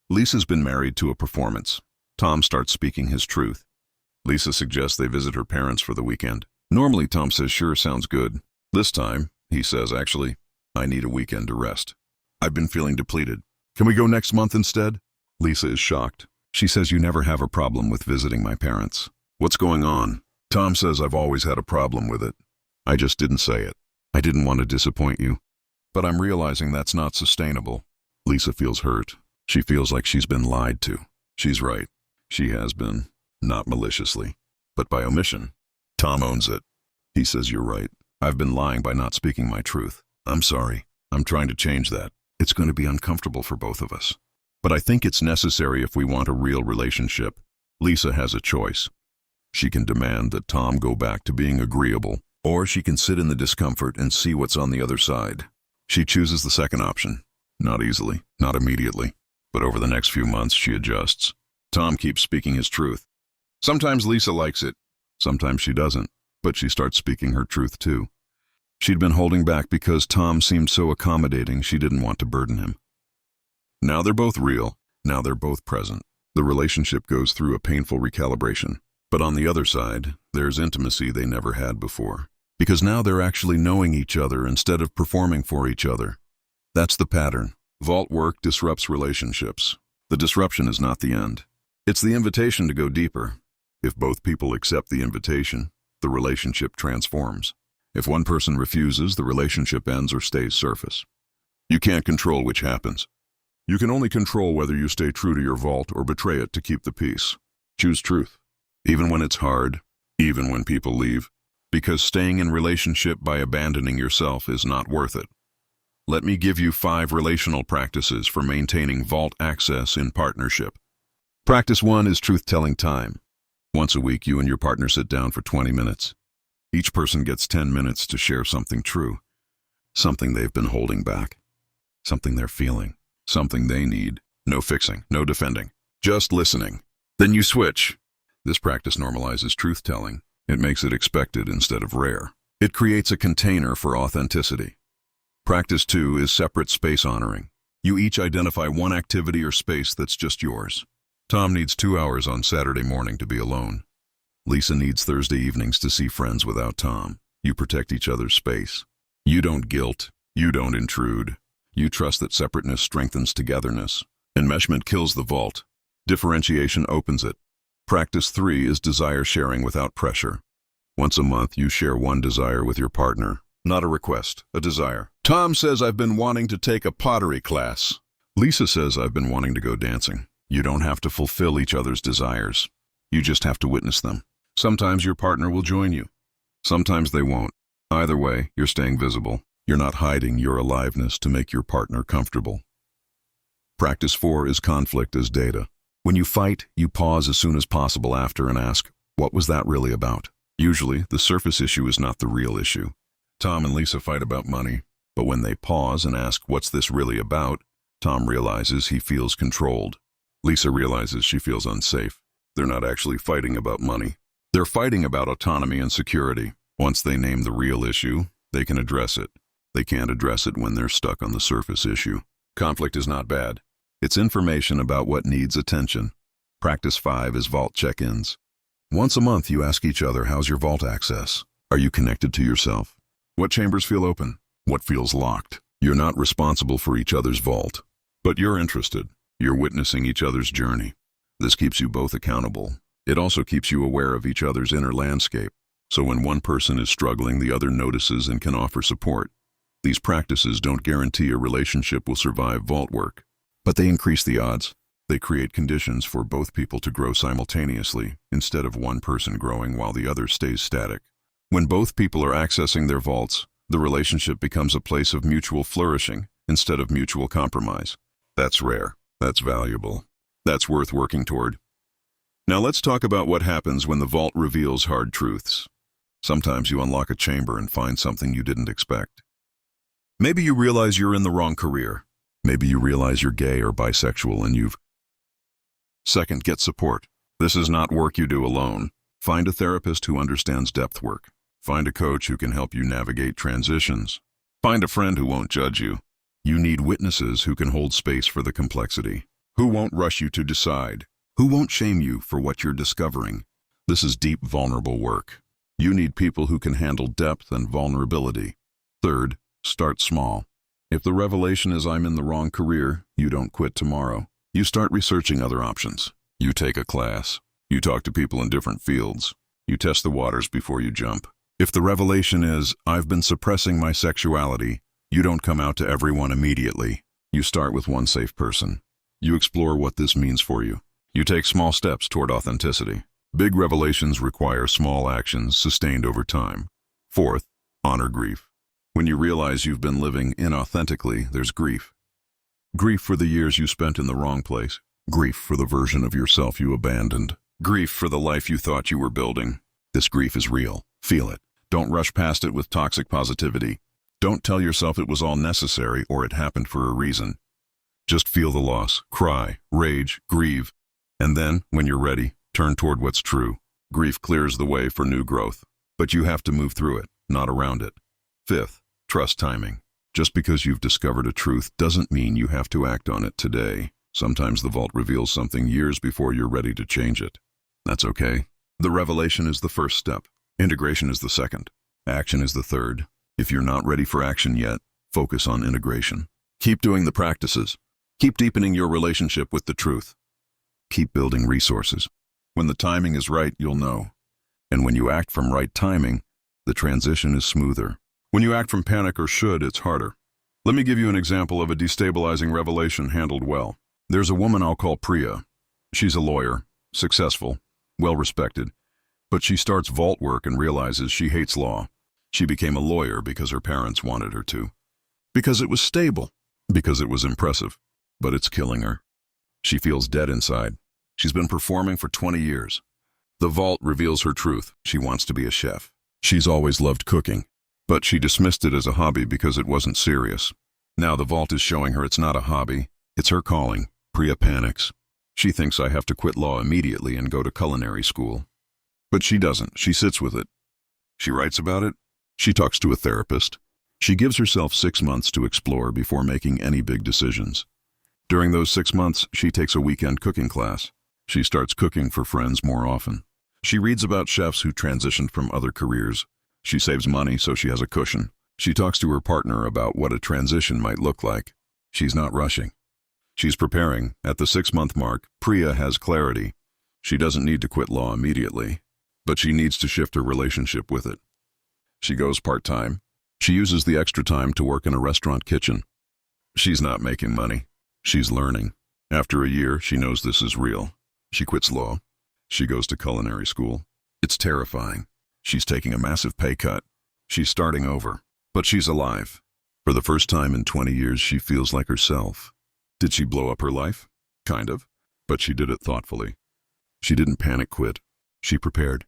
Lisa's been married to a performance. Tom starts speaking his truth. Lisa suggests they visit her parents for the weekend. Normally, Tom says, sure, sounds good. This time, he says, actually, I need a weekend to rest. I've been feeling depleted. Can we go next month instead? Lisa is shocked. She says, you never have a problem with visiting my parents. What's going on? Tom says, I've always had a problem with it. I just didn't say it. I didn't want to disappoint you. But I'm realizing that's not sustainable. Lisa feels hurt. She feels like she's been lied to. She's right. She has been. Not maliciously, but by omission. Tom owns it. He says, you're right. I've been lying by not speaking my truth. I'm sorry. I'm trying to change that. It's going to be uncomfortable for both of us. But I think it's necessary if we want a real relationship. Lisa has a choice. She can demand that Tom go back to being agreeable, or she can sit in the discomfort and see what's on the other side. She chooses the second option. Not easily, not immediately, but over the next few months she adjusts. Tom keeps speaking his truth. Sometimes Lisa likes it, sometimes she doesn't, but she starts speaking her truth too. She'd been holding back because Tom seemed so accommodating she didn't want to burden him. Now they're both real, now they're both present. The relationship goes through a painful recalibration. But on the other side, there's intimacy they never had before. Because now they're actually knowing each other instead of performing for each other. That's the pattern. Vault work disrupts relationships. The disruption is not the end. It's the invitation to go deeper. If both people accept the invitation, the relationship transforms. If one person refuses, the relationship ends or stays surface. You can't control which happens. You can only control whether you stay true to your vault or betray it to keep the peace. Choose truth. Even when it's hard, even when people leave, because staying in relationship by abandoning yourself is not worth it. Let me give you 5 relational practices for maintaining vault access in partnership. Practice 1 is truth-telling time. Once a week, you and your partner sit down for 20 minutes. Each person gets 10 minutes to share something true, something they've been holding back, something they're feeling, something they need. No fixing, no defending, just listening. Then you switch. This practice normalizes truth-telling. It makes it expected instead of rare. It creates a container for authenticity. Practice 2 is separate space honoring. You each identify one activity or space that's just yours. Tom needs 2 hours on Saturday morning to be alone. Lisa needs Thursday evenings to see friends without Tom. You protect each other's space. You don't guilt. You don't intrude. You trust that separateness strengthens togetherness. Enmeshment kills the vault. Differentiation opens it. Practice 3 is desire sharing without pressure. Once a month, you share one desire with your partner. Not a request, a desire. Tom says, "I've been wanting to take a pottery class." Lisa says, "I've been wanting to go dancing." You don't have to fulfill each other's desires. You just have to witness them. Sometimes your partner will join you. Sometimes they won't. Either way, you're staying visible. You're not hiding your aliveness to make your partner comfortable. Practice 4 is conflict as data. When you fight, you pause as soon as possible after and ask, what was that really about? Usually, the surface issue is not the real issue. Tom and Lisa fight about money, but when they pause and ask, what's this really about? Tom realizes he feels controlled. Lisa realizes she feels unsafe. They're not actually fighting about money. They're fighting about autonomy and security. Once they name the real issue, they can address it. They can't address it when they're stuck on the surface issue. Conflict is not bad. It's information about what needs attention. Practice 5 is vault check-ins. Once a month, you ask each other, how's your vault access? Are you connected to yourself? What chambers feel open? What feels locked? You're not responsible for each other's vault, but you're interested. You're witnessing each other's journey. This keeps you both accountable. It also keeps you aware of each other's inner landscape. So when one person is struggling, the other notices and can offer support. These practices don't guarantee a relationship will survive vault work, but they increase the odds. They create conditions for both people to grow simultaneously, instead of one person growing while the other stays static. When both people are accessing their vaults, the relationship becomes a place of mutual flourishing instead of mutual compromise. That's rare. That's valuable. That's worth working toward. Now let's talk about what happens when the vault reveals hard truths. Sometimes you unlock a chamber and find something you didn't expect. Maybe you realize you're in the wrong career. Maybe you realize you're gay or bisexual and you've... Second, get support. This is not work you do alone. Find a therapist who understands depth work. Find a coach who can help you navigate transitions. Find a friend who won't judge you. You need witnesses who can hold space for the complexity, who won't rush you to decide, who won't shame you for what you're discovering. This is deep, vulnerable work. You need people who can handle depth and vulnerability. Third, start small. If the revelation is I'm in the wrong career, you don't quit tomorrow. You start researching other options. You take a class. You talk to people in different fields. You test the waters before you jump. If the revelation is I've been suppressing my sexuality, you don't come out to everyone immediately. You start with one safe person. You explore what this means for you. You take small steps toward authenticity. Big revelations require small actions sustained over time. Fourth, honor grief. When you realize you've been living inauthentically, there's grief. Grief for the years you spent in the wrong place. Grief for the version of yourself you abandoned. Grief for the life you thought you were building. This grief is real. Feel it. Don't rush past it with toxic positivity. Don't tell yourself it was all necessary or it happened for a reason. Just feel the loss, cry, rage, grieve, and then, when you're ready, turn toward what's true. Grief clears the way for new growth, but you have to move through it, not around it. Fifth, trust timing. Just because you've discovered a truth doesn't mean you have to act on it today. Sometimes the vault reveals something years before you're ready to change it. That's okay. The revelation is the first step. Integration is the second. Action is the third. If you're not ready for action yet, focus on integration. Keep doing the practices. Keep deepening your relationship with the truth. Keep building resources. When the timing is right, you'll know. And when you act from right timing, the transition is smoother. When you act from panic or should, it's harder. Let me give you an example of a destabilizing revelation handled well. There's a woman I'll call Priya. She's a lawyer, successful, well-respected, but she starts vault work and realizes she hates law. She became a lawyer because her parents wanted her to. Because it was stable. Because it was impressive. But it's killing her. She feels dead inside. She's been performing for 20 years. The vault reveals her truth. She wants to be a chef. She's always loved cooking, but she dismissed it as a hobby because it wasn't serious. Now the vault is showing her it's not a hobby. It's her calling. Priya panics. She thinks I have to quit law immediately and go to culinary school. But she doesn't. She sits with it. She writes about it. She talks to a therapist. She gives herself 6 months to explore before making any big decisions. During those 6 months, she takes a weekend cooking class. She starts cooking for friends more often. She reads about chefs who transitioned from other careers. She saves money so she has a cushion. She talks to her partner about what a transition might look like. She's not rushing. She's preparing. At the 6-month mark, Priya has clarity. She doesn't need to quit law immediately, but she needs to shift her relationship with it. She goes part-time. She uses the extra time to work in a restaurant kitchen. She's not making money. She's learning. After a year, she knows this is real. She quits law. She goes to culinary school. It's terrifying. She's taking a massive pay cut. She's starting over. But she's alive. For the first time in 20 years, she feels like herself. Did she blow up her life? Kind of. But she did it thoughtfully. She didn't panic quit. She prepared.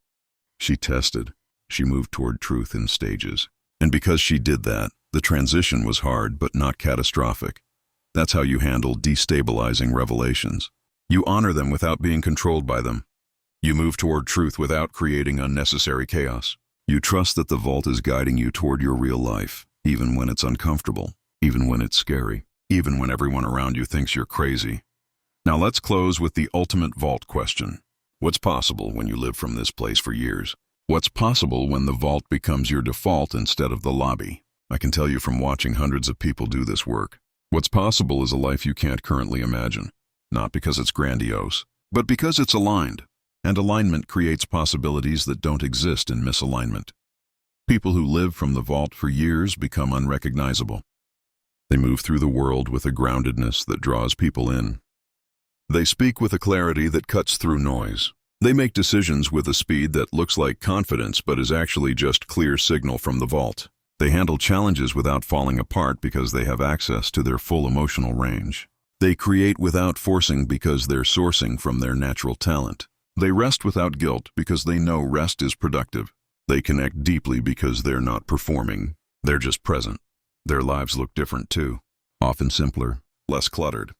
She tested. She moved toward truth in stages. And because she did that, the transition was hard but not catastrophic. That's how you handle destabilizing revelations. You honor them without being controlled by them. You move toward truth without creating unnecessary chaos. You trust that the vault is guiding you toward your real life, even when it's uncomfortable, even when it's scary, even when everyone around you thinks you're crazy. Now let's close with the ultimate vault question. What's possible when you live from this place for years? What's possible when the vault becomes your default instead of the lobby? I can tell you from watching hundreds of people do this work. What's possible is a life you can't currently imagine. Not because it's grandiose, but because it's aligned. And alignment creates possibilities that don't exist in misalignment. People who live from the vault for years become unrecognizable. They move through the world with a groundedness that draws people in. They speak with a clarity that cuts through noise. They make decisions with a speed that looks like confidence but is actually just clear signal from the vault. They handle challenges without falling apart because they have access to their full emotional range. They create without forcing because they're sourcing from their natural talent. They rest without guilt because they know rest is productive. They connect deeply because they're not performing. They're just present. Their lives look different too. Often simpler, less cluttered,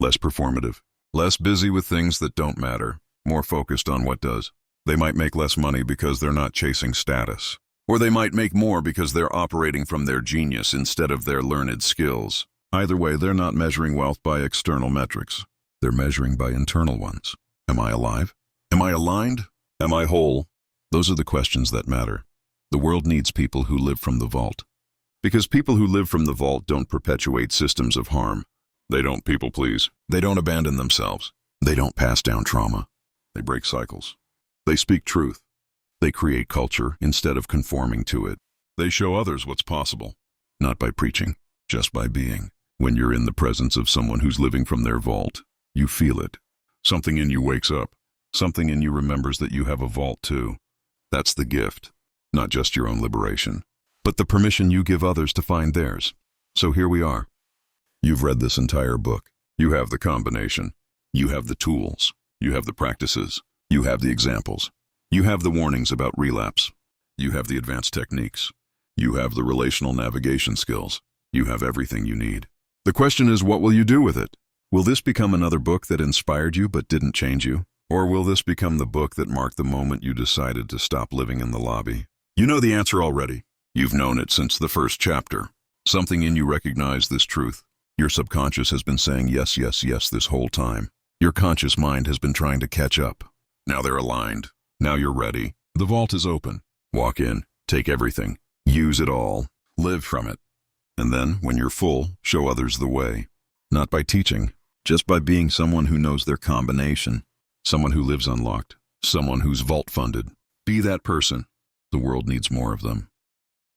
less performative, less busy with things that don't matter, more focused on what does. They might make less money because they're not chasing status. Or they might make more because they're operating from their genius instead of their learned skills. Either way, they're not measuring wealth by external metrics. They're measuring by internal ones. Am I alive? Am I aligned? Am I whole? Those are the questions that matter. The world needs people who live from the vault. Because people who live from the vault don't perpetuate systems of harm. They don't people please. They don't abandon themselves. They don't pass down trauma. They break cycles. They speak truth. They create culture instead of conforming to it. They show others what's possible. Not by preaching, just by being. When you're in the presence of someone who's living from their vault, you feel it. Something in you wakes up. Something in you remembers that you have a vault too. That's the gift. Not just your own liberation, but the permission you give others to find theirs. So here we are. You've read this entire book. You have the combination. You have the tools. You have the practices. You have the examples. You have the warnings about relapse. You have the advanced techniques. You have the relational navigation skills. You have everything you need. The question is, what will you do with it? Will this become another book that inspired you but didn't change you? Or will this become the book that marked the moment you decided to stop living in the lobby? You know the answer already. You've known it since the first chapter. Something in you recognized this truth. Your subconscious has been saying yes, yes, yes this whole time. Your conscious mind has been trying to catch up. Now they're aligned. Now you're ready. The vault is open. Walk in, take everything, use it all, live from it. And then, when you're full, show others the way. Not by teaching, just by being someone who knows their combination. Someone who lives unlocked. Someone who's vault-funded. Be that person. The world needs more of them.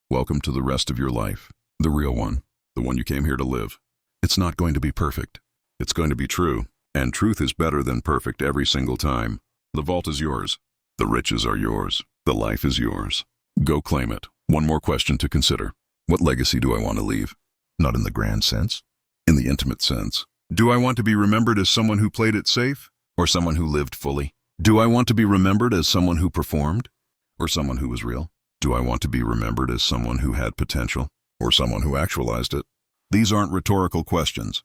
Welcome to the rest of your life. The real one. The one you came here to live. It's not going to be perfect. It's going to be true. And truth is better than perfect every single time. The vault is yours. The riches are yours. The life is yours. Go claim it. One more question to consider. What legacy do I want to leave? Not in the grand sense. In the intimate sense. Do I want to be remembered as someone who played it safe? Or someone who lived fully? Do I want to be remembered as someone who performed? Or someone who was real? Do I want to be remembered as someone who had potential? Or someone who actualized it? These aren't rhetorical questions.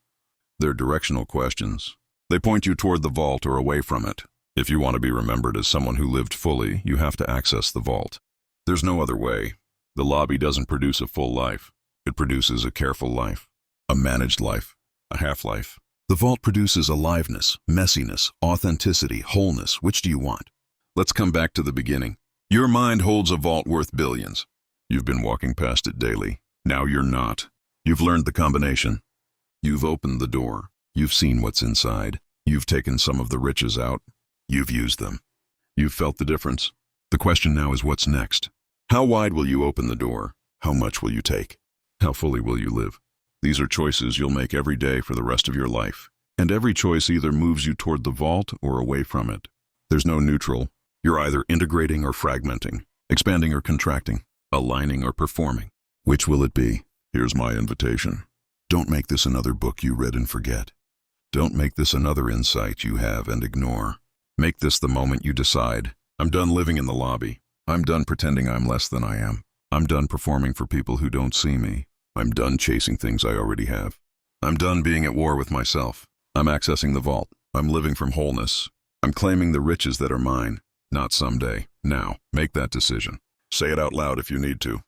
They're directional questions. They point you toward the vault or away from it. If you want to be remembered as someone who lived fully, you have to access the vault. There's no other way. The lobby doesn't produce a full life. It produces a careful life, a managed life, a half-life. The vault produces aliveness, messiness, authenticity, wholeness. Which do you want? Let's come back to the beginning. Your mind holds a vault worth billions. You've been walking past it daily. Now you're not. You've learned the combination. You've opened the door. You've seen what's inside. You've taken some of the riches out. You've used them. You've felt the difference. The question now is what's next? How wide will you open the door? How much will you take? How fully will you live? These are choices you'll make every day for the rest of your life. And every choice either moves you toward the vault or away from it. There's no neutral. You're either integrating or fragmenting, expanding or contracting, aligning or performing. Which will it be? Here's my invitation. Don't make this another book you read and forget. Don't make this another insight you have and ignore. Make this the moment you decide, I'm done living in the lobby. I'm done pretending I'm less than I am. I'm done performing for people who don't see me. I'm done chasing things I already have. I'm done being at war with myself. I'm accessing the vault. I'm living from wholeness. I'm claiming the riches that are mine. Not someday. Now, make that decision. Say it out loud if you need to.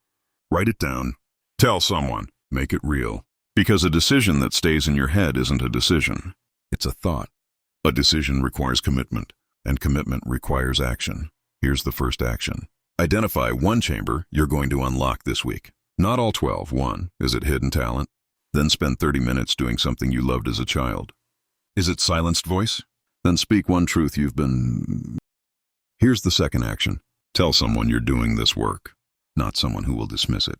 Write it down. Tell someone. Make it real. Because a decision that stays in your head isn't a decision. It's a thought. A decision requires commitment, and commitment requires action. Here's the first action. Identify one chamber you're going to unlock this week. Not all 12. One. Is it hidden talent? Then spend 30 minutes doing something you loved as a child. Is it silenced voice? Then speak one truth you've been... Here's the second action. Tell someone you're doing this work. Not someone who will dismiss it.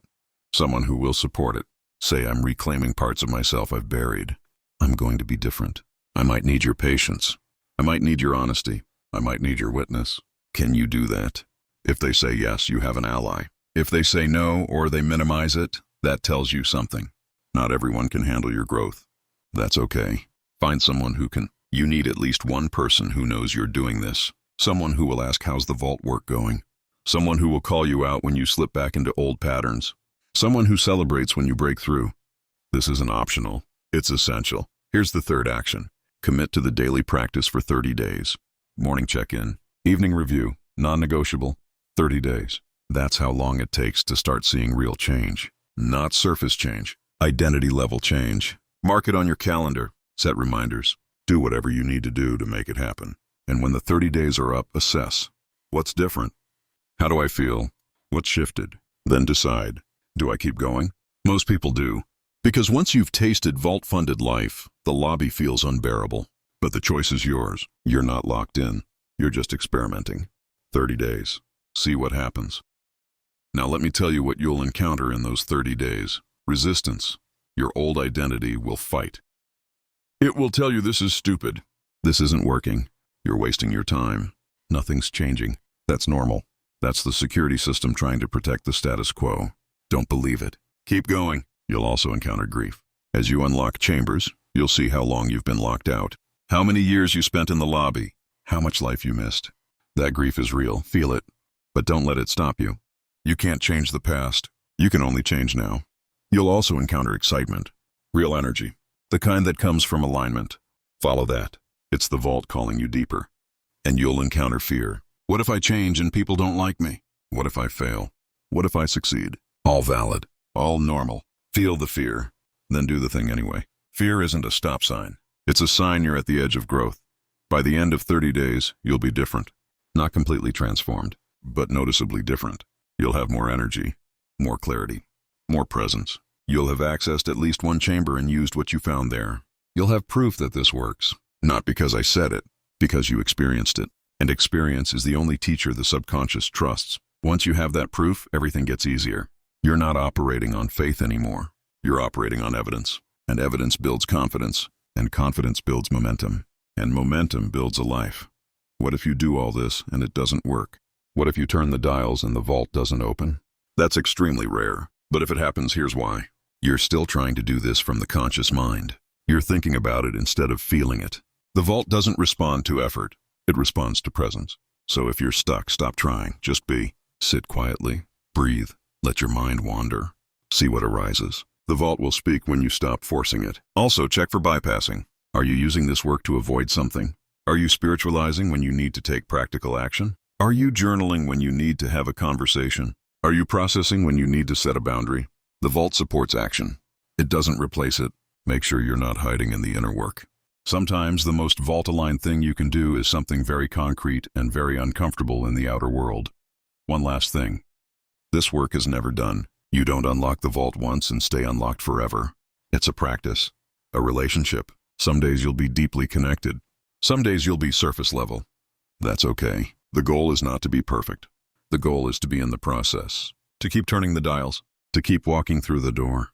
Someone who will support it. Say, I'm reclaiming parts of myself I've buried. I'm going to be different. I might need your patience. I might need your honesty. I might need your witness. Can you do that? If they say yes, you have an ally. If they say no or they minimize it, that tells you something. Not everyone can handle your growth. That's okay. Find someone who can. You need at least one person who knows you're doing this. Someone who will ask, how's the vault work going? Someone who will call you out when you slip back into old patterns. Someone who celebrates when you break through. This isn't optional. It's essential. Here's the third action. Commit to the daily practice for 30 days. Morning check-in, evening review, non-negotiable, 30 days. That's how long it takes to start seeing real change. Not surface change, identity level change. Mark it on your calendar, set reminders. Do whatever you need to do to make it happen. And when the 30 days are up, assess. What's different? How do I feel? What's shifted? Then decide. Do I keep going? Most people do. Because once you've tasted vault-funded life, the lobby feels unbearable. But the choice is yours. You're not locked in. You're just experimenting. 30 days. See what happens. Now let me tell you what you'll encounter in those 30 days. Resistance. Your old identity will fight. It will tell you this is stupid. This isn't working. You're wasting your time. Nothing's changing. That's normal. That's the security system trying to protect the status quo. Don't believe it. Keep going. You'll also encounter grief. As you unlock chambers, you'll see how long you've been locked out. How many years you spent in the lobby. How much life you missed. That grief is real. Feel it. But don't let it stop you. You can't change the past. You can only change now. You'll also encounter excitement. Real energy. The kind that comes from alignment. Follow that. It's the vault calling you deeper. And you'll encounter fear. What if I change and people don't like me? What if I fail? What if I succeed? All valid. All normal. Feel the fear. Then do the thing anyway. Fear isn't a stop sign. It's a sign you're at the edge of growth. By the end of 30 days, you'll be different. Not completely transformed, but noticeably different. You'll have more energy, more clarity, more presence. You'll have accessed at least one chamber and used what you found there. You'll have proof that this works. Not because I said it, because you experienced it. And experience is the only teacher the subconscious trusts. Once you have that proof, everything gets easier. You're not operating on faith anymore. You're operating on evidence. And evidence builds confidence. And confidence builds momentum. And momentum builds a life. What if you do all this and it doesn't work? What if you turn the dials and the vault doesn't open? That's extremely rare. But if it happens, here's why. You're still trying to do this from the conscious mind. You're thinking about it instead of feeling it. The vault doesn't respond to effort. It responds to presence. So if you're stuck, stop trying. Just be. Sit quietly. Breathe. Let your mind wander. See what arises. The vault will speak when you stop forcing it. Also, check for bypassing. Are you using this work to avoid something? Are you spiritualizing when you need to take practical action? Are you journaling when you need to have a conversation? Are you processing when you need to set a boundary? The vault supports action. It doesn't replace it. Make sure you're not hiding in the inner work. Sometimes the most vault-aligned thing you can do is something very concrete and very uncomfortable in the outer world. One last thing. This work is never done. You don't unlock the vault once and stay unlocked forever. It's a practice, a relationship. Some days you'll be deeply connected. Some days you'll be surface level. That's okay. The goal is not to be perfect. The goal is to be in the process, to keep turning the dials, to keep walking through the door,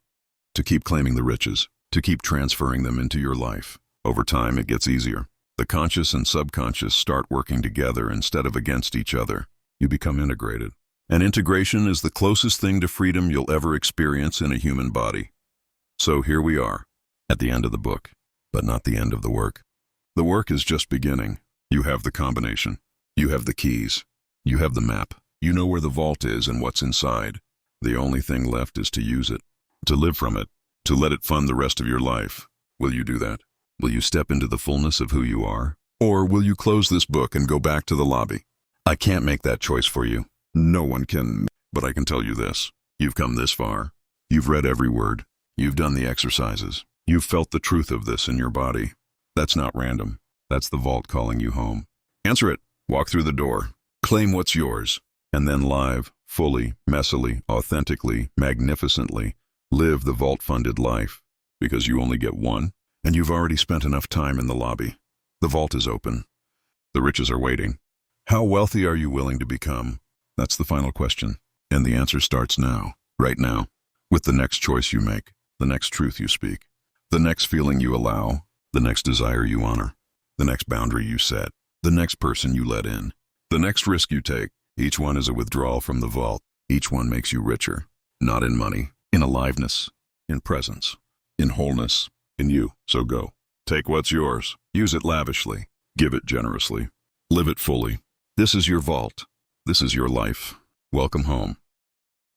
to keep claiming the riches, to keep transferring them into your life. Over time, it gets easier. The conscious and subconscious start working together instead of against each other. You become integrated. And integration is the closest thing to freedom you'll ever experience in a human body. So here we are, at the end of the book, but not the end of the work. The work is just beginning. You have the combination. You have the keys. You have the map. You know where the vault is and what's inside. The only thing left is to use it, to live from it, to let it fund the rest of your life. Will you do that? Will you step into the fullness of who you are? Or will you close this book and go back to the lobby? I can't make that choice for you. No one can, but I can tell you this. You've come this far. You've read every word. You've done the exercises. You've felt the truth of this in your body. That's not random. That's the vault calling you home. Answer it. Walk through the door. Claim what's yours. And then live, fully, messily, authentically, magnificently, live the vault-funded life. Because you only get one. And you've already spent enough time in the lobby. The vault is open. The riches are waiting. How wealthy are you willing to become? That's the final question. And the answer starts now, right now, with the next choice you make, the next truth you speak, the next feeling you allow, the next desire you honor, the next boundary you set, the next person you let in, the next risk you take. Each one is a withdrawal from the vault. Each one makes you richer, not in money, in aliveness, in presence, in wholeness. In you, so go. Take what's yours. Use it lavishly. Give it generously. Live it fully. This is your vault. This is your life. Welcome home.